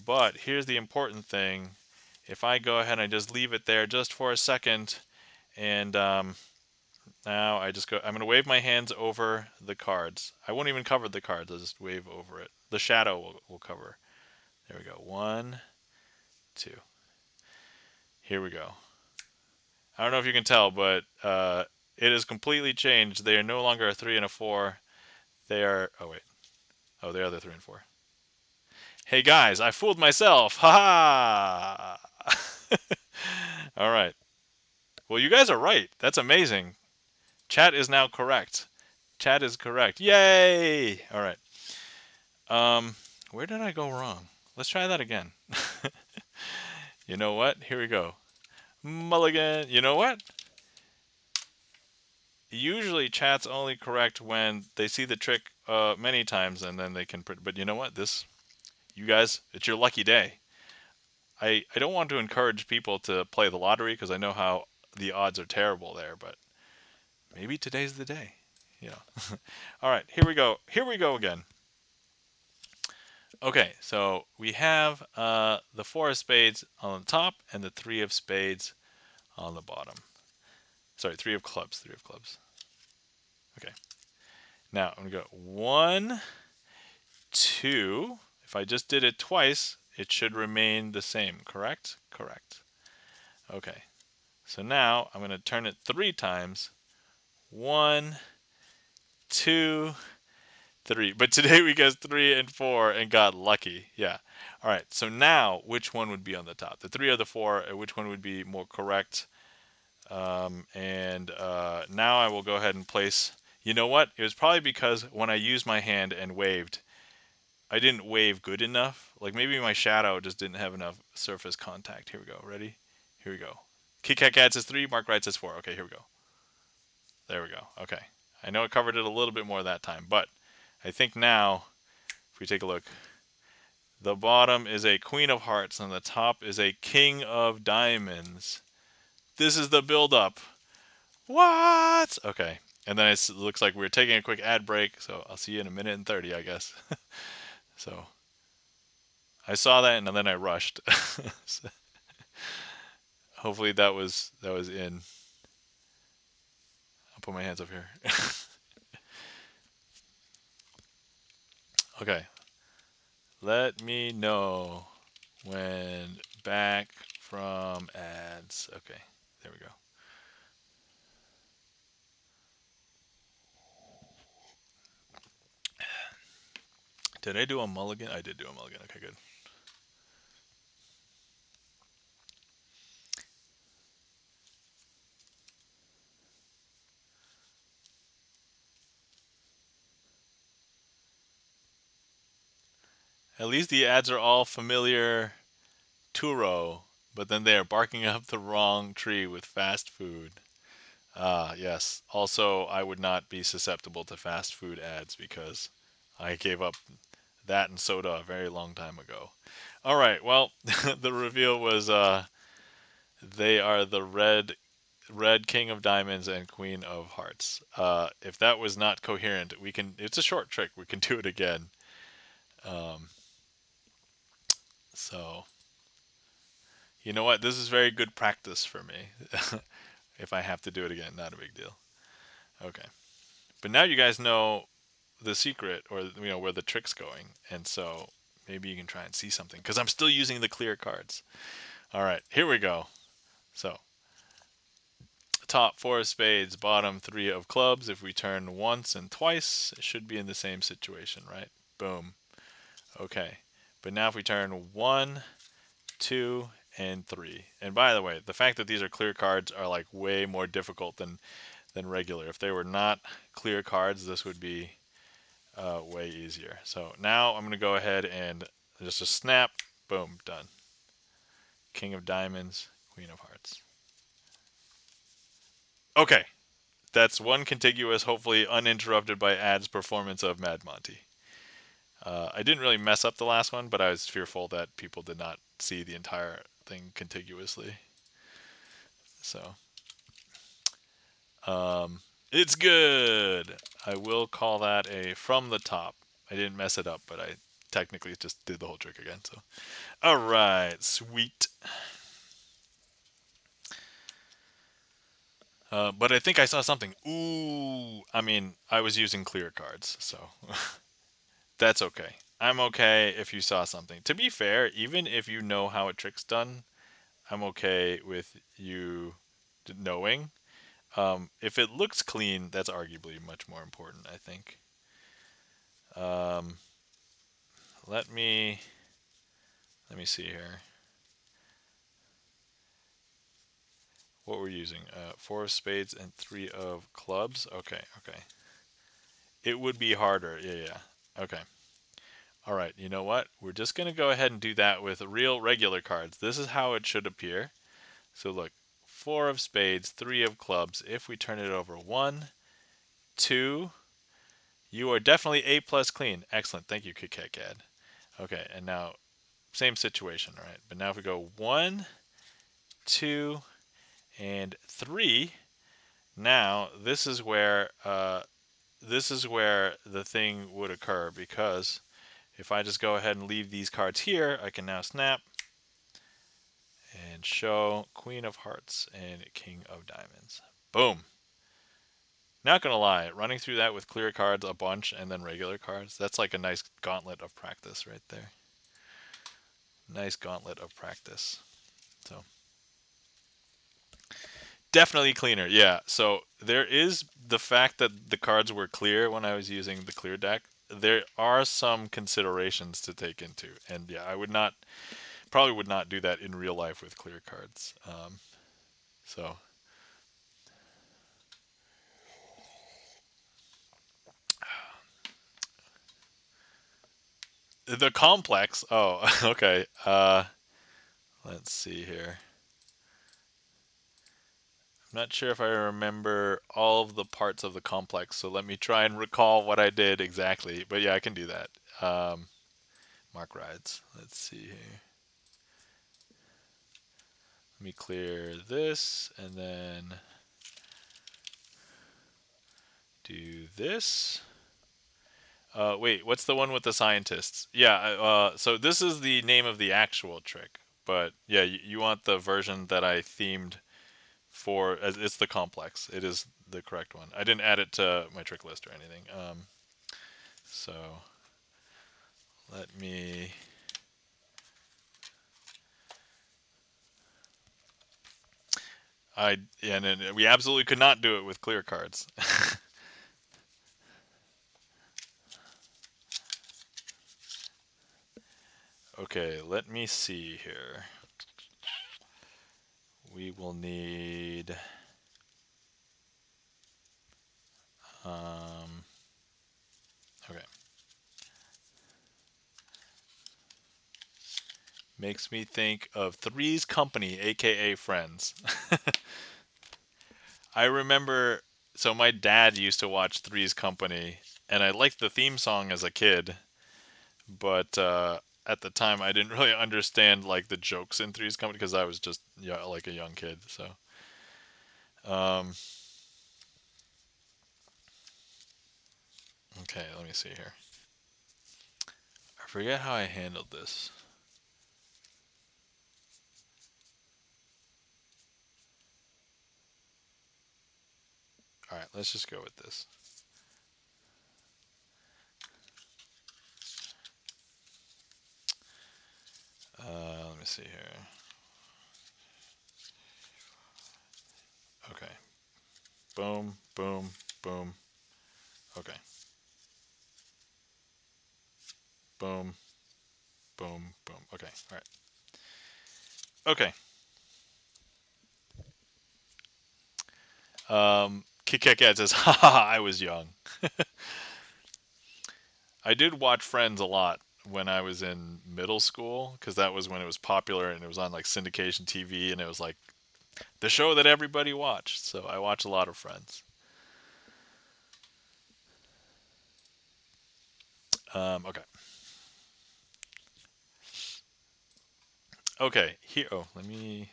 But here's the important thing. If I go ahead and I just leave it there just for a second, and now I'm going to wave my hands over the cards. I won't even cover the cards. I'll just wave over it. The shadow will cover. There we go. 1, 2. Here we go. I don't know if you can tell, but it has completely changed. They are no longer a 3 and a 4. They are. Oh wait. Oh, they are the 3 and 4. Hey guys, I fooled myself. Ha ha. All right. Well, you guys are right. That's amazing. Chat is now correct. Chat is correct. Yay! All right. Where did I go wrong? Let's try that again. You know what? Here we go. Mulligan. You know what? Usually chat's only correct when they see the trick many times and then they can. But you know what? You guys, it's your lucky day. I don't want to encourage people to play the lottery because I know how the odds are terrible there, but maybe today's the day. You know. All right, here we go. Here we go again. Okay, so we have the 4 of spades on the top and the 3 of spades on the bottom. Sorry, 3 of clubs. 3 of clubs. Okay. Now I'm gonna go 1, 2. If I just did it twice, it should remain the same. Correct? Correct. Okay. So now I'm gonna turn it 3 times. 1, 2, 3. But today we guessed 3 and 4 and got lucky. Yeah. All right. So now, which one would be on the top? The 3 or the 4? Which one would be more correct? And now I will go ahead and place. You know what? It was probably because when I used my hand and waved, I didn't wave good enough. Like maybe my shadow just didn't have enough surface contact. Here we go. Ready? Here we go. Kit Kat Cat says 3. Mark Wright says 4. Okay, here we go. There we go. Okay. I know I covered it a little bit more that time, but I think now, if we take a look, The bottom is a Queen of Hearts, and the top is a King of Diamonds. This is the build-up. What? Okay. And then it looks like we're taking a quick ad break, so I'll see you in a minute and 30, I guess. So I saw that and then I rushed. So hopefully that was in. I'll put my hands up here. Okay. Let me know when back from ads. Okay. There we go. Did I do a mulligan? I did do a mulligan. Okay, good. At least the ads are all familiar Turo, but then they are barking up the wrong tree with fast food. Ah, yes. Also, I would not be susceptible to fast food ads because I gave up that and soda a very long time ago. All right, well, the reveal was they are the red King of Diamonds and Queen of Hearts. If that was not coherent, we can. It's a short trick. We can do it again. Um, so you know what? This is very good practice for me. If I have to do it again, not a big deal. Okay, but now you guys know the secret, or where the trick's going, and so maybe you can try and see something because I'm still using the clear cards. All right, here we go. So top four of spades, bottom three of clubs. If we turn once and twice, it should be in the same situation, right? Boom. Okay. But now if we turn one, two, and three. And by the way, the fact that these are clear cards are like way more difficult than regular. If they were not clear cards, this would be way easier. So now I'm going to go ahead and just a snap, boom, done. King of Diamonds, Queen of Hearts. Okay, that's one contiguous, hopefully uninterrupted by ads performance of Mad Monty. I didn't really mess up the last one, but I was fearful that people did not see the entire thing contiguously. So, um, it's good. I will call that a from the top. I didn't mess it up, but I technically just did the whole trick again. So, all right, sweet. But I think I saw something. Ooh, I mean, I was using clear cards, so that's okay. I'm okay if you saw something. To be fair, even if you know how a trick's done, I'm okay with you knowing. If it looks clean, that's arguably much more important, I think. Um, let me let me see here. What we're using? Four of spades and three of clubs. Okay, okay. It would be harder. Yeah, yeah. Okay. All right. You know what? We're just gonna go ahead and do that with real regular cards. This is how it should appear. So look, four of spades, three of clubs. If we turn it over, one, two. You are definitely A plus clean. Excellent. Thank you, KitKat Cad. Okay, and now same situation, all right? But now if we go one, two, and three, now this is where the thing would occur because if I just go ahead and leave these cards here, I can now snap and show Queen of Hearts and King of Diamonds. Boom. Not gonna lie, running through that with clear cards a bunch and then regular cards, that's like a nice gauntlet of practice right there. Nice gauntlet of practice. So definitely cleaner. Yeah. So there is the fact that the cards were clear when I was using the clear deck. There are some considerations to take into, and yeah, I would not probably would not do that in real life with clear cards. So the complex. Oh, okay. Let's see here. I'm not sure if I remember all of the parts of the complex, so let me try and recall what I did exactly. But yeah, I can do that. Um, Mark rides. Let's see here. Let me clear this and then do this. Wait, what's the one with the scientists? Yeah, so this is the name of the actual trick. But yeah, you want the version that I themed for, as it's the complex. It is the correct one. I didn't add it to my trick list or anything. So let me. And we absolutely could not do it with clear cards. Okay, let me see here. We will need. Um, okay. Makes me think of Three's Company, aka Friends. I remember, so my dad used to watch Three's Company, and I liked the theme song as a kid, but at the time I didn't really understand like the jokes in Three's Company because I was just like a young kid. So, um, okay, let me see here. I forget how I handled this. All right, let's just go with this. Let me see here. Okay. Boom, boom, boom. Okay. Boom, boom, boom. Okay. All right. Okay. Kit Kat Kat says, "Ha ha! I was young." I did watch Friends a lot when I was in middle school because that was when it was popular and it was on like syndication TV and it was like the show that everybody watched. So I watched a lot of Friends. Okay. Okay. Here. Oh, let me.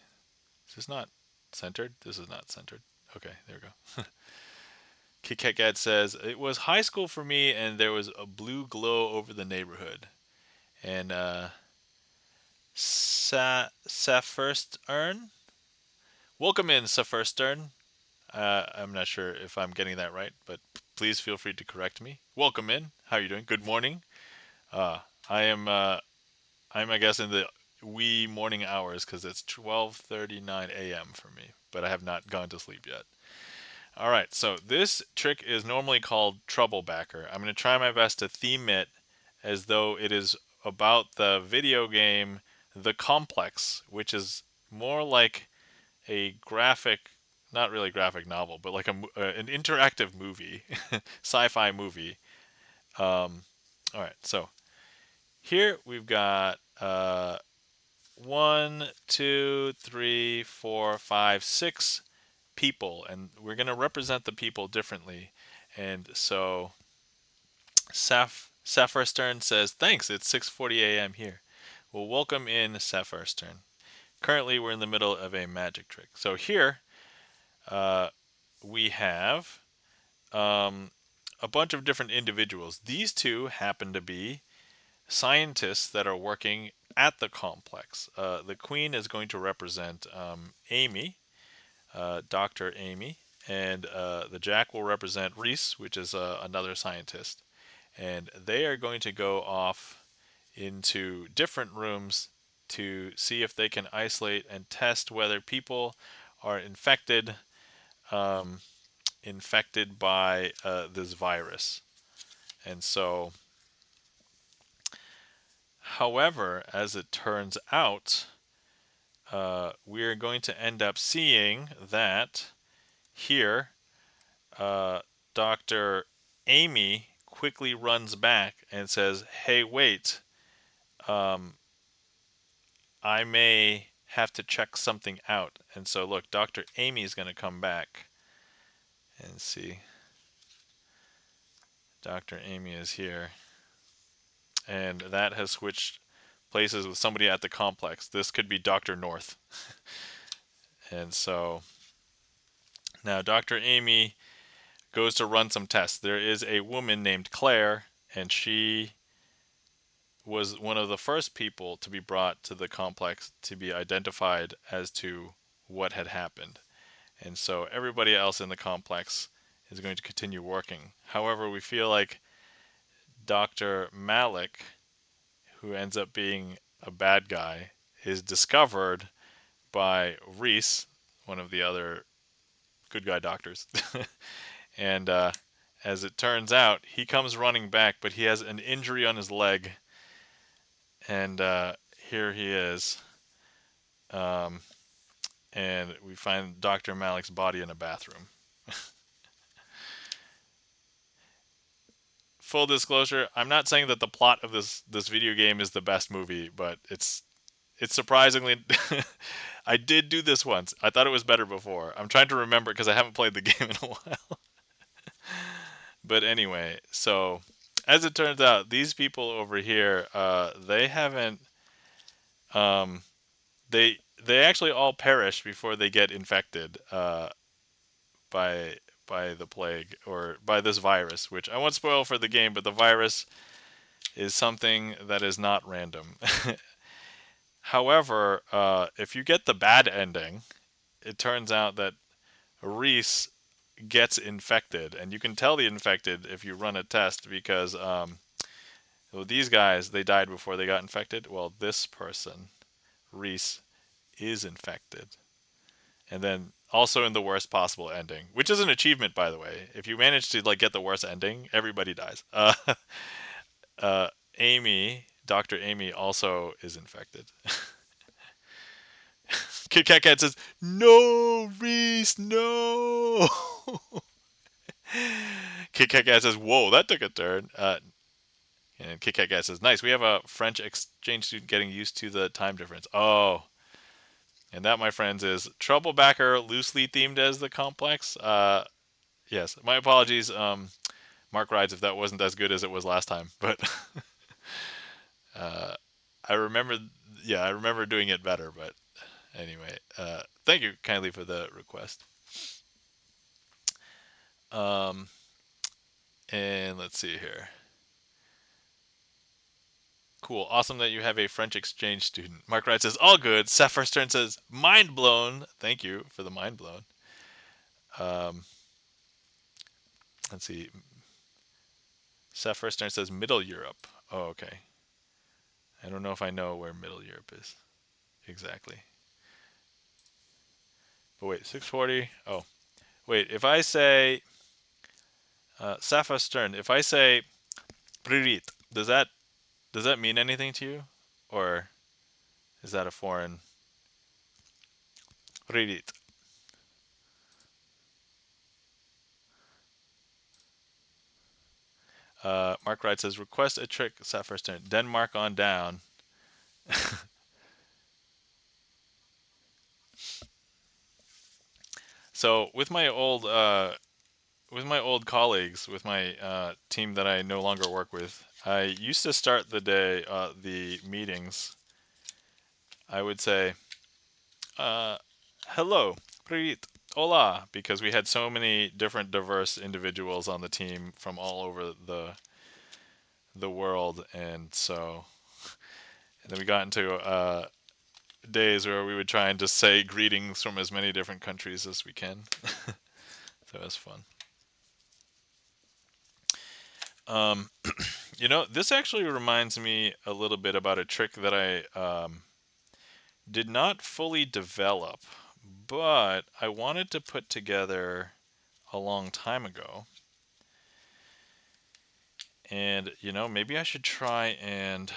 Is this not centered? This is not centered. Okay. There we go. Kit Kat Kat says it was high school for me, and there was a blue glow over the neighborhood. And Safirstern, welcome in Safirstern. I'm not sure if I'm getting that right, but please feel free to correct me. Welcome in. How are you doing? Good morning. Uh, I am. I'm I guess in the wee morning hours because it's 12:39 a.m. for me, but I have not gone to sleep yet. All right, so this trick is normally called Troublebacker. I'm going to try my best to theme it as though it is about the video game The Complex, which is more like a graphic, not really graphic novel, but like an interactive movie, sci-fi movie. All right, so here we've got 1, 2, 3, 4, 5, 6 people, and we're going to represent the people differently. And so Sapphire Stern says, "Thanks, it's 6:40 a.m. here." Well, welcome in, Sapphire Stern. Currently, we're in the middle of a magic trick. So here uh, we have um, a bunch of different individuals. These two happen to be scientists that are working at the complex. The queen is going to represent Amy, Dr. Amy, and the jack will represent Reese, which is another scientist. And they are going to go off into different rooms to see if they can isolate and test whether people are um, infected by this virus. And so, however, as it turns out, we're going to end up seeing that here, Dr. Amy quickly runs back and says, "Hey, wait, um, I may have to check something out." And so, look, Dr. Amy is going to come back and see. Dr. Amy is here. and that has switched places with somebody at the complex. This could be Dr. North. And so now Dr. Amy goes to run some tests. There is a woman named Claire, and she was one of the first people to be brought to the complex to be identified as to what had happened. And so everybody else in the complex is going to continue working. However, we feel like Dr. Malik, who ends up being a bad guy, is discovered by Reese, one of the other good guy doctors. And as it turns out, he comes running back, but he has an injury on his leg. And here he is. Um, and we find Dr. Malik's body in a bathroom. Full disclosure, I'm not saying that the plot of this video game is the best movie, but it's surprisingly I did do this once. I thought it was better before. I'm trying to remember because I haven't played the game in a while. But anyway, so as it turns out, these people over here, they haven't, um, they actually all perish before they get infected by by the plague or by this virus, which I won't spoil for the game, but the virus is something that is not random. However, if you get the bad ending, it turns out that Reese gets infected, and you can tell the infected if you run a test because well, these guys they died before they got infected. Well, this person, Reese, is infected, and then also in the worst possible ending, which is an achievement by the way. If you manage to like get the worst ending, everybody dies. Uh, Amy, Dr. Amy, also is infected. Kit Kat Cat says, "No, Reese, no." Kit Kat Cat says, "Whoa, that took a turn." And Kit Kat Cat says, "Nice. We have a French exchange student getting used to the time difference." Oh, and that, my friends, is Troublebacker, loosely themed as the complex. Yes, my apologies, Mark Rides, if that wasn't as good as it was last time. But uh, I remember, yeah, I remember doing it better. But anyway, thank you kindly for the request. Um, and let's see here. Cool. Awesome that you have a French exchange student. Mark Wright says, all good. Sapphire Stern says, mind blown. Thank you for the mind blown. Um, let's see. Sapphire Stern says, Middle Europe. Oh, okay. I don't know if I know where Middle Europe is exactly. But wait, 640. Oh, wait. If I say, Sapphire Stern, if I say, Pririt, does that mean anything to you? Or is that a foreign? Pririt. Mark Wright says, request a trick, Sapphire Stern. Denmark on down. So with my old colleagues, with my team that I no longer work with, I used to start the day, the meetings. I would say, uh, "Hello, привет, hola," because we had so many different diverse individuals on the team from all over the world, and so and then we got into days where we would try and just say greetings from as many different countries as we can. So it was fun. Um, this actually reminds me a little bit about a trick that I did not fully develop, but I wanted to put together a long time ago. And, maybe I should try and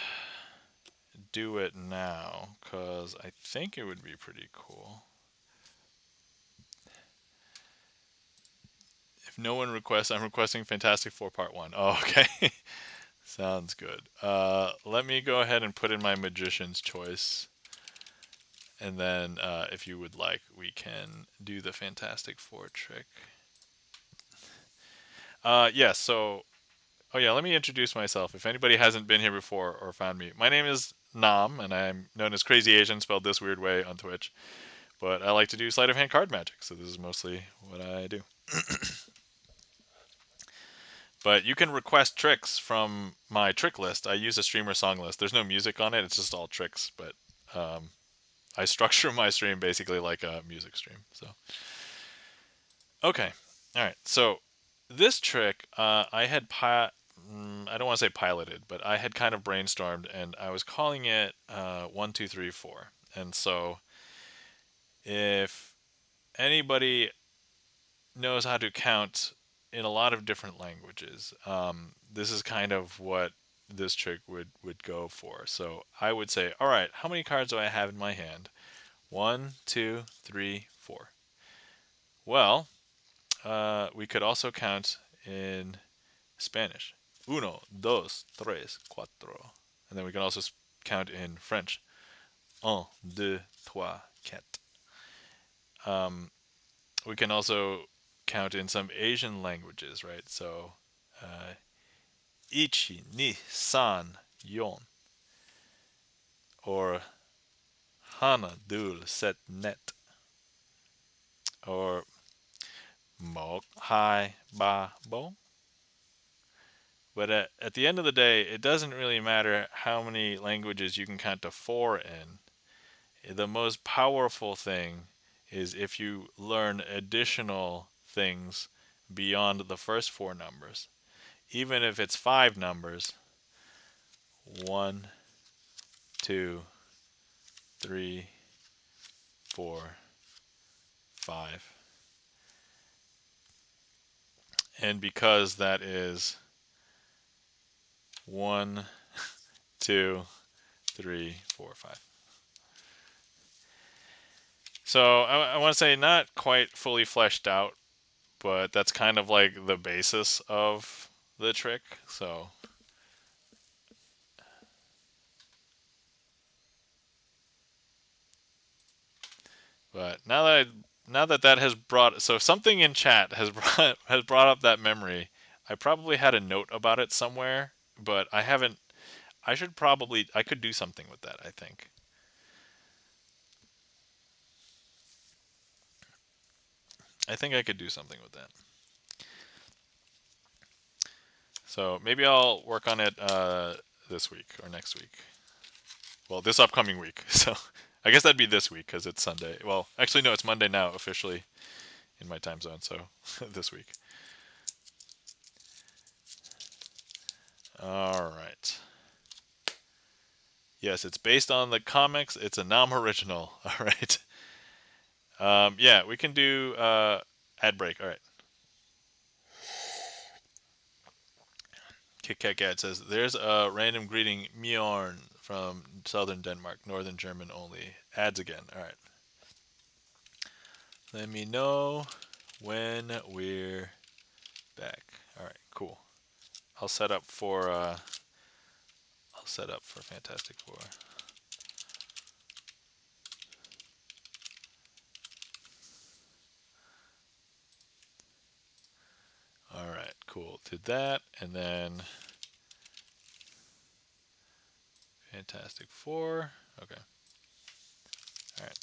do it now, because I think it would be pretty cool. If no one requests, I'm requesting Fantastic Four Part 1. Oh, okay. Sounds good. Let me go ahead and put in my Magician's Choice. And then, if you would like, we can do the Fantastic Four trick. Yeah, so Oh yeah, let me introduce myself. If anybody hasn't been here before or found me, my name is Nam, and I'm known as Crazy Asian, spelled this weird way on Twitch. But I like to do sleight of hand card magic, so this is mostly what I do. But you can request tricks from my trick list. I use a streamer song list. There's no music on it; it's just all tricks. But I structure my stream basically like a music stream. So okay, all right. So this trick, I don't want to say piloted, but I had kind of brainstormed, and I was calling it 1, 2, 3, 4. And so if anybody knows how to count in a lot of different languages, this is kind of what this trick would go for. So I would say, all right, how many cards do I have in my hand? 1, 2, 3, 4. Well, we could also count in Spanish. Uno, dos, tres, cuatro. And then we can also count in French. Un, deux, trois, quatre. We can also count in some Asian languages, right? So, ichi, ni, san, yon. Or hana, dul, set, net. Or mo, hai, ba, bo. But at the end of the day, it doesn't really matter how many languages you can count to 4 in. The most powerful thing is if you learn additional things beyond the first 4 numbers. Even if it's 5 numbers, 1, 2, 3, 4, 5. And because that is 1, 2, 3, 4, 5. So I want to say not quite fully fleshed out, but that's kind of like the basis of the trick. So, but now that that has brought, so something in chat has brought up that memory. I probably had a note about it somewhere, but I haven't. I could do something with that, I think. I think I could do something with that. So maybe I'll work on it this week or next week. Well, this upcoming week. So I guess that'd be this week because it's Sunday. Well, actually, no, it's Monday now officially in my time zone. So this week. All right. Yes, it's based on the comics. It's a non-original. All right. Yeah, we can do ad break. All right. Kit Kat Gad says there's a random greeting Mjorn from southern Denmark, northern German only. Ads again. All right. Let me know when we're back. All right. Cool. I'll set up for Fantastic Four. All right, cool. Did that, and then Fantastic Four. Okay. All right.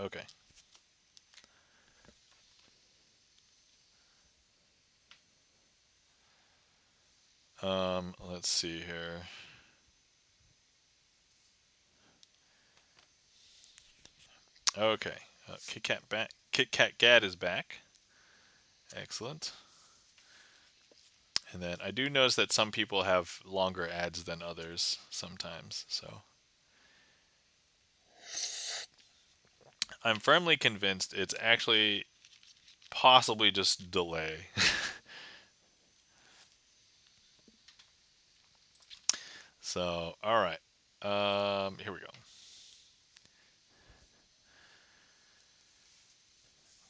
Okay. Let's see here. Okay. Kit Kat Gad is back. Excellent. And then I do notice that some people have longer ads than others sometimes. So I'm firmly convinced it's actually possibly just delay. So, all right. Here we go.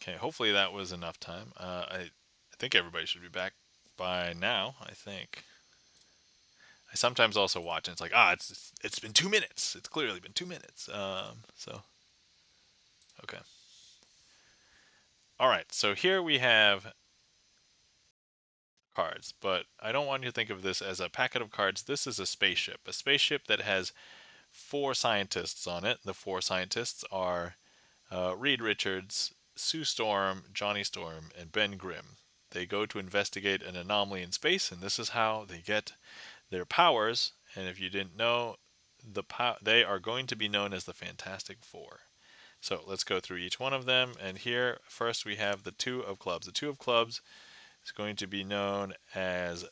Okay, hopefully that was enough time. I think everybody should be back by now. I think. I sometimes also watch and it's like, it's been 2 minutes. It's clearly been 2 minutes. So Okay. All right. So here we have cards, but I don't want you to think of this as a packet of cards. This is a spaceship that has four scientists on it. The four scientists are Reed Richards, Sue Storm, Johnny Storm, and Ben Grimm. They go to investigate an anomaly in space, and this is how they get their powers. And if you didn't know, they are going to be known as the Fantastic Four. So let's go through each one of them. And here, first, we have the Two of Clubs. The Two of Clubs is going to be known as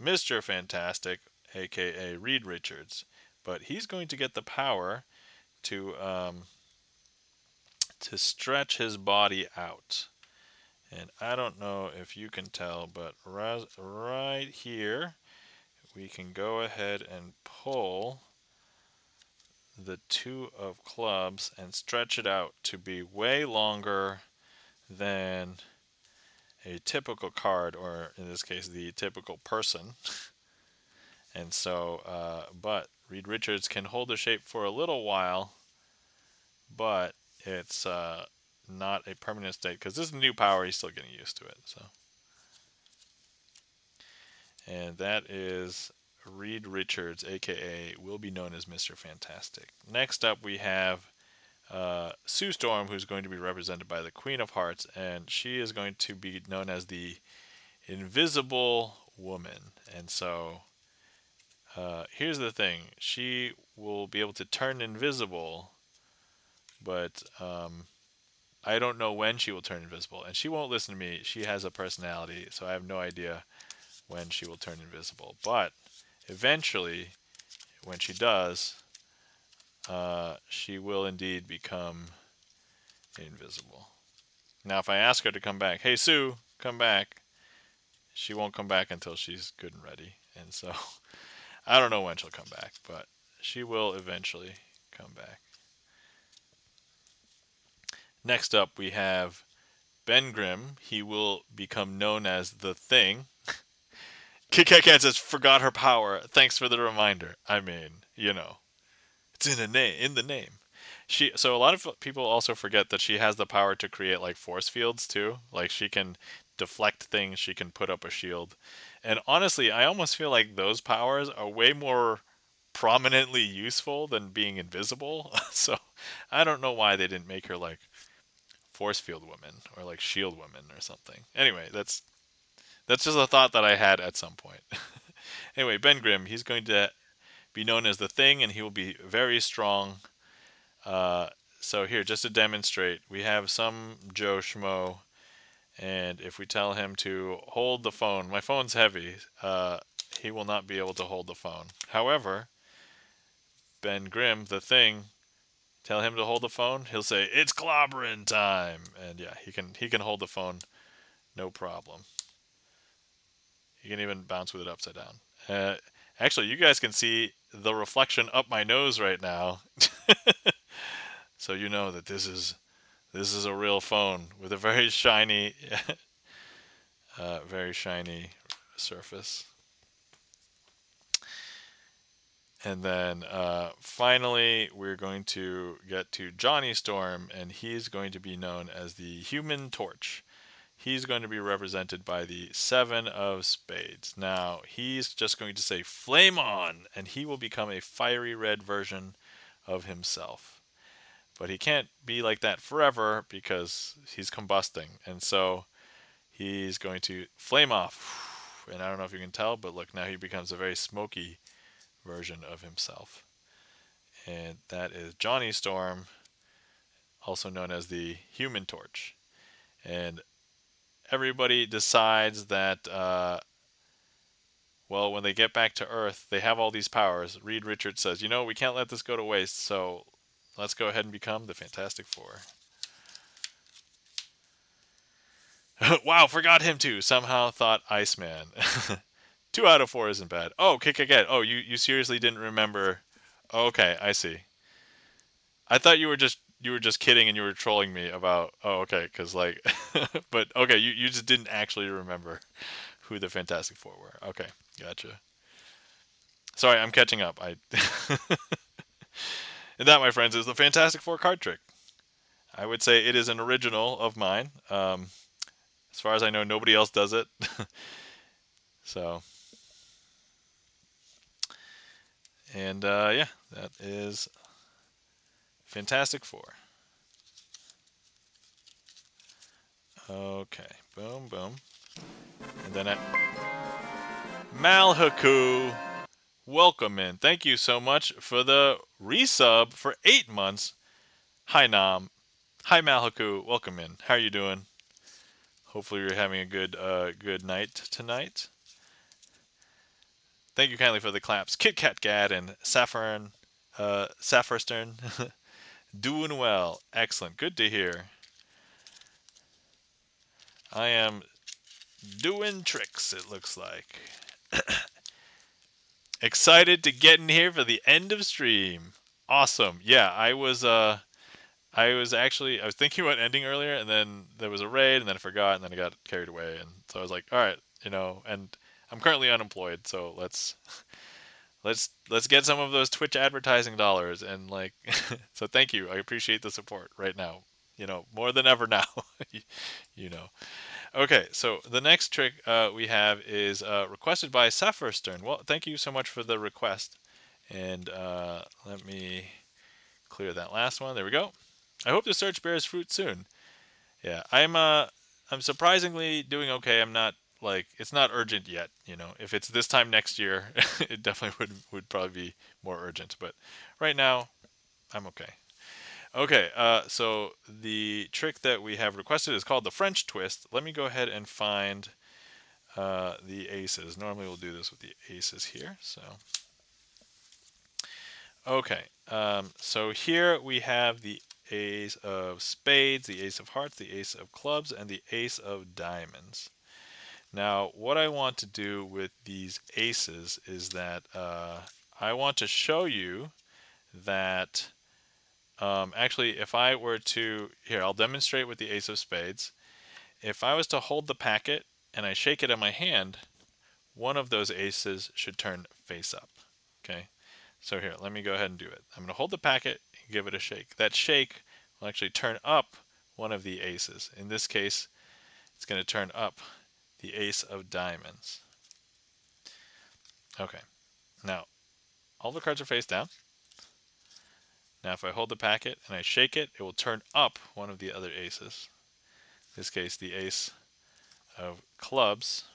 Mr. Fantastic, aka Reed Richards. But he's going to get the power to stretch his body out. And I don't know if you can tell, but right here, we can go ahead and pull the Two of Clubs and stretch it out to be way longer than a typical card, or in this case, the typical person. And so, but Reed Richards can hold the shape for a little while, but it's not a permanent state because this is a new power. He's still getting used to it. So, and that is Reed Richards, aka will be known as Mr. Fantastic. Next up, we have Sue Storm, who's going to be represented by the Queen of Hearts, and she is going to be known as the Invisible Woman. And so here's the thing: she will be able to turn invisible, but I don't know when she will turn invisible, and she won't listen to me. She has a personality, so I have no idea when she will turn invisible. But eventually, when she does, she will indeed become invisible. Now, if I ask her to come back, hey Sue, come back, she won't come back until she's good and ready. And so I don't know when she'll come back, but she will eventually come back. Next up, we have Ben Grimm. He will become known as the Thing. Kit Kat Kat says, "Forgot her power. Thanks for the reminder." I mean, it's in a name. In the name. So a lot of people also forget that she has the power to create like force fields too. Like she can deflect things. She can put up a shield. And honestly, I almost feel like those powers are way more prominently useful than being invisible. So I don't know why they didn't make her like force field woman or like shield woman or something. Anyway, that's just a thought that I had at some point. Anyway, Ben Grimm, he's going to be known as the Thing, and he will be very strong. Uh, so here, just to demonstrate, we have some Joe Schmo, and if we tell him to hold the phone, my phone's heavy, he will not be able to hold the phone. However, Ben Grimm, the Thing, tell him to hold the phone, he'll say it's clobbering time, and yeah, he can hold the phone, no problem. He can even bounce with it upside down. Uh, Actually, you guys can see the reflection up my nose right now, so you know that this is a real phone with a very shiny surface. And then finally, we're going to get to Johnny Storm, and he's going to be known as the Human Torch. He's going to be represented by the Seven of Spades. Now, he's just going to say flame on, and he will become a fiery red version of himself. But he can't be like that forever because he's combusting. And so he's going to flame off. And I don't know if you can tell, but look, now he becomes a very smoky version of himself. And that is Johnny Storm, also known as the Human Torch. And everybody decides that, well, when they get back to Earth, they have all these powers. Reed Richards says, we can't let this go to waste, so let's go ahead and become the Fantastic Four. Wow, forgot him too. Somehow thought Iceman. 2 out of 4 isn't bad. Oh, kick again. Oh, you seriously didn't remember? Oh, okay, I see. I thought you were just kidding and you were trolling me about. Oh, okay, because like, but okay, you just didn't actually remember who the Fantastic Four were. Okay, gotcha. Sorry, I'm catching up. And that, my friends, is the Fantastic Four card trick. I would say it is an original of mine. As far as I know, nobody else does it. So, and yeah, that is Fantastic Four. Okay, boom, boom. And then Malhaku, welcome in. Thank you so much for the resub for 8 months. Hi, Nam. Hi, Malhaku. Welcome in. How are you doing? Hopefully you're having a good night tonight. Thank you kindly for the claps. Kit Kat Gad and Saffirstern. Doing well. Excellent. Good to hear. I am doing tricks, it looks like. Excited to get in here for the end of stream. Awesome. Yeah, I was thinking about ending earlier, and then there was a raid, and then I forgot, and then I got carried away, and so I was like, all right, and I'm currently unemployed, so let's get some of those Twitch advertising dollars, and like, so thank you, I appreciate the support right now, more than ever now, you know. Okay, so the next trick we have is requested by Saffirstern. Well, thank you so much for the request, and let me clear that last one. There we go. I hope the search bears fruit soon. Yeah, I'm surprisingly doing okay. I'm not like it's not urgent yet. If it's this time next year, it definitely would probably be more urgent. But right now, I'm okay. Okay, so the trick that we have requested is called the French twist. Let me go ahead and find the aces. Normally we'll do this with the aces here. So okay, so here we have the ace of spades, the ace of hearts, the ace of clubs, and the ace of diamonds. Now, what I want to do with these aces is that I want to show you that actually, if I were to, here, I'll demonstrate with the ace of spades. If I was to hold the packet and I shake it in my hand, one of those aces should turn face up. Okay, so here, let me go ahead and do it. I'm going to hold the packet and give it a shake. That shake will actually turn up one of the aces. In this case, it's going to turn up the ace of diamonds. Okay, now all the cards are face down. Now if I hold the packet and I shake it, it will turn up one of the other aces. In this case, the ace of clubs.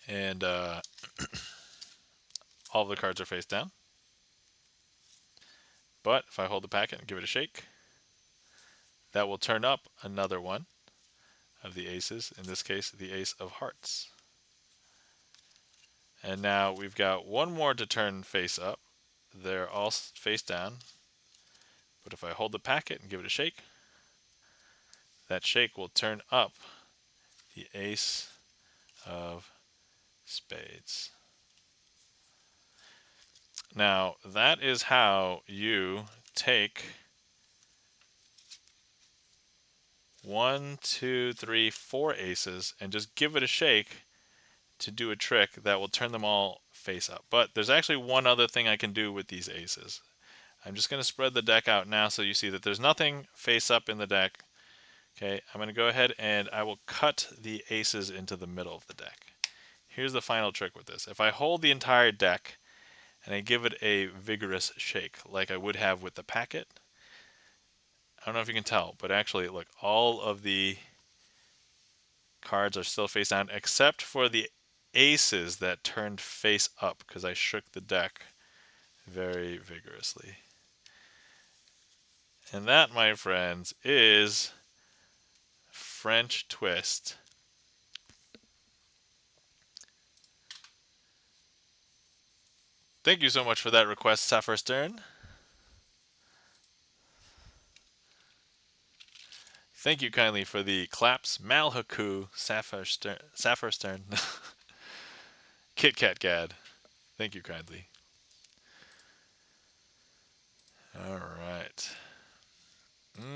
And all of the cards are face down. But if I hold the packet and give it a shake, that will turn up another one of the aces, in this case, the ace of hearts. And now we've got one more to turn face up. They're all face down. But if I hold the packet and give it a shake, that shake will turn up the ace of spades. Now, that is how you take 1, 2, 3, 4 aces and just give it a shake to do a trick that will turn them all face up. But there's actually one other thing I can do with these aces. I'm just going to spread the deck out now so you see that there's nothing face up in the deck. Okay, I'm going to go ahead and I will cut the aces into the middle of the deck. Here's the final trick with this. If I hold the entire deck and I give it a vigorous shake like I would have with the packet, I don't know if you can tell, but actually look, all of the cards are still face down except for the aces that turned face up because I shook the deck very vigorously. And that, my friends, is French twist. Thank you so much for that request, Sapphire Stern. Thank you kindly for the claps, Malhaku, Sapphire Stern, Kit Kat Gad. Thank you kindly. All right.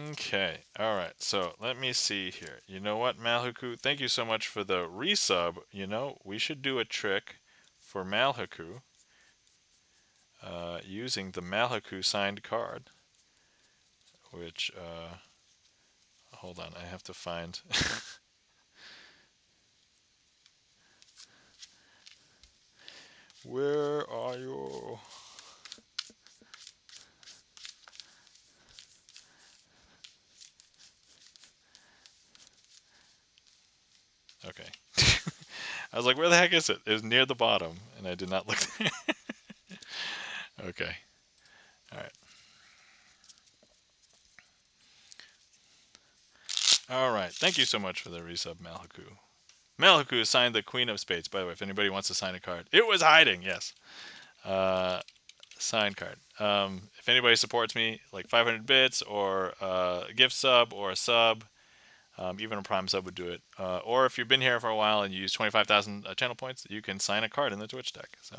Okay. All right. So let me see here. You know what, Malhaku? Thank you so much for the resub. We should do a trick for Malhaku using the Malhaku signed card. which, hold on, I have to find. Where are you? Okay. I was like, where the heck is it? It was near the bottom, and I did not look there. Okay. All right. All right. Thank you so much for the resub, Malhaku. Malhaku signed the Queen of Spades. By the way, if anybody wants to sign a card, it was hiding. Yes. Sign card. If anybody supports me, like 500 bits or a gift sub or a sub, even a prime sub would do it. Or if you've been here for a while and you use 25,000 channel points, you can sign a card in the Twitch deck. So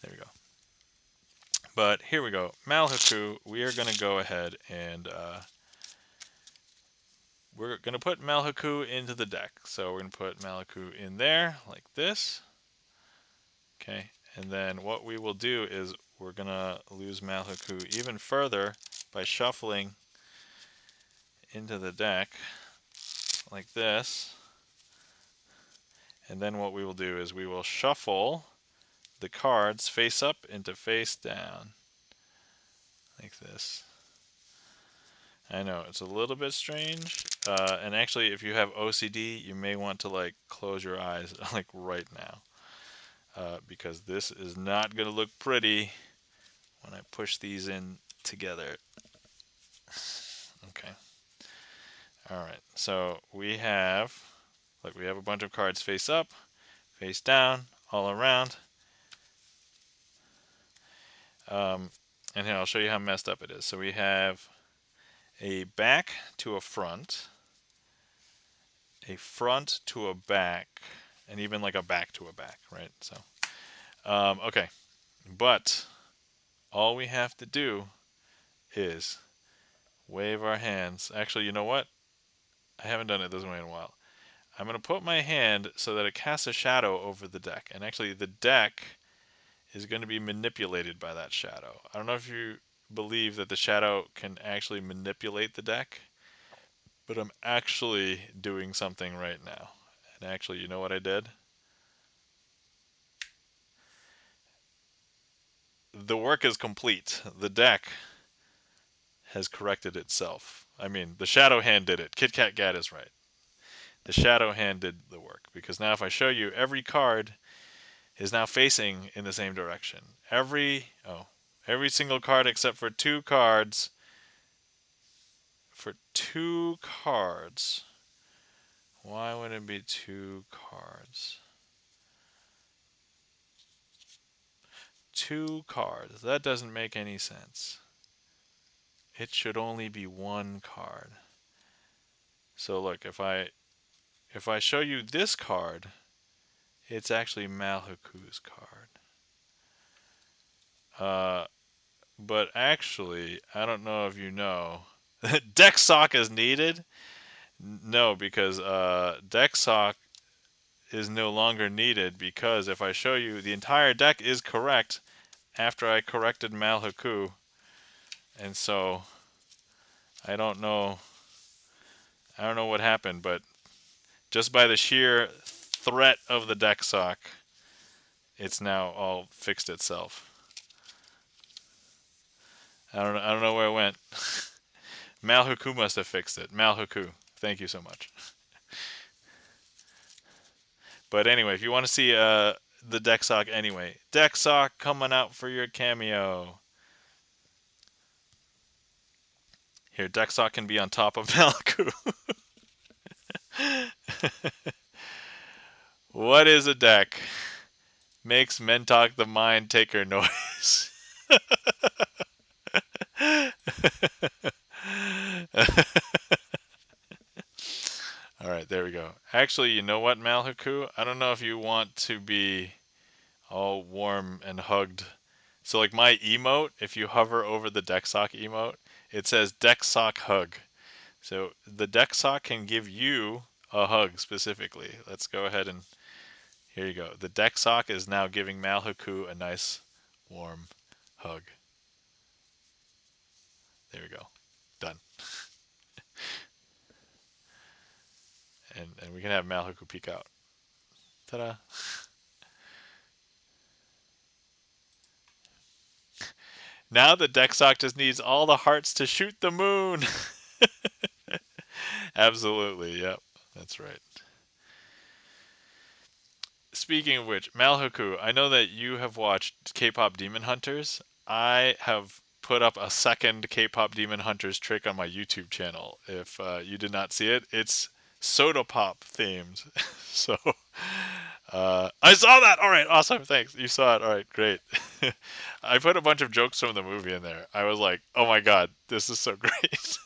there we go. But here we go. Malhaku, we are going to go ahead and we're going to put Malhaku into the deck. So we're going to put Malhaku in there like this. Okay. And then what we will do is we're going to lose Malhaku even further by shuffling into the deck like this. And then what we will do is we will shuffle the cards face up into face down like this. I know it's a little bit strange, and actually if you have OCD you may want to like close your eyes like right now, because this is not going to look pretty when I push these in together. Okay. Alright, so we have a bunch of cards face up, face down, all around. And here I'll show you how messed up it is. So we have a back to a front to a back, and even like a back to a back, right? So, okay. But all we have to do is wave our hands. Actually, you know what? I haven't done it this way in a while. I'm going to put my hand so that it casts a shadow over the deck. And actually, the deck is going to be manipulated by that shadow. I don't know if you believe that the shadow can actually manipulate the deck, but I'm actually doing something right now. And actually, you know what I did? The work is complete. The deck has corrected itself. I mean, the shadow hand did it. Kit Kat Gat is right. The shadow hand did the work, because now if I show you, every card is now facing in the same direction. Every single card except for two cards. For two cards. Why would it be two cards? Two cards. That doesn't make any sense. It should only be one card. So look, if I show you this card, it's actually Malhaku's card. But actually, I don't know if you know, deck sock is needed. No, because deck sock is no longer needed, because if I show you, the entire deck is correct after I corrected Malhaku, and so I don't know what happened, but just by the sheer threat of the deck sock, it's now all fixed itself. I don't know where it went. Malhaku must have fixed it. Malhaku, thank you so much. But anyway, if you want to see the deck sock anyway, deck sock coming out for your cameo. Here, deck sock can be on top of Malhaku. What is a deck? Makes Mentok the Mind Taker noise. Alright, there we go. Actually, you know what, Malhaku? I don't know if you want to be all warm and hugged. So like my emote, if you hover over the deck sock emote, it says deck sock hug. So the deck sock can give you a hug specifically. Let's go ahead and here you go. The deck sock is now giving Malhaku a nice warm hug. There we go. Done. And we can have Malhoku peek out. Ta-da. Now the deck sock just needs all the hearts to shoot the moon. Absolutely, yep. That's right. Speaking of which, Malhoku, I know that you have watched K-pop Demon Hunters. I have put up a second K-pop Demon Hunters trick on my YouTube channel. If you did not see it, it's soda pop themed. So I saw that. All right, awesome. Thanks. You saw it. All right, great. I put a bunch of jokes from the movie in there. I was like, oh my god, this is so great.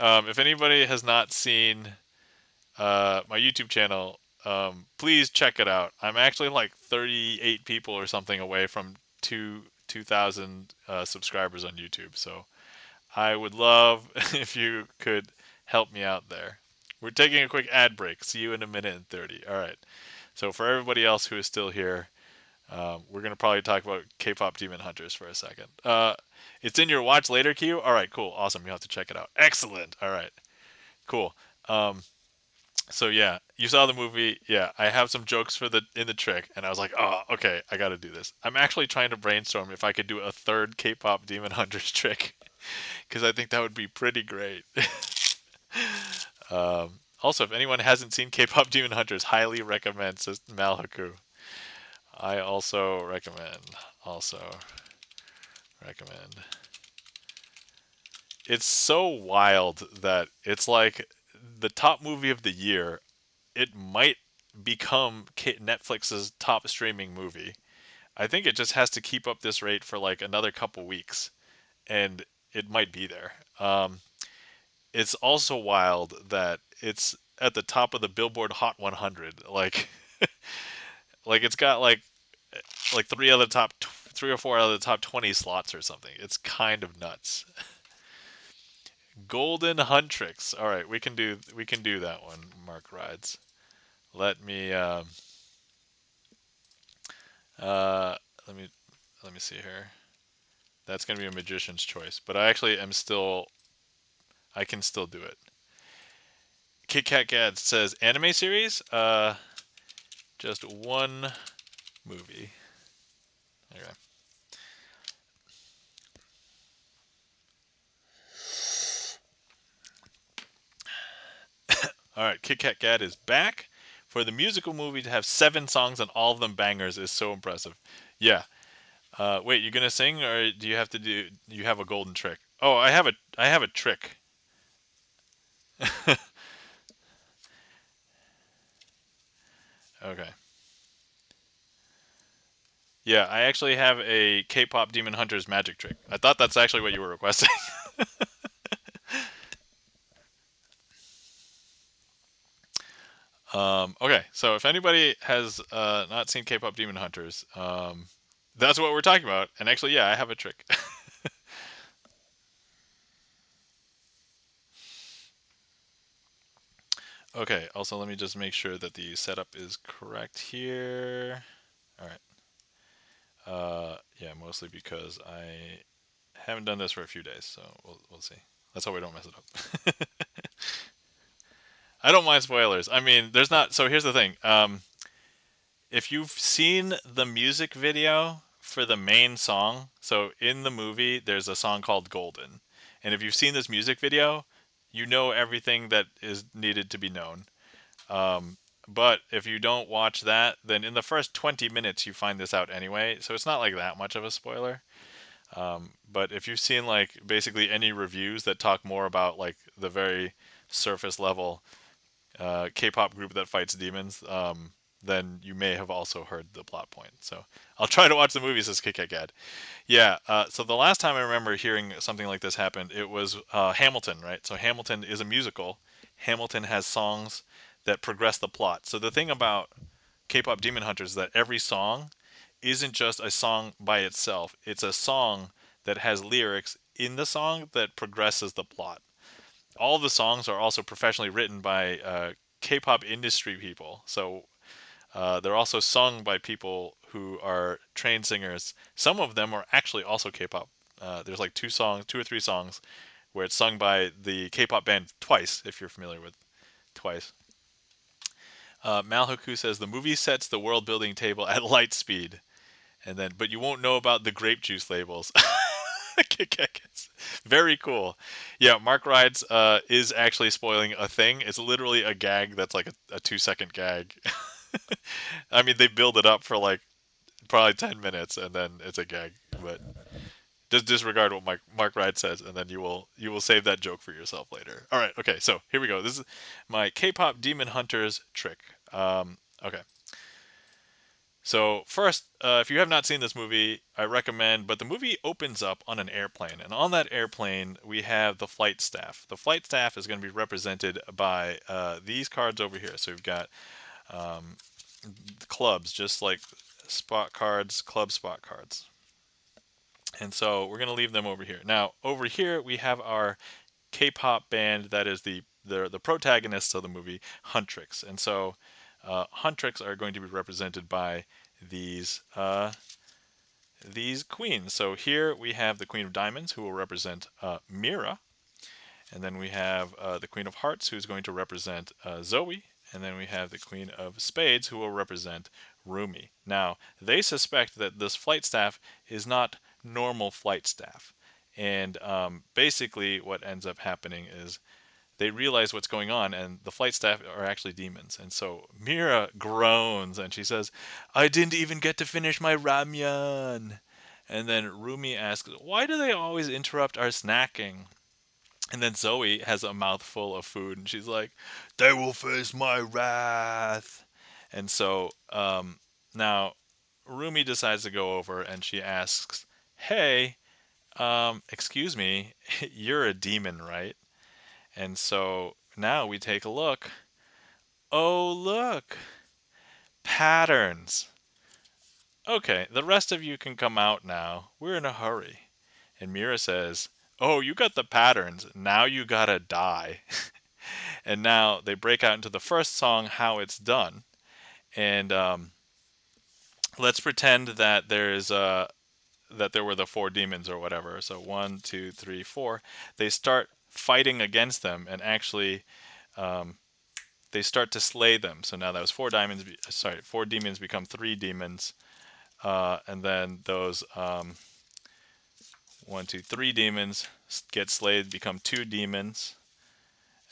If anybody has not seen my YouTube channel, please check it out. I'm actually like 38 people or something away from 2,000 subscribers on YouTube. So I would love if you could help me out there. We're taking a quick ad break. See you in a minute and 30. All right. So for everybody else who is still here, we're going to probably talk about K-pop Demon Hunters for a second. It's in your watch later queue. All right, cool. Awesome. You have to check it out. Excellent. All right. Cool. So yeah, you saw the movie. Yeah, I have some jokes for the in the trick, and I was like, oh, okay, I got to do this. I'm actually trying to brainstorm if I could do a third K-pop Demon Hunters trick, because I think that would be pretty great. Also, if anyone hasn't seen K-pop Demon Hunters, highly recommend Malhaku. I also recommend. Also recommend. It's so wild that it's like the top movie of the year. It might become Netflix's top streaming movie. I think it just has to keep up this rate for like another couple weeks, and it might be there. It's also wild that it's at the top of the Billboard Hot 100. Like it's got like three or four out of the top 20 slots or something. It's kind of nuts. Golden Huntrix. All right, we can do that one. Mark rides. Let me uh, let me let me see here. That's gonna be a magician's choice, but I actually am still. I can still do it. Kit Kat Gad says anime series. Just one movie. Okay. All right. Kit Kat Gad is back. For the musical movie to have 7 songs and all of them bangers is so impressive. Yeah. Wait, you gonna sing or do you have to do? You have a golden trick. Oh, I have a trick. Okay. Yeah, I actually have a K-pop Demon Hunters magic trick. I thought that's actually what you were requesting. Okay, so if anybody has not seen K-pop Demon Hunters, that's what we're talking about. And actually, yeah, I have a trick. Okay, also let me just make sure that the setup is correct here. All right. Yeah, mostly because I haven't done this for a few days, so we'll see. Let's hope we don't mess it up. I don't mind spoilers. I mean, there's not. So here's the thing. If you've seen the music video for the main song, so in the movie, there's a song called Golden. And if you've seen this music video, you know everything that is needed to be known. Um, but if you don't watch that, then in the first 20 minutes, you find this out anyway. So it's not like that much of a spoiler. But if you've seen like basically any reviews that talk more about like the very surface level K-pop group that fights demons, then you may have also heard the plot point. So I'll try to watch the movies as Kit Kat Gad. Yeah. So the last time I remember hearing something like this happened, it was Hamilton, right? So Hamilton is a musical. Hamilton has songs that progress the plot. So the thing about K-pop Demon Hunters is that every song isn't just a song by itself. It's a song that has lyrics in the song that progresses the plot. All of the songs are also professionally written by K-pop industry people. So they're also sung by people who are trained singers. Some of them are actually also K-pop There's like two or three songs where it's sung by the K-pop band Twice, if you're familiar with Twice. Malhoku says the movie sets the world building table at light speed, and then but you won't know about the grape juice labels. Very cool. Yeah, Mark Rides is actually spoiling a thing. It's literally a gag that's like a 2 second gag. I mean, they build it up for like probably 10 minutes, and then it's a gag. But just disregard what Mark Ride says, and then you will save that joke for yourself later. All right, okay. So here we go. This is my K-pop Demon Hunters trick. Okay. So first, if you have not seen this movie, I recommend. But the movie opens up on an airplane, and on that airplane we have the flight staff. The flight staff is going to be represented by these cards over here. So we've got um, clubs, just like spot cards, club spot cards. And so we're going to leave them over here. Now, over here we have our K-pop band that is the protagonists of the movie, Huntrix. And so Huntrix are going to be represented by these these queens. So here we have the Queen of Diamonds, who will represent Mira, and then we have the Queen of Hearts, who's going to represent Zoe, and then we have the Queen of Spades, who will represent Rumi. Now, they suspect that this flight staff is not normal flight staff. And basically, what ends up happening is they realize what's going on, and the flight staff are actually demons. And so Mira groans and she says, I didn't even get to finish my ramyun. And then Rumi asks, why do they always interrupt our snacking? And then Zoe has a mouthful of food, and she's like, they will face my wrath. And so now Rumi decides to go over, and she asks, hey, excuse me, you're a demon, right? And so now we take a look. Oh, look, patterns. Okay, the rest of you can come out now. We're in a hurry. And Mira says, oh, you got the patterns. Now you gotta die. And now they break out into the first song, How It's Done. And let's pretend that that there were the four demons or whatever. So 1, 2, 3, 4. They start fighting against them, and actually um, they start to slay them. So now that was four demons become three demons, and then those 1, 2, 3 demons get slayed, become two demons,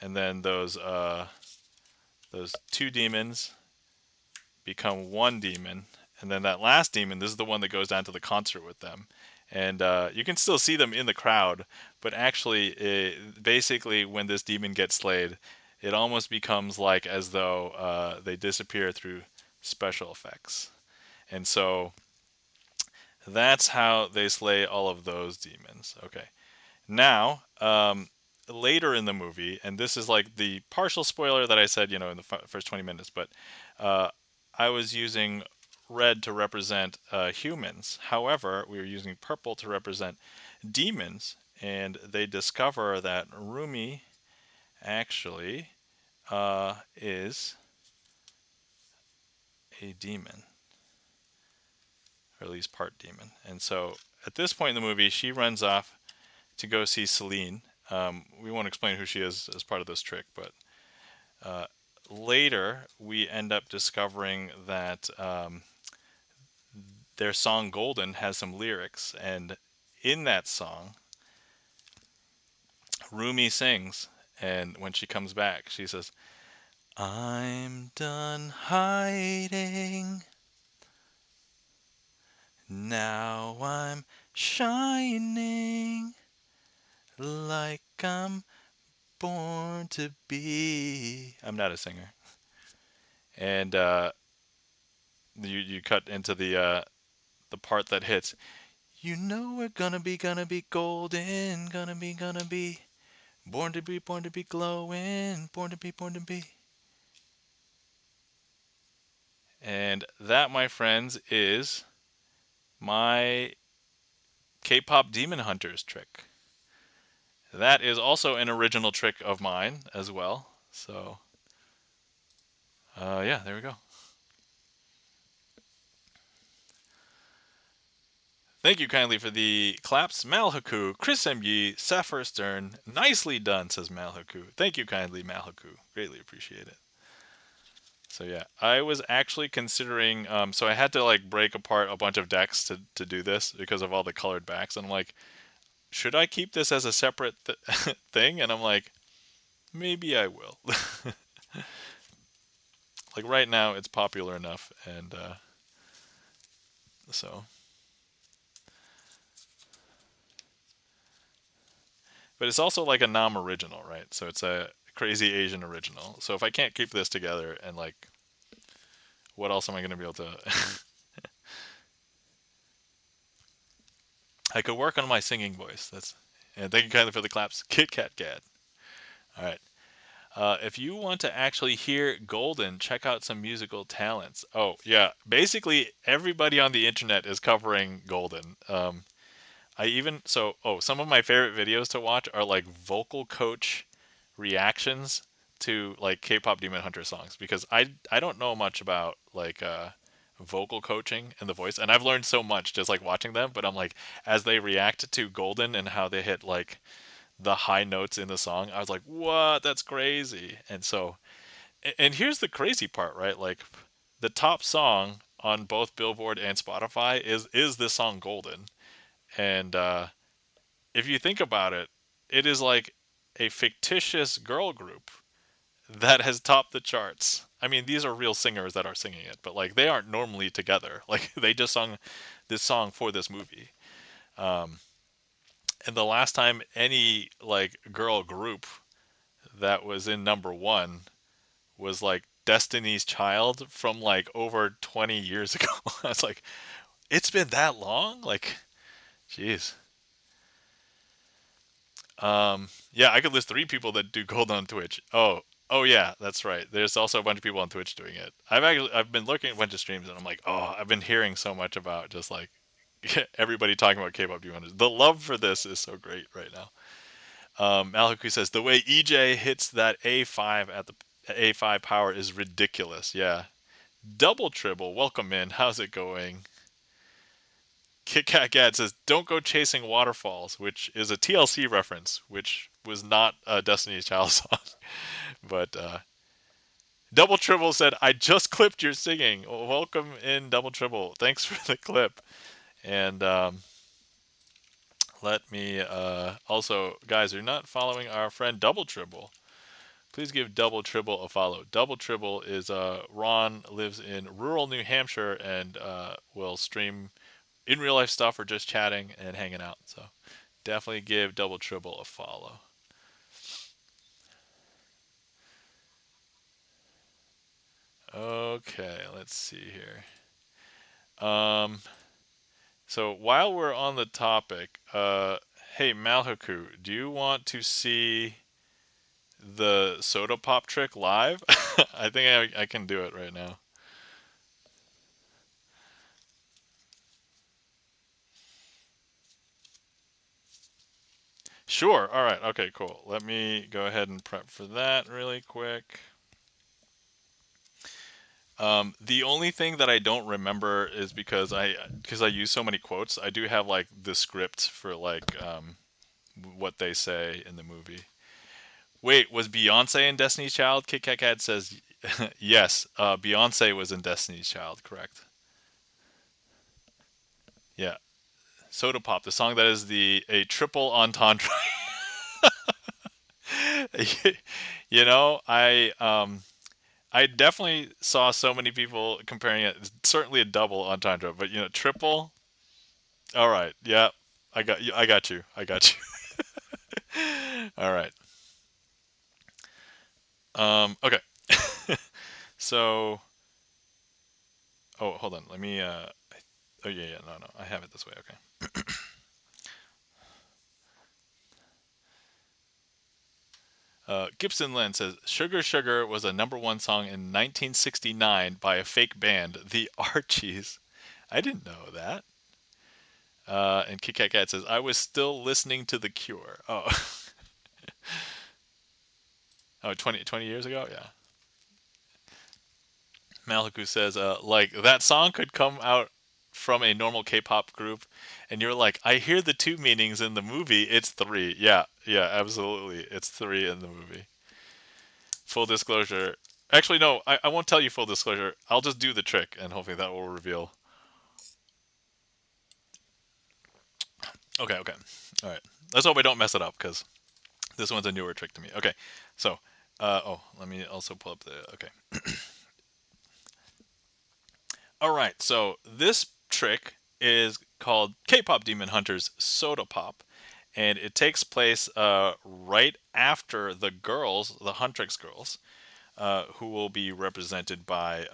and then those two demons become one demon, and then that last demon, this is the one that goes down to the concert with them, and you can still see them in the crowd, but actually, basically, when this demon gets slayed, it almost becomes like as though they disappear through special effects, and so that's how they slay all of those demons. Okay, now later in the movie, and this is like the partial spoiler that I said, in the first 20 minutes, but uh, I was using red to represent humans. However, we were using purple to represent demons, and they discover that Rumi actually is a demon, or at least part demon. And so at this point in the movie, she runs off to go see Celine. We won't explain who she is as part of this trick, but uh, later we end up discovering that their song Golden has some lyrics, and in that song, Rumi sings, and when she comes back, she says, I'm done hiding, now I'm shining like I'm born to be. I'm not a singer. And you cut into the part that hits. You know we're gonna be golden, gonna be born to be glowing, born to be. And that, my friends, is my K-pop Demon Hunters trick. That is also an original trick of mine as well. So, yeah, there we go. Thank you kindly for the claps, Malhaku, Chris M.G., Sapphire Stern. Nicely done, says Malhaku. Thank you kindly, Malhaku. Greatly appreciate it. So yeah, I was actually considering. So I had to like break apart a bunch of decks to do this because of all the colored backs, and I'm like, should I keep this as a separate thing? And I'm like, maybe I will. Like right now, it's popular enough, and so. But it's also like a non-original, right? So it's a crazy Asian original. So if I can't keep this together, and like, what else am I going to be able to? I could work on my singing voice. That's. And thank you kindly for the claps, Kit Kat Gad. All right. If you want to actually hear Golden, check out some musical talents. Oh yeah, basically everybody on the internet is covering Golden. I even so some of my favorite videos to watch are like vocal coach reactions to like K-pop Demon Hunter songs because I don't know much about like vocal coaching and the voice, and I've learned so much just like watching them. But I'm like, as they react to Golden and how they hit like the high notes in the song, I was like, what? That's crazy. And so, and here's the crazy part, right? Like, the top song on both Billboard and Spotify is this song Golden, and if you think about it, it is like a fictitious girl group that has topped the charts. I mean, these are real singers that are singing it, but like they aren't normally together. Like they just sung this song for this movie. Um, and the last time any like girl group that was in number one was like Destiny's Child from like over 20 years ago. I was like, it's been that long? Like, jeez. Yeah, I could list three people that do gold on Twitch. Oh yeah, that's right. There's also a bunch of people on Twitch doing it. I've been looking at a bunch of streams and I'm like, oh, I've been hearing so much about just like everybody talking about K-pop D100. The love for this is so great right now. Malaku says the way EJ hits that A5 at the A5 power is ridiculous. Yeah, double triple. Welcome in. How's it going? Kit Kat Gad says, "Don't go chasing waterfalls," which is a TLC reference, which was not a Destiny's Child song. But Double Triple said, "I just clipped your singing. Well, welcome in, Double Triple. Thanks for the clip." And let me also, guys, you're not following our friend Double Triple. Please give Double Triple a follow. Double Triple is Ron lives in rural New Hampshire and will stream in real life stuff or just chatting and hanging out. So definitely give Double Triple a follow. Okay, let's see here. Um, so while we're on the topic, hey Malhaku, do you want to see the soda pop trick live? I think I can do it right now. Sure. All right. Okay. Cool. Let me go ahead and prep for that really quick. The only thing that I don't remember is because I use so many quotes. I do have like the script for like what they say in the movie. Wait, was Beyonce in Destiny's Child? Kit Kat Kat says yes. Beyonce was in Destiny's Child, correct? Yeah. Soda Pop, the song that is the a triple entendre. You know, I definitely saw so many people comparing it. It's certainly a double entendre, but triple. All right, yeah, I got you. I got you. I got you. All right. Okay. So, oh, hold on. Let me. Oh yeah, yeah. No, no. I have it this way. Okay. Gibson Lynn says "Sugar Sugar" was a number one song in 1969 by a fake band, the Archies. I didn't know that. And Kit Kat Kat says I was still listening to The Cure. Oh, oh, 20 years ago. Yeah. Maliku says, like that song could come out. from a normal K-pop group, and you're like, I hear the two meanings in the movie. It's three. Yeah, yeah, absolutely. It's three in the movie. Full disclosure. Actually, no, I won't tell you full disclosure. I'll just do the trick, and hopefully that will reveal. Okay, okay. All right. Let's hope I don't mess it up, because this one's a newer trick to me. Okay, so, oh, let me also pull up the, okay. All right, so this trick is called K-pop Demon Hunters Soda Pop, and it takes place right after the girls, the Huntrix girls, who will be represented by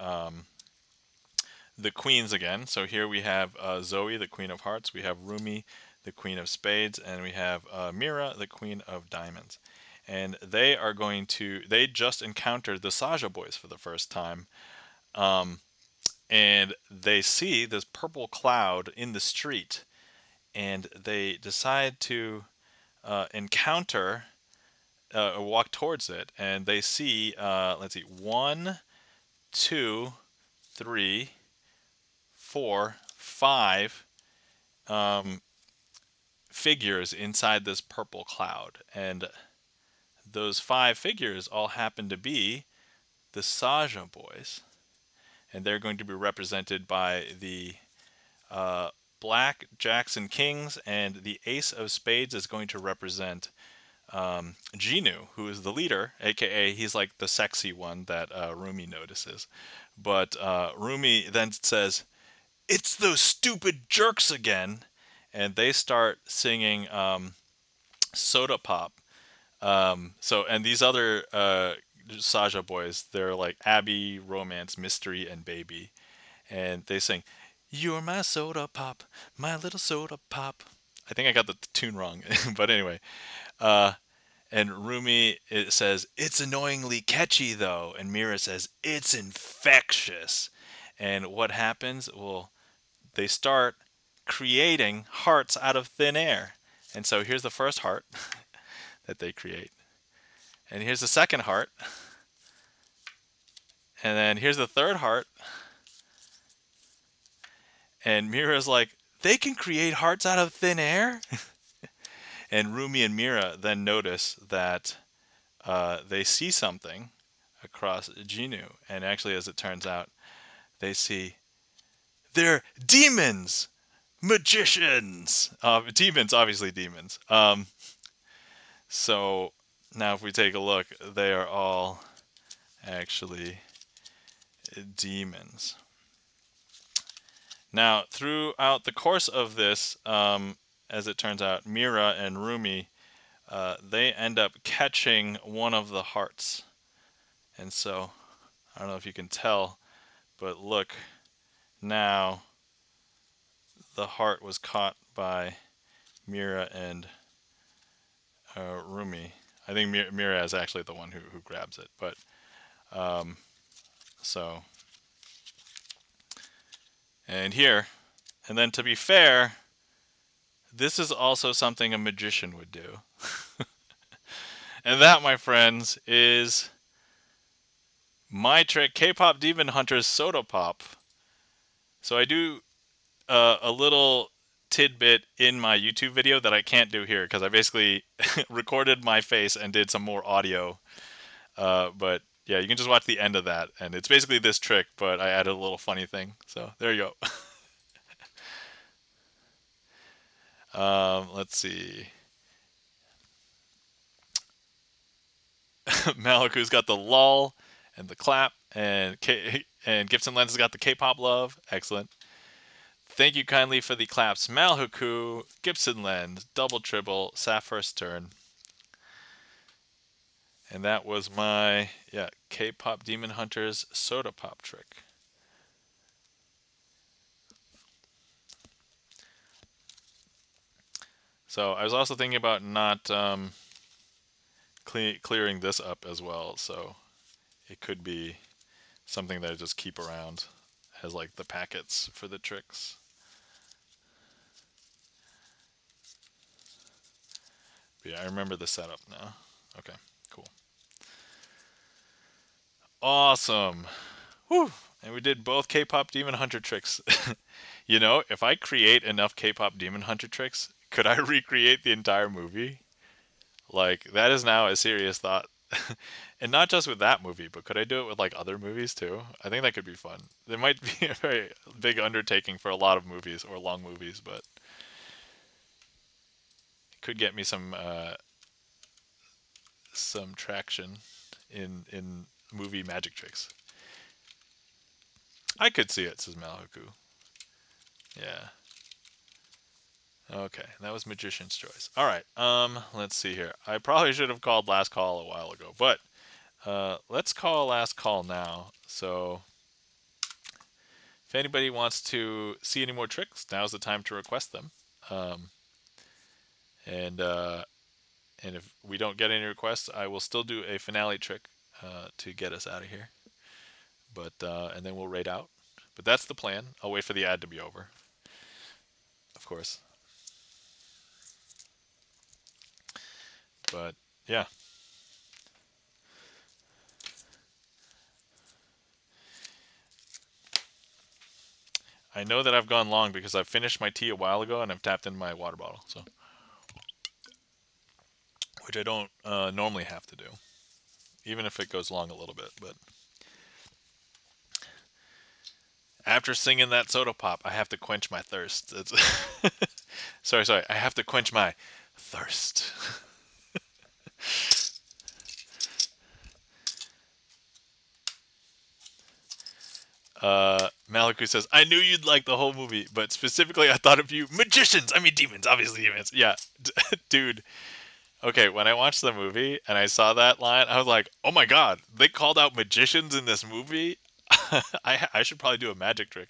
the queens again. So here we have Zoe, the Queen of Hearts, we have Rumi, the Queen of Spades, and we have Mira, the Queen of Diamonds. And they just encountered the Saja boys for the first time. And they see this purple cloud in the street, and they decide to encounter walk towards it, and they see, let's see, one, two, three, four, five figures inside this purple cloud, and those five figures all happen to be the Saja boys, and they're going to be represented by the uh, Black Jackson Kings, and the Ace of Spades is going to represent Genu, who is the leader, aka he's like the sexy one that Rumi notices. But Rumi then says, "It's those stupid jerks again," and they start singing Soda Pop. And these other Saja boys, they're like Abby, Romance, Mystery, and Baby, and they sing, "You're my soda pop, my little soda pop." I think I got the tune wrong, but anyway. Uh, and Rumi it says, "It's annoyingly catchy though," and Mira says, "It's infectious." And what happens? Well, they start creating hearts out of thin air. And so here's the first heart that they create. And here's the second heart. And then here's the third heart. And Mira's like, "They can create hearts out of thin air?" And Rumi and Mira then notice that they see something across Genu. And actually, as it turns out, they see they're demons, magicians. Demons, obviously demons. So now, if we take a look, they are all actually demons. Now, throughout the course of this, as it turns out, Mira and Rumi, they end up catching one of the hearts. And so, I don't know if you can tell, but look, now the heart was caught by Mira and Rumi. I think Mira is actually the one who grabs it. But um, so, and here, and then to be fair, this is also something a magician would do. And that, my friends, is my trick, K-pop Demon Hunter's Soda Pop. So I do a little tidbit in my YouTube video that I can't do here because I basically recorded my face and did some more audio. But yeah, you can just watch the end of that, and it's basically this trick, but I added a little funny thing. So there you go. Let's see. Maliku's got the lull and the clap, and Gibson Lens has got the K-pop love. Excellent. Thank you kindly for the claps, Malhuku, Gibson Lens, Double Triple, Saf first turn. And that was my K-pop Demon Hunters Soda Pop trick. So I was also thinking about not clearing this up as well. So it could be something that I just keep around as like the packets for the tricks. But yeah, I remember the setup now. Okay, cool. Awesome. Whew. And we did both K-pop Demon Hunter tricks. You know, if I create enough K-pop Demon Hunter tricks, could I recreate the entire movie? Like, that is now a serious thought. And not just with that movie, but could I do it with like other movies too? I think that could be fun. It might be a very big undertaking for a lot of movies or long movies, but it could get me some traction in movie magic tricks. I could see it, says Malhoku. Yeah. Okay, that was Magician's Choice. All right. Let's see here. I probably should have called last call a while ago, but let's call last call now. So if anybody wants to see any more tricks, now's the time to request them. Um, and uh, and if we don't get any requests, I will still do a finale trick to get us out of here. But and then we'll raid out. But that's the plan. I'll wait for the ad to be over, of course. But yeah, I know that I've gone long because I've finished my tea a while ago and I've tapped into my water bottle. So, which I don't normally have to do, even if it goes long a little bit. But after singing that soda pop, I have to quench my thirst. It's sorry. I have to quench my thirst. Maliku says, I knew you'd like the whole movie, but specifically I thought of you magicians. I mean demons, obviously demons. Yeah, dude. Okay, when I watched the movie and I saw that line, I was like, oh my god, they called out magicians in this movie? I should probably do a magic trick.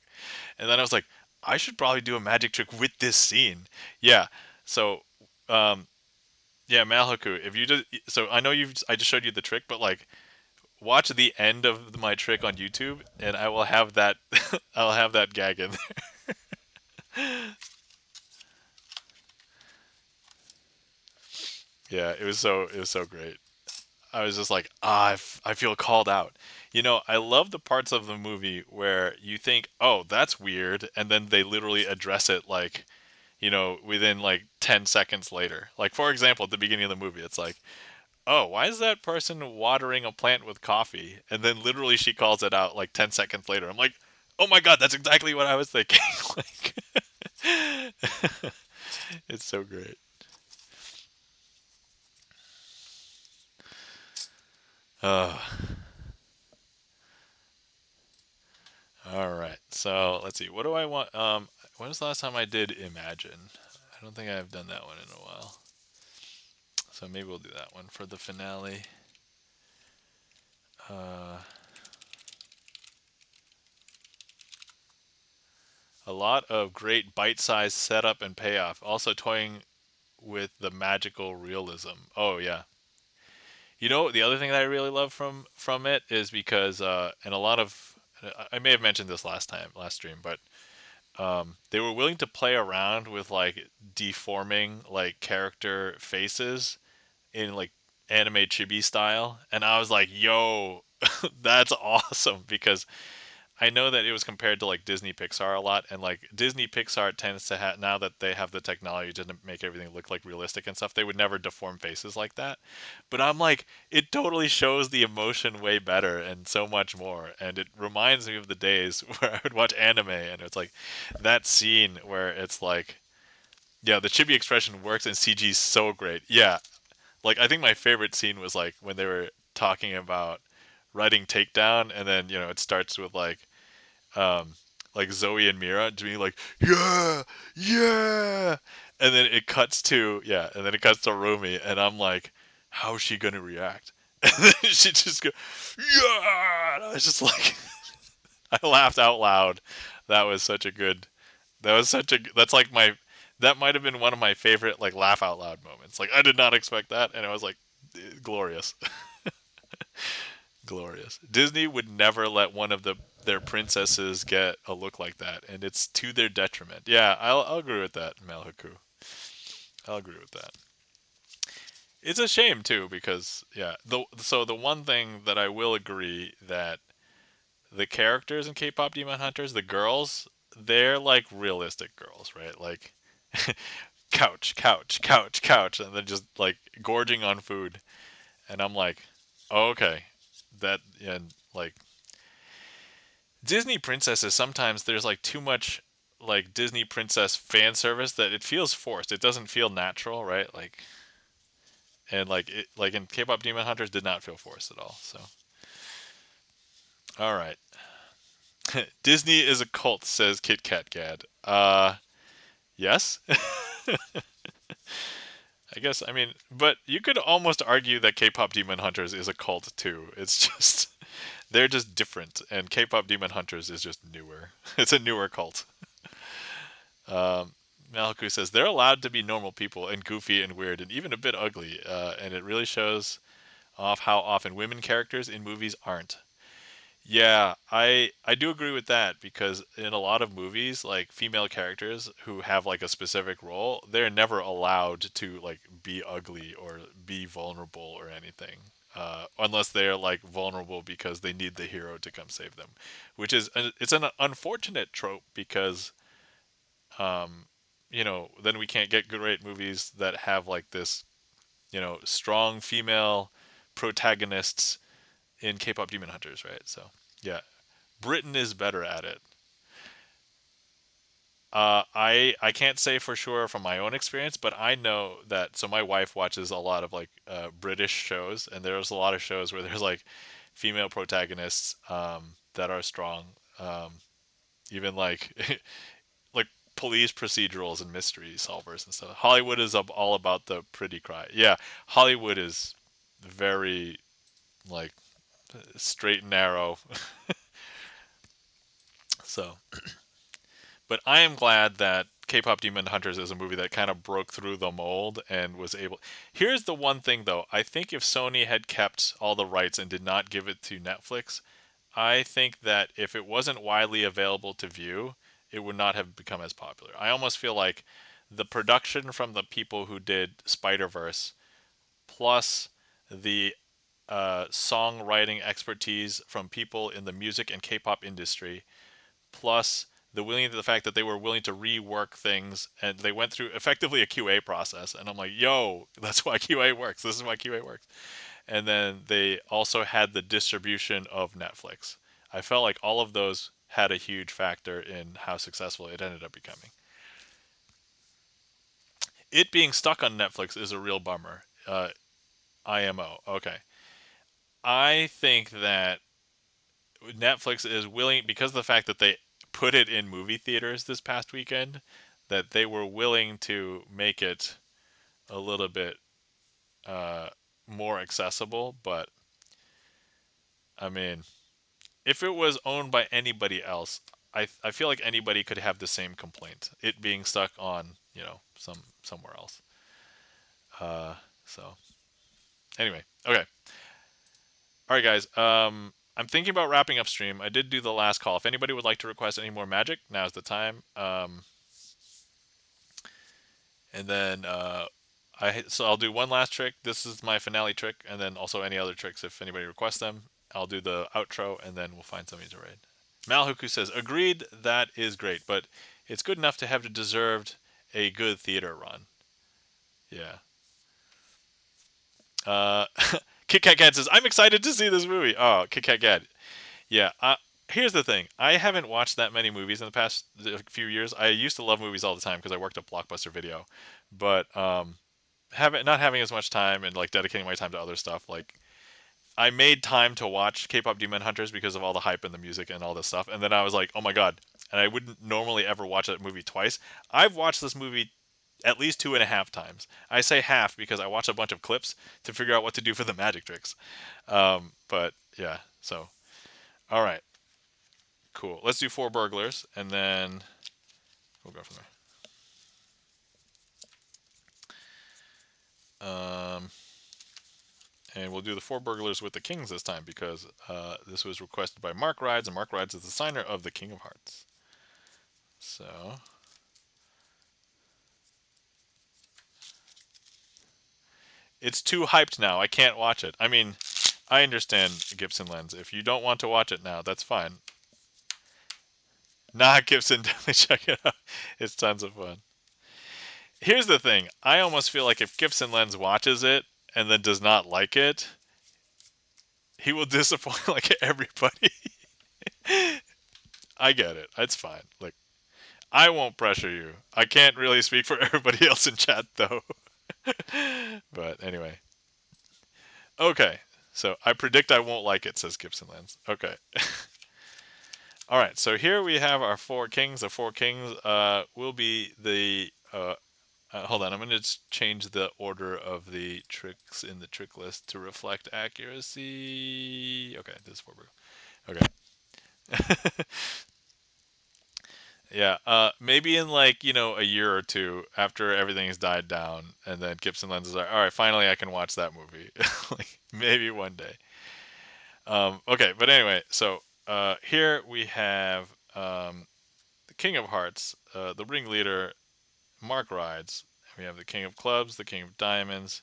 And then I was like, I should probably do a magic trick with this scene. Yeah. So, um, yeah, Malhaku, if you just so I know I just showed you the trick, but like watch the end of my trick on YouTube, and I will have that I'll have that gag in there. Yeah, it was so great. I was just like, I feel called out. You know, I love the parts of the movie where you think, oh, that's weird, and then they literally address it like, within like 10 seconds later. Like, for example, at the beginning of the movie, it's like, oh, why is that person watering a plant with coffee? And then literally she calls it out like 10 seconds later. I'm like, oh my god, that's exactly what I was thinking. Like, it's so great. Uh, all right. So let's see. What do I want? When was the last time I did Imagine? I don't think I've done that one in a while. So maybe we'll do that one for the finale. Uh, a lot of great bite-sized setup and payoff. Also toying with the magical realism. Oh yeah. You know, the other thing that I really love from it is because and a lot of I may have mentioned this last stream, but they were willing to play around with like deforming like character faces in like anime chibi style, and I was like, "Yo, that's awesome!" Because I know that it was compared to like Disney Pixar a lot, and like Disney Pixar tends to have now that they have the technology to make everything look like realistic and stuff, they would never deform faces like that. But I'm like, it totally shows the emotion way better and so much more, and it reminds me of the days where I would watch anime and it's like that scene where it's like, yeah, the chibi expression works and CG is so great. Yeah, like I think my favorite scene was like when they were talking about writing Takedown, and then it starts with um, like Zoe and Mira doing like yeah, and then it cuts to Rumi, and I'm like, how's she gonna react? And then she just go yeah, and I was just like, I laughed out loud. That was such a good. That was such a. That's like my. That might have been one of my favorite like laugh out loud moments. Like I did not expect that, and I was like, glorious. Glorious. Disney would never let one of their princesses get a look like that, and it's to their detriment. Yeah, I'll agree with that, Malhaku. I'll agree with that. It's a shame too because yeah, the one thing that I will agree that the characters in K-pop Demon Hunters, the girls, they're like realistic girls, right? Like couch, couch, couch, couch, and then just like gorging on food. And I'm like, oh, okay, that and like Disney princesses sometimes there's like too much like Disney princess fan service that it feels forced. It doesn't feel natural, right? Like and like it like in K-pop Demon Hunters did not feel forced at all. So all right. Disney is a cult, says Kit Kat Gad. Yes. I guess I mean, but you could almost argue that K-pop Demon Hunters is a cult too. It's just they're just different, and K-pop Demon Hunters is just newer. It's a newer cult. Um, Maliku says they're allowed to be normal people and goofy and weird and even a bit ugly, and it really shows off how often women characters in movies aren't. Yeah, I do agree with that because in a lot of movies, like female characters who have like a specific role, they're never allowed to like be ugly or be vulnerable or anything. Unless they're like vulnerable because they need the hero to come save them, which is it's an unfortunate trope because um, then we can't get great movies that have like this, strong female protagonists in K-pop Demon Hunters, right? So, yeah, Britain is better at it. I can't say for sure from my own experience, but I know that. So my wife watches a lot of like British shows, and there's a lot of shows where there's like female protagonists that are strong. Um, Even like like police procedurals and mystery solvers and stuff. Hollywood is all about the pretty cry. Yeah, Hollywood is very like straight and narrow. So, but I am glad that K-pop Demon Hunters is a movie that kind of broke through the mold and was able. Here's the one thing though. I think if Sony had kept all the rights and did not give it to Netflix, I think that if it wasn't widely available to view, it would not have become as popular. I almost feel like the production from the people who did Spider-Verse plus the songwriting expertise from people in the music and K-pop industry plus the fact that they were willing to rework things and they went through effectively a QA process and I'm like, yo, that's why QA works. This is why QA works. And then they also had the distribution of Netflix. I felt like all of those had a huge factor in how successful it ended up becoming. It being stuck on Netflix is a real bummer. IMO. Okay. I think that Netflix is willing, because of the fact that they put it in movie theaters this past weekend, that they were willing to make it a little bit uh, more accessible. But I mean, if it was owned by anybody else, I feel like anybody could have the same complaint. It being stuck on somewhere else. So anyway, okay, all right, guys. I'm thinking about wrapping up stream. I did do the last call. If anybody would like to request any more magic, now's the time. And then so I'll do one last trick. This is my finale trick, and then also any other tricks if anybody requests them. I'll do the outro, and then we'll find somebody to raid. Malhuku says, "Agreed. That is great, but it's good enough to have deserved a good theater run." Yeah. Uh, Kit Kat Gad says, "I'm excited to see this movie." Oh, Kit Kat Gad. Yeah. Here's the thing. I haven't watched that many movies in the past few years. I used to love movies all the time because I worked at Blockbuster Video, but not having as much time and like dedicating my time to other stuff, like I made time to watch K-pop Demon Hunters because of all the hype and the music and all this stuff, and then I was like, oh my god. And I wouldn't normally ever watch that movie twice. I've watched this movie at least 2.5 times. I say half because I watched a bunch of clips to figure out what to do for the magic tricks. But yeah, so all right, cool. Let's do 4 burglars and then we'll go from there. And we'll do the 4 burglars with the kings this time because this was requested by Mark Rides, and Mark Rides is the signer of the King of Hearts. So it's too hyped now. I can't watch it. I mean, I understand Gibson lens. If you don't want to watch it now, that's fine. Nah, Gibson, definitely check it out. It's tons of fun. Here's the thing. I almost feel like if Gibson Lens watches it and then does not like it, he will disappoint like everybody. I get it. It's fine. Like I won't pressure you. I can't really speak for everybody else in chat though. But anyway. Okay. So I predict I won't like it, says Gibson Lens. Okay. All right. So here we have our four kings. The four kings will be the hold on, I'm going to change the order of the tricks in the trick list to reflect accuracy. Okay, this is where we're okay. Yeah, maybe in like a year or two after everything's died down, and then Gibson Lens is like, all right, finally I can watch that movie. Like maybe one day. Okay, but anyway, so here we have the King of Hearts, the ringleader, Mark Rides. We have the King of Clubs, the King of Diamonds,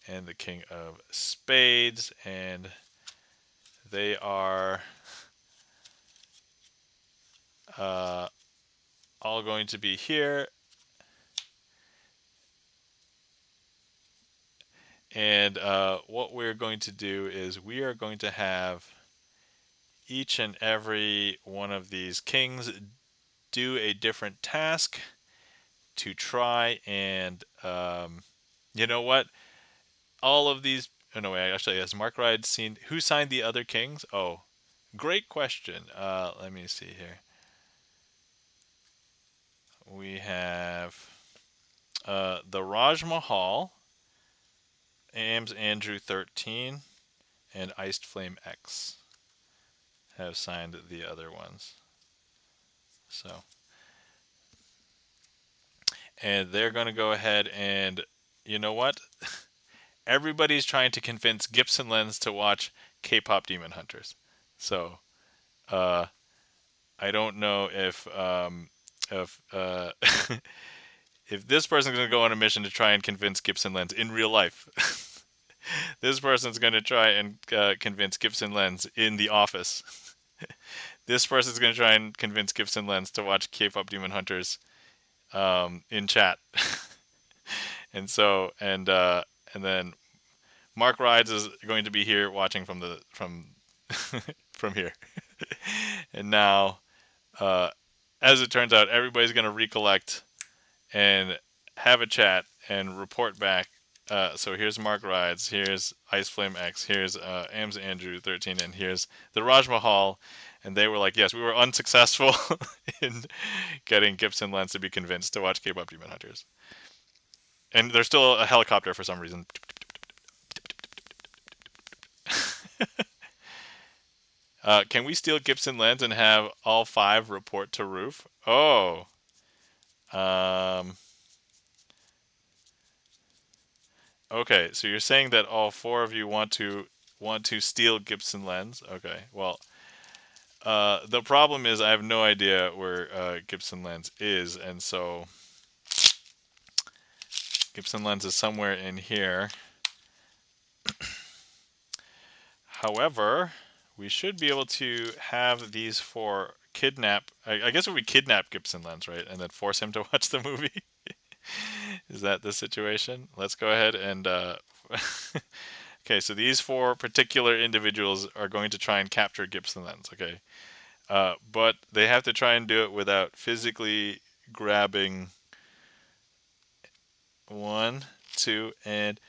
and the King of Spades, and they are uh, all going to be here. And what we're going to do is we are going to have each and every one of these kings do a different task to try and, you know what? All of these. Oh, no, wait, actually, has Mark Ride seen. Who signed the other kings? Oh, great question. Let me see here. We have the Raj Mahal, Ames Andrew 13, and Iced Flame X have signed the other ones. So, and they're going to go ahead and, you know what? Everybody's trying to convince Gibson Lens to watch K-pop Demon Hunters. So, uh, I don't know if if this person's going to go on a mission to try and convince Gibson Lens in real life. This person's going to try and convince Gibson Lens in the office. This person's going to try and convince Gibson Lens to watch K-pop Demon Hunters in chat. And so and then Mark Rides is going to be here watching from from here. And now, as it turns out, everybody's going to recollect and have a chat and report back. So here's Mark Rides, here's Ice Flame X, here's Ams Andrew 13, and here's the Raj Mahal. And they were like, yes, we were unsuccessful in getting Gibson Lens to be convinced to watch K-pop Demon Hunters. And there's still a helicopter for some reason. Can we steal Gibson Lens and have all five report to Roof? Oh. Um, okay, so you're saying that all four of you want to steal Gibson Lens? Okay. Well, the problem is I have no idea where Gibson Lens is, and so Gibson Lens is somewhere in here. However, we should be able to have these four kidnap. I guess if we kidnap Gibson Lens, right, and then force him to watch the movie. Is that the situation? Let's go ahead and. Okay, so these four particular individuals are going to try and capture Gibson Lens. Okay, but they have to try and do it without physically grabbing one, two, and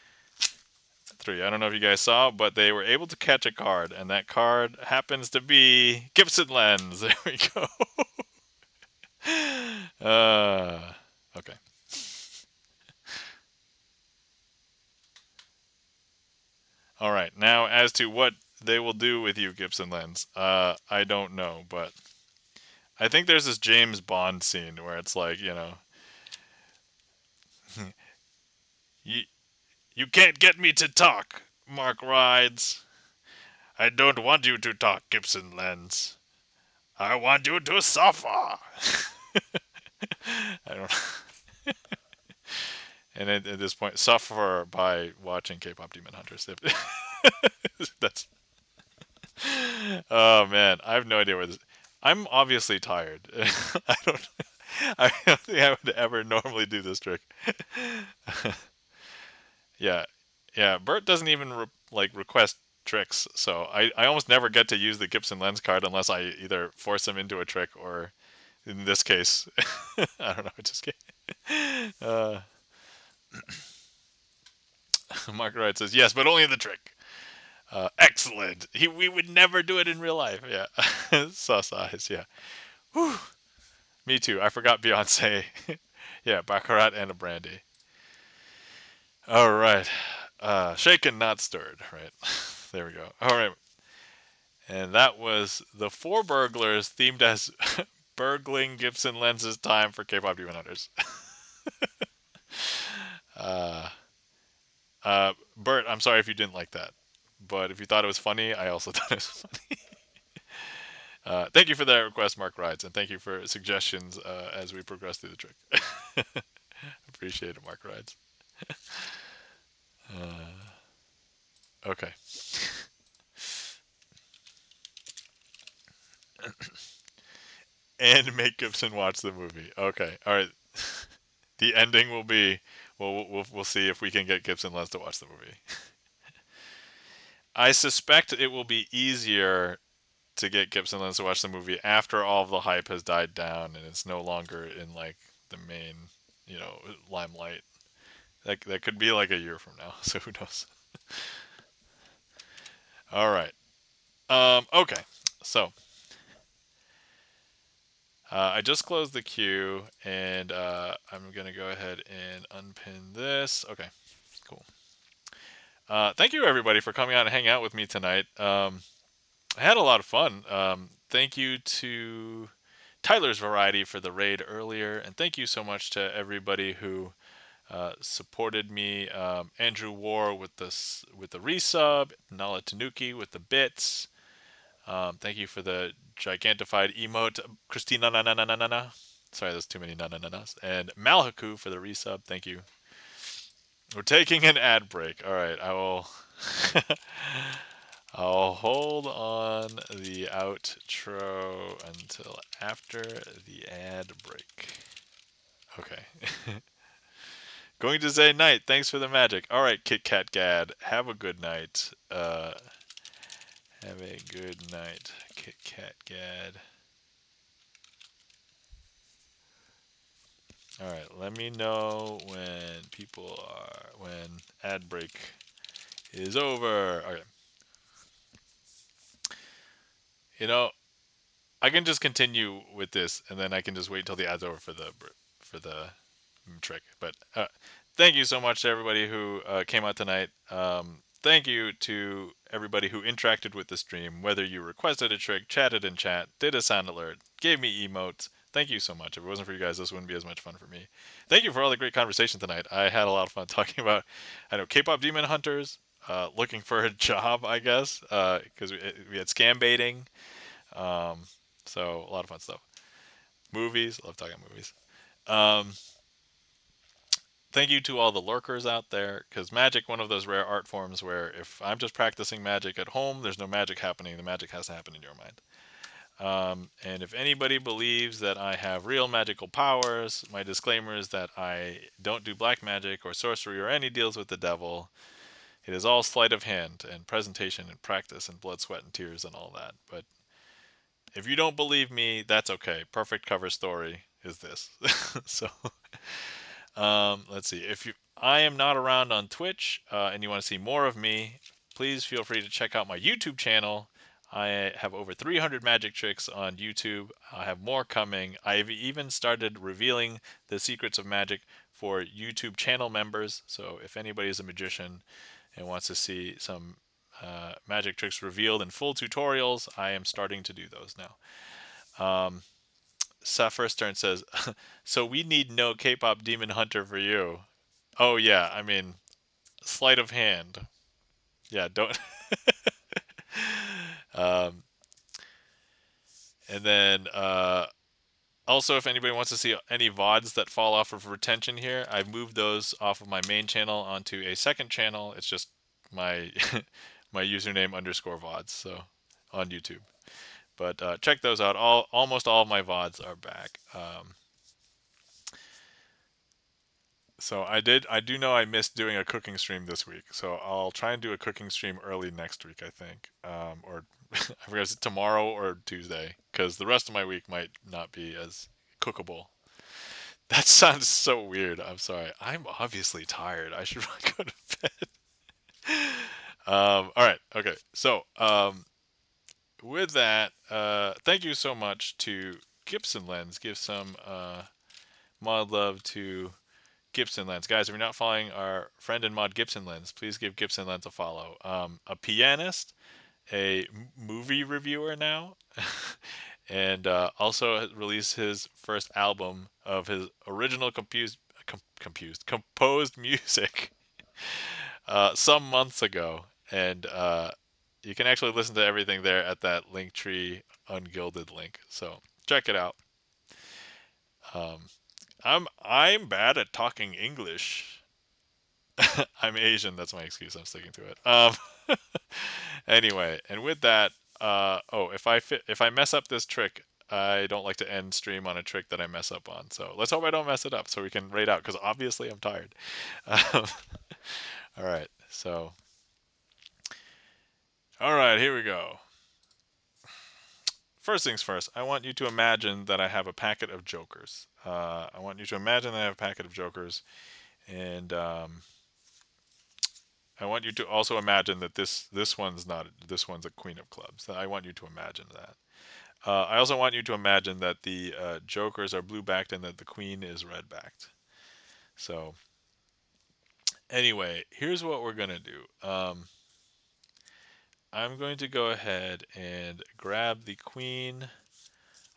three. I don't know if you guys saw, but they were able to catch a card, and that card happens to be Gibson Lens. There we go. Okay. All right. Now, as to what they will do with you, Gibson Lens, I don't know, but I think there's this James Bond scene where it's like, you, you can't get me to talk, Mark Rides. I don't want you to talk, Gibson Lens. I want you to suffer. I don't. And at this point, suffer by watching K-pop Demon Hunters. That's oh man, I have no idea where this. I'm obviously tired. I don't. I don't think I would ever normally do this trick. Yeah, yeah. Bert doesn't even request tricks, so I almost never get to use the Gibson lens card unless I either force him into a trick or, in this case, I don't know. Just kidding. Mark Wright says yes, but only in the trick. Excellent. We would never do it in real life. Yeah. Sus eyes. Yeah. Whew. Me too. I forgot Beyonce. Yeah, Baccarat and a brandy. All right. Shaken, not stirred. Right. There we go. All right. And that was the Four Burglars themed as burgling Gibson lenses time for K-pop Demon Hunters. Uh, Bert, I'm sorry if you didn't like that, but if you thought it was funny, I also thought it was funny. Thank you for that request, Mark Rides, and thank you for suggestions as we progress through the trick. Appreciate it, Mark Rides. Okay. And make Gibson watch the movie. Okay. All right. The ending will be we'll see if we can get Gibson Lens to watch the movie. I suspect it will be easier to get Gibson Lens to watch the movie after all of the hype has died down and it's no longer in like the main, limelight. That could be like a year from now, so who knows? All right. Okay. So I just closed the queue, and I'm gonna go ahead and unpin this. Okay. Cool. Thank you everybody for coming out and hanging out with me tonight. I had a lot of fun. Thank you to Tyler's Variety for the raid earlier, and thank you so much to everybody who supported me. Andrew War with the resub, Nala Tanuki with the bits. Thank you for the gigantified emote, Christina na na na na na na. Sorry, there's too many na na na nas. And Malhaku for the resub. Thank you. We're taking an ad break. All right, I will. I'll hold on the outro until after the ad break. Okay. Going to say night. Thanks for the magic. All right, Kit Kat Gad. Have a good night. Have a good night, Kit Kat Gad. All right, let me know when ad break is over. Okay. You know, I can just continue with this, and then I can just wait till the ad's over for the trick. But thank you so much to everybody who came out tonight. Thank you to everybody who interacted with the stream, whether you requested a trick, chatted in chat, did a sound alert, gave me emotes. Thank you so much. If it wasn't for you guys, this wouldn't be as much fun for me. Thank you for all the great conversation tonight. I had a lot of fun talking about, I know, K-pop demon hunters, looking for a job, I guess, because we had scam baiting. Um, so a lot of fun stuff. Movies, love talking movies. Um, Thank you to all the lurkers out there, because magic, one of those rare art forms where if I'm just practicing magic at home, there's no magic happening. The magic has to happen in your mind. And if anybody believes that I have real magical powers, my disclaimer is that I don't do black magic or sorcery or any deals with the devil. It is all sleight of hand and presentation and practice and blood, sweat, and tears and all that. But if you don't believe me, that's okay. Perfect cover story is this. So let's see. If I am not around on Twitch and you want to see more of me, please feel free to check out my YouTube channel. I have over 300 magic tricks on YouTube. I have more coming. I've even started revealing the secrets of magic for YouTube channel members. So if anybody is a magician and wants to see some magic tricks revealed in full tutorials, I am starting to do those now. Sapphire Stern says, "So we need no K-pop demon hunter for you." Oh yeah, I mean, sleight of hand. Yeah, don't. um, and then Also, if anybody wants to see any VODs that fall off of retention here, I've moved those off of my main channel onto a second channel. It's just my my username underscore VODs, so on YouTube. But check those out. Almost all of my VODs are back. So I do know I missed doing a cooking stream this week. So I'll try and do a cooking stream early next week, I think, or I forget if it's tomorrow or Tuesday, because the rest of my week might not be as cookable. That sounds so weird. I'm sorry. I'm obviously tired. I should go to bed. All right. Okay. So, with that, thank you so much to Gibson Lens. Give some mod love to Gibson Lens. Guys, if you're not following our friend and mod Gibson Lens, please give Gibson Lens a follow. A pianist, a movie reviewer now, and also released his first album of his original composed music some months ago, and you can actually listen to everything there at that Linktree ungilded link. So check it out. Um, I'm bad at talking English. I'm Asian. That's my excuse. I'm sticking to it. Anyway, and with that, oh, if I mess up this trick, I don't like to end stream on a trick that I mess up on. So let's hope I don't mess it up, so we can raid out. Because obviously I'm tired. Um, all right. So, all right, here we go. First things first, I want you to imagine that I have a packet of jokers. I want you to imagine that I have a packet of jokers, and I want you to also imagine that this one's not this one's a queen of clubs. I want you to imagine that. I also want you to imagine that the jokers are blue backed and that the queen is red backed. So anyway, here's what we're gonna do. I'm going to go ahead and grab the queen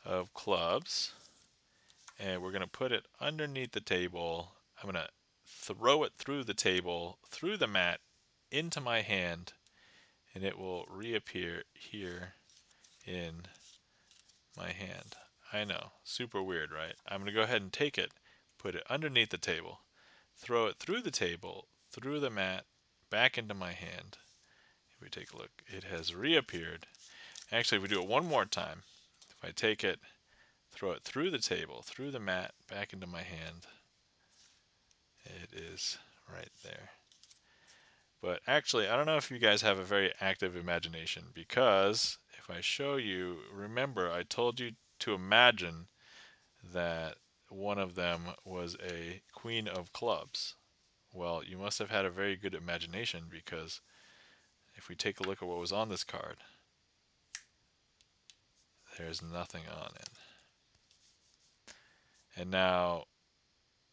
of clubs, and we're gonna put it underneath the table. I'm gonna throw it through the table, through the mat, into my hand, and it will reappear here in my hand. I know, super weird, right? I'm going to go ahead and take it, put it underneath the table, throw it through the table, through the mat, back into my hand. If we take a look, it has reappeared. Actually, if we do it one more time, if I take it, throw it through the table, through the mat, back into my hand, it is right there. But actually, I don't know if you guys have a very active imagination, because if I show you, remember I told you to imagine that one of them was a queen of clubs. Well, you must have had a very good imagination, because if we take a look at what was on this card, there's nothing on it. And now,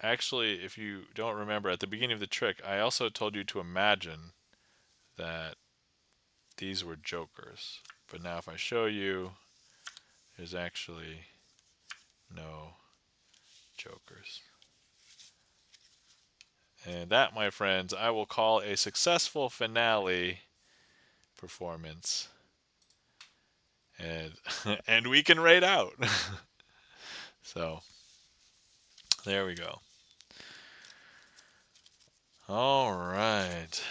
actually, if you don't remember, at the beginning of the trick, I also told you to imagine that these were jokers. But now if I show you, there's actually no jokers. And that, my friends, I will call a successful finale performance. And and we can raid out. So there we go. All right.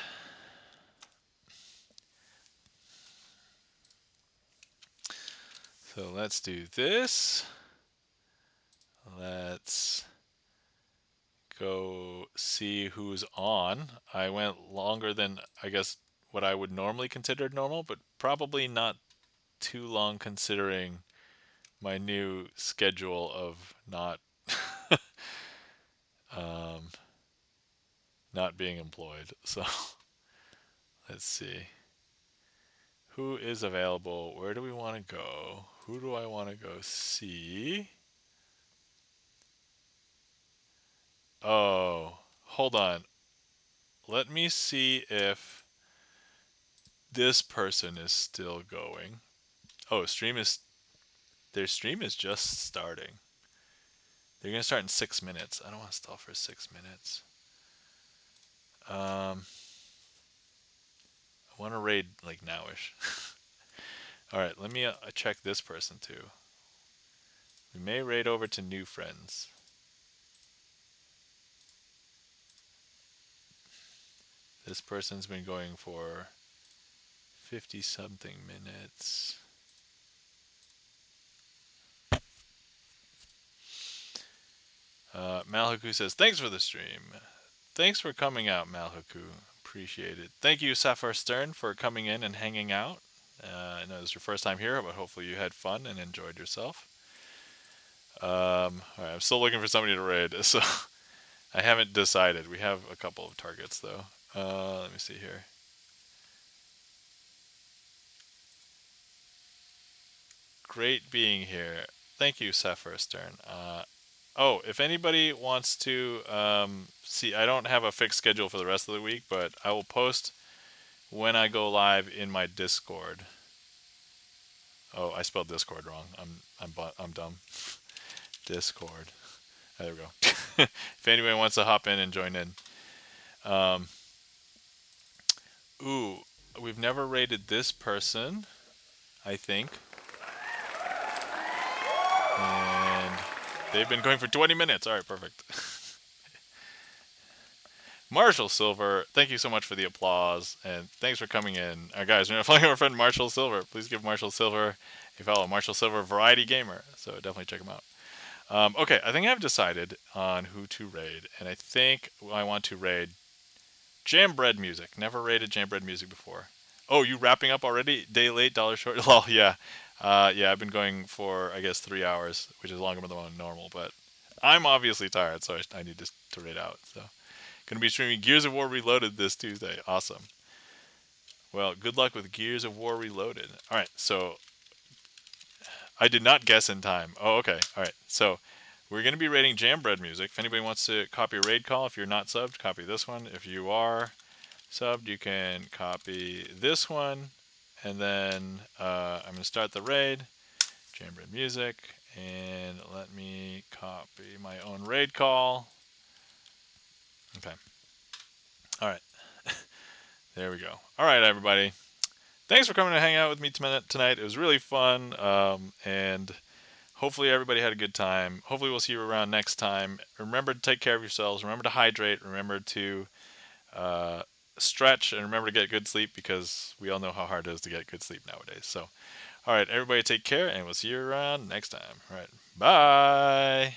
So let's do this. Let's go see who's on. I went longer than, I guess, what I would normally consider normal, but probably not too long considering my new schedule of um, not being employed. So let's see. Who is available? Where do we want to go? Who do I want to go see? Oh, hold on. Let me see if this person is still going. Oh, their stream is just starting. They're gonna start in 6 minutes. I don't want to stall for 6 minutes. I want to raid like nowish. All right, let me check this person too. We may raid over to new friends. This person's been going for 50 something minutes. Malhaku says, thanks for the stream. Thanks for coming out, Malhaku. Appreciate it. Thank you, Safar Stern, for coming in and hanging out. I know it's your first time here, but hopefully you had fun and enjoyed yourself. All right, I'm still looking for somebody to raid, so I haven't decided. We have a couple of targets, though. Let me see here. Great being here. Thank you, Safar Stern. Oh, if anybody wants to see, I don't have a fixed schedule for the rest of the week, but I will post when I go live in my Discord. Oh, I spelled Discord wrong. I'm dumb. Discord. There we go. If anybody wants to hop in and join in. Um, ooh, we've never rated this person, I think. And they've been going for 20 minutes. All right, perfect. Marshall Silver, thank you so much for the applause, and thanks for coming in. Guys, we're following our friend Marshall Silver. Please give Marshall Silver a follow. Marshall Silver, Variety Gamer. So definitely check him out. Okay, I think I've decided on who to raid, and I think I want to raid Jam Bread Music. Never raided Jam Bread Music before. Oh, you wrapping up already? Day late, dollar short? Lol, yeah. Yeah, I've been going for, I guess, 3 hours, which is longer than normal, but I'm obviously tired, so I need to raid out. So, gonna be streaming Gears of War Reloaded this Tuesday. Awesome. Well, good luck with Gears of War Reloaded. All right, so I did not guess in time. Oh, okay. All right, so we're going to be rating Jam Bread Music. If anybody wants to copy a raid call, if you're not subbed, copy this one. If you are subbed, you can copy this one. And then I'm going to start the raid, Jam Bread Music, and let me copy my own raid call. Okay. All right. There we go. All right, everybody. Thanks for coming to hang out with me tonight. It was really fun, and hopefully everybody had a good time. Hopefully we'll see you around next time. Remember to take care of yourselves. Remember to hydrate. Remember to stretch, and remember to get good sleep, because we all know how hard it is to get good sleep nowadays. So, all right, everybody take care, and we'll see you around next time. All right, bye.